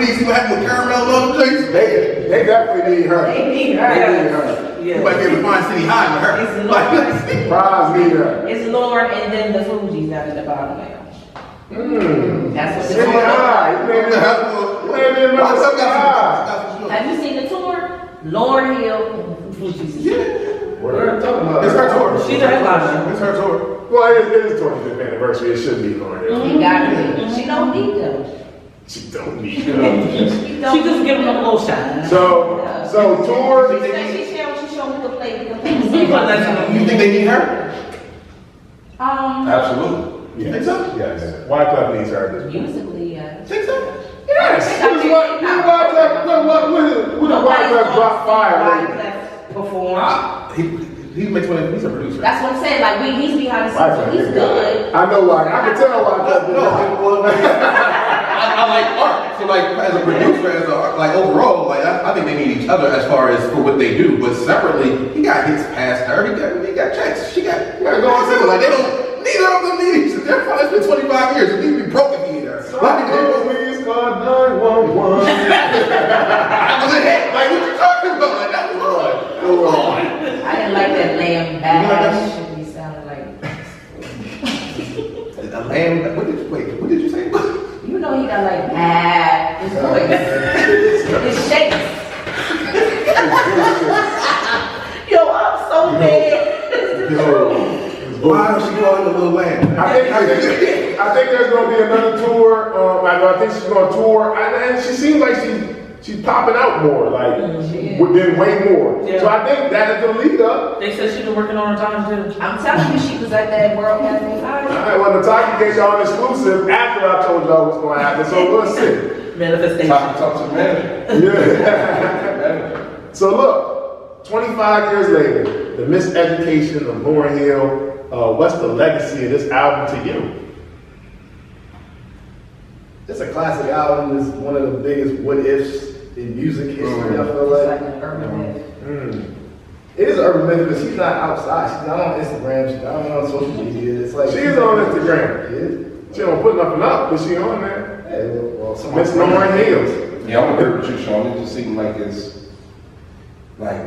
need see what happened with caramel love drinks. They definitely need her. They need They her. need her. You might be able to find City High with her. It's Like, Lauren. Prize need her. It's Lauren and then the Fuji's down at the bottom now. That's what City the tour High. looks You ain't even remember City High. like. Have you seen the tour? Lauryn Hill and Fuji's. We're talking about. It's her tour. She's a headliner. It's her tour. Well, it is 25th anniversary. It should be Lauryn Hill. She got it. She don't need them. She don't need You it. know, She don't. She just giving them a little shine. So tour. She showed me the play. We can play the You same. put that to You think they need her? absolutely. Yes. Think so? Yes. Wyclef needs her at this point. Musically, yes. Think so? Yes. What did Wyclef drop fire lately? Wyclef perform. He makes money. He's a producer. That's what I'm saying. Like he's behind the Wyclef scenes. He's is good. I know why. I can tell Wyclef did that. I like art. So like as a producer, like overall, like I think they need each other as far as for what they do. But separately, he got hits past her. He got checks. She got go on. Like they don't. Neither of them need each other. They're fine. It's been 25 years. It needs to be broken if you need her. Please call 911. That was a hit. Like what you talking about? Like that was hard. I didn't like that lamb bash. Shit, he sounded like. A lamb. What did you say? You know he got like bad. His voice. His shakes. Yo, I'm so mad. Why does she call him a little lamb? I think there's gonna be another tour. I think she's gonna tour, and she seems like she's popping out more, like than way more. Yeah. So I think that is the lead up. They said she been working on her time too. I'm telling you, she was at that World Academy All Live. right, well, Nataki gave y'all an exclusive after I told y'all what's gonna happen, so we'll see. Manifestation. Talk to the manager. Yeah. So look, 25 years later, the Miseducation of Lauryn Hill. What's the legacy of this album to you? It's a classic album. It's one of the biggest what ifs in music history. I feel It's like like an urban myth. it is an urban myth because she's not outside. She's not on Instagram. She's not on social media. It's like She is on Instagram. Yeah. She don't put nothing up, but she on there. Yeah, well, Miss Lauryn Hill. Yeah, I'm agree with you, Sean. It just seems like it's like,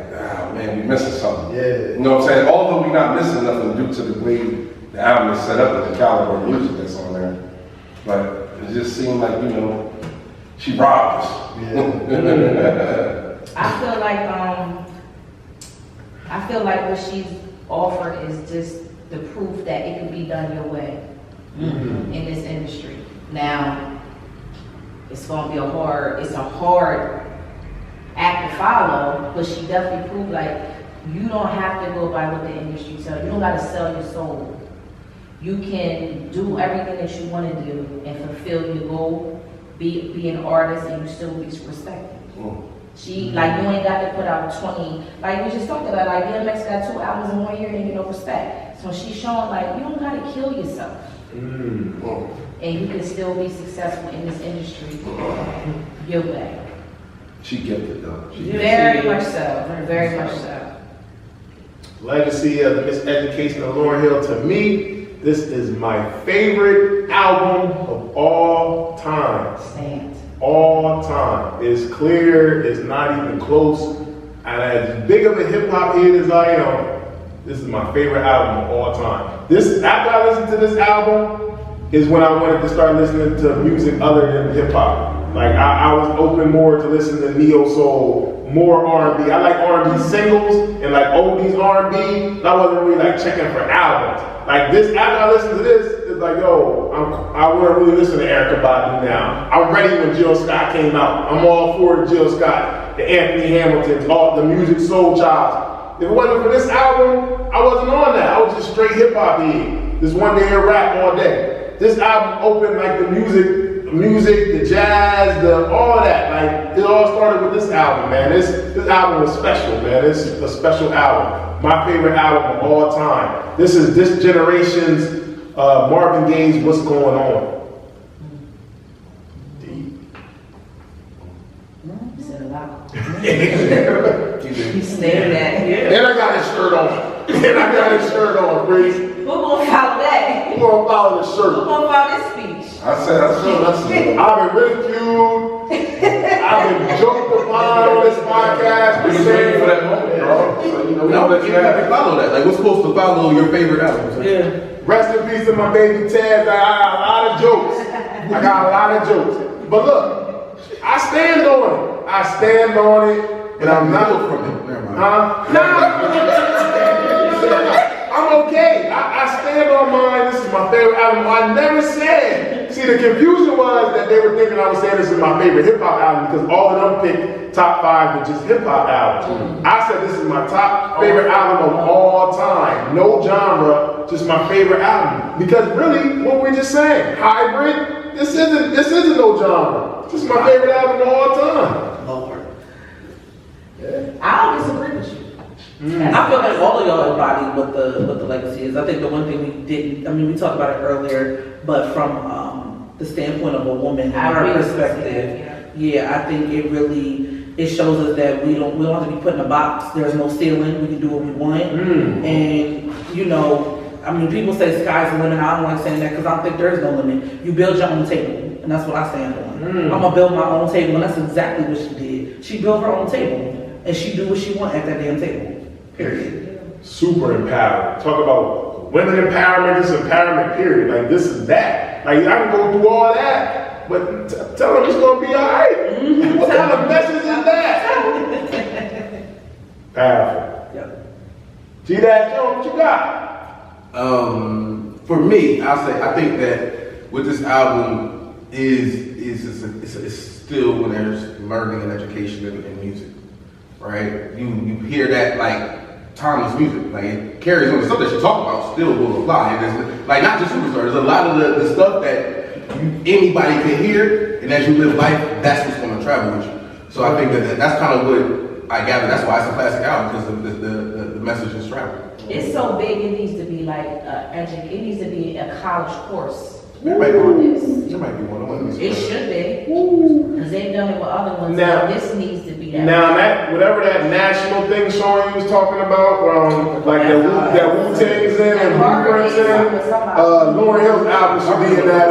man, we missing something. Yeah. You know what I'm saying? Although we're not missing nothing due to the way the album is set up and the caliber of music that's on there. But it just seemed like, she robbed us. I feel like what she's offered is just the proof that it can be done your way in this industry. Now, it's gonna be a hard act to follow, but she definitely proved like you don't have to go by what the industry tells you. You don't gotta sell your soul. You can do everything that you want to do and fulfill your goal, be an artist, and you still be respected. She, like, you ain't got to put out 20, like we just talked about, like DMX got 2 albums in 1 year and you know respect. So she's showing like, you don't got to kill yourself. And you can still be successful in this industry your way. She gifted though. Very much so, very much so. Legacy of the Miseducation of Lauryn Hill. To me, this is my favorite album of all time. Stand. All time. It's clear, it's not even close. And as big of a hip hop head as I am, this is my favorite album of all time. After I listened to this album, is when I wanted to start listening to music other than hip hop. Like I was open more to listen to neo soul, more R&B. I like R&B singles and like oldies R&B. But I wasn't really like checking for albums. Like this, after I listened to this, it's like, yo, I want to really listen to Erykah Badu now. I'm ready when Jill Scott came out. I'm all for Jill Scott, the Anthony Hamiltons, all the music soul child. If it wasn't for this album, I wasn't on that. I was just straight hip hop head. Just one day hear rap all day. This album opened like the music, the jazz, all that. Like it all started with this album, man. This album was special, man. It's a special album. My favorite album of all time. This is this generation's Marvin Gaye's What's Going On. Deep. You said a lot. And You stated that. I got his shirt on. Grace. Who gonna follow that? Who gonna follow the Who shirt? gonna follow this speech? I said, I've been ridiculed. been joked upon on this podcast. We We was waiting for that moment, bro. So, you know, we No, don't but let you you have to have follow that. Like, what's supposed to follow your favorite albums? Yeah. Rest in peace to my baby Ted. I got a lot of jokes. I got a lot of jokes. But look, I stand on it. I stand on it. And I'm not from it. Never mind. I'm okay. I stand on mine. This is my favorite album. I never said. See, the confusion was that they were thinking I was saying this is my favorite hip hop album because all of them picked top 5 with just hip hop albums. I said this is my top favorite album of all time. No genre, just my favorite album. Because really, what we're just saying, hybrid. This isn't no genre. This is my favorite album of all time. Lord. I don't disagree with you. I feel like all of y'all embody what the legacy is. I think the one thing we didn't, I mean, we talked about it earlier, but from the standpoint of a woman, I our agree with perspective, yeah, I think it shows us that we don't have to be put in a box. There's no ceiling. We can do what we want, and you know, I mean, people say sky's the limit. I don't like saying that because I don't think there's no limit. You build your own table, and that's what I stand on. I'm gonna build my own table, and that's exactly what she did. She built her own table, and she do what she want at that damn table. Period. Super empowered. Talk about women empowerment, this empowerment period. Like this is that. Like I can go through all that, but tell them it's gonna be alright. What kind of message is that? Powerful. Yep. G-Dash, Joe, what you got? For me, I think that with this album is still when there's learning and education in music, right? You hear that like timeless music, like it carries on. The stuff that you talk about still will apply. It's like not just Superstar. There's a lot of the stuff that anybody can hear, and as you live life, that's what's going to travel with you. So I think that's kind of what I gather. That's why it's a classic album because the message is traveling. It's so big, it needs to be like it needs to be a college course. There might be on one. this. There might be one of these. It should be. Because they've done it with other ones. Now- This needs to be that. Now that whatever that national thing Sean you was talking about, like that Wu-Tang's in and Blueprint's in, Lauryn Hill's album should be in that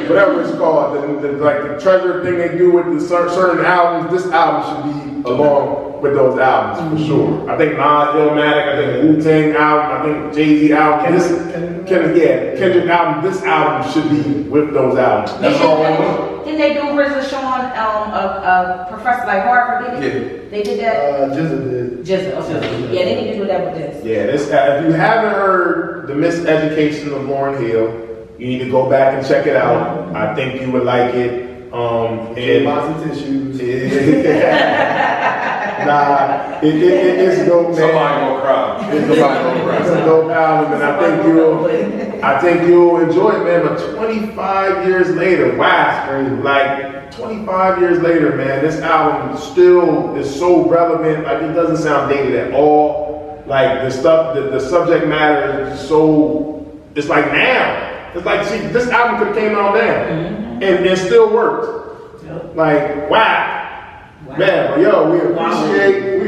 whatever it's called, like the treasure thing they do with the certain albums. This album should be along with those albums for sure. I think Nas, Illmatic, I think Wu-Tang album, I think Jay-Z album, Kendrick album. This album should be with those albums. That's all I want. Didn't they do RZA Sean, a professor like Harvard did it? Yeah. They did that? Jizza did. Just, okay. Yeah, they need to do that with this. Yeah, this, if you haven't heard the Miseducation of Lauryn Hill, you need to go back and check it out. I think you would like it. And lots of tissues. Nah, it's dope, man. Somebody gonna cry. It's a dope album, and I think you'll enjoy it, man. But 25 years later, wow, like 25 years later, man, this album still is so relevant. Like it doesn't sound dated at all. Like the stuff, the subject matter is so. It's like now. It's like see, this album could have came out now, and it still worked. Like wow. Man, but yo, we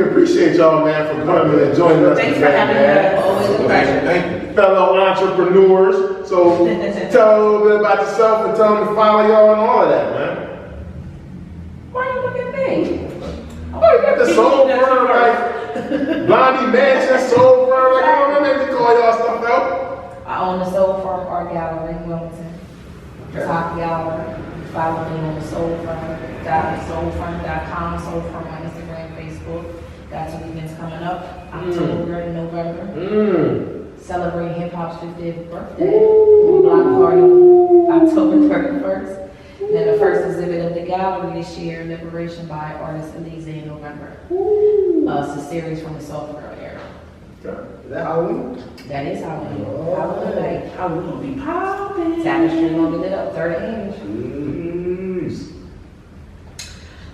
appreciate y'all, man, for coming and joining us. Thanks for today, having man. me. Always a Thank you. Fellow entrepreneurs. So tell a little bit about yourself and tell them to follow y'all and all of that, man. Why you look at me? Oh, you got the soul firm, like Blondie Mansion, soul firm, like I don't know, they call y'all stuff out. I own the Soul Firm Art Gallery in Wilmington. Top Gallery. Follow me on the Soul Firm. Soulfirm.com, Soul Firm on Instagram, Facebook. Got some events coming up October and November. Celebrating hip hop's 50th birthday. Block party October 31st. And then the first exhibit of the gallery this year, Liberation by artist Elise in November. It's a series from the Soul Girl era. Is that Halloween? That is Halloween. Halloween night. How we gonna be popping? Tapestry gonna be lit up, 30 inch.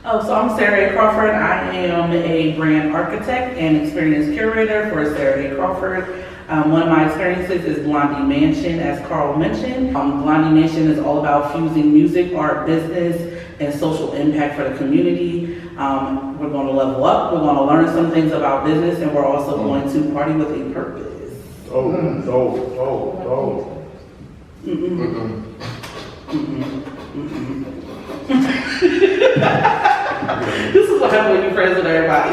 Oh, so I'm Sarah A. Crawford. I am a brand architect and experience curator for Sarah A. Crawford. One of my experiences is Blondie Mansion, as Carl mentioned. Blondie Mansion is all about fusing music, art, business, and social impact for the community. We're going to level up. We're going to learn some things about business, and we're also going to party with a purpose. This is what happens when you're friends with everybody.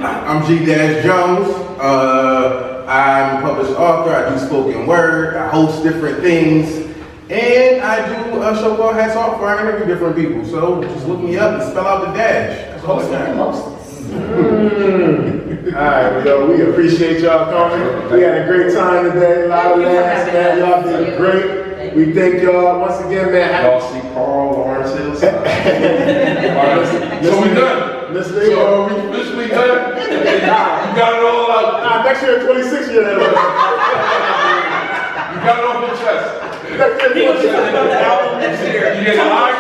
I'm G Jones. I'm a published author. I do spoken word. I host different things. And I do a show called Hats Off where I interview different people. So just look me up and spell out the dash. That's all I got. Alright, well, yo, we appreciate y'all coming. We had a great time today. A lot of laughs, man. Y'all did great. We thank y'all once again, man. Y'all see Carl Lawrence Hill. So we done. Let's So we officially done. You got it all out. next year, 26 year anniversary. You got it off your chest. He was just talking about the album next year. You get a high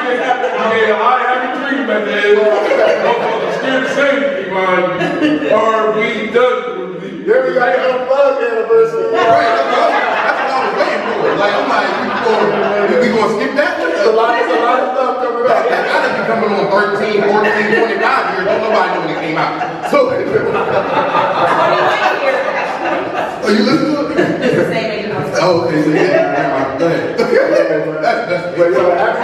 happy dream at the end. Motherfuckers scared to say anything, man. Or we done. Then we got your unplugged anniversary. Right, that's what I was waiting for. Like, I'm like, we gonna skip that? There's a lot of stuff coming up. That gotta be coming on 13, 14, 25 years. Don't nobody know when it came out. So, oh, you listen to it? It's the same age as my Oh, okay, so yeah, go ahead. But yo, happy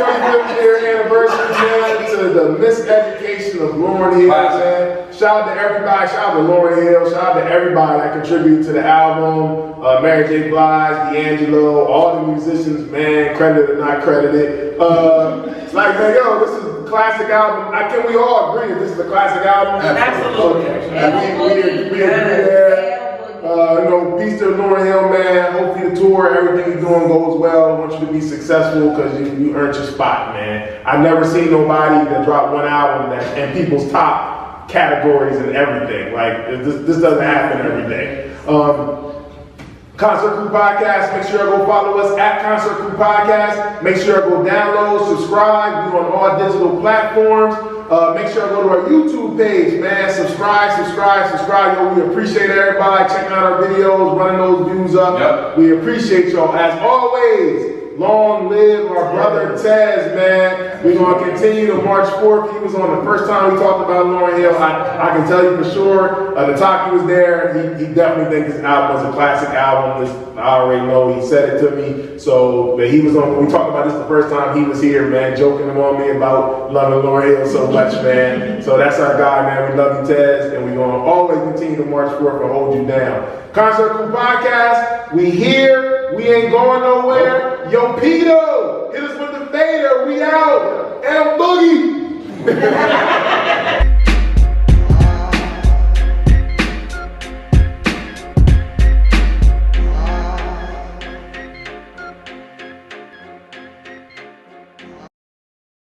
25th year anniversary, man, to the Miseducation of Lauryn Hill, man. Shout out to everybody, shout out to Lauryn Hill, shout out to everybody that contributed to the album, Mary J. Blige, D'Angelo, all the musicians, man, credited or not credited. Like, man, yo, this is a classic album. Can we all agree that this is a classic album? Absolutely. Okay. We agree there. Peace to Lauryn Hill, man. Hopefully the tour, everything you're doing goes well. I want you to be successful because you earned your spot, man. I've never seen nobody that dropped one album that in people's top categories and everything. Like, this doesn't happen every day. Concert Crew Podcast, make sure you go follow us at Concert Crew Podcast. Make sure you go download, subscribe. We're on all digital platforms. Make sure you go to our YouTube page, man. Subscribe. Yo, we appreciate everybody checking out our videos, running those views up. Yep. We appreciate y'all. As always, long live our brother Tez, man. We're going to continue to March 4th. He was on the first time we talked about Lauryn Hill. I can tell you for sure, the talk he was there, he definitely thinks this album is a classic album. I already know, he said it to me. So, but he was on, when we talked about this the first time he was here, man, joking on me about loving Lauryn Hill so much, man. So that's our guy, man. We love you, Tez, and we're going to always continue to March 4th and hold you down. Concert Crew Podcast, we here, we ain't going nowhere. Yo, Pito, hit us with the fader, we out. And Boogie.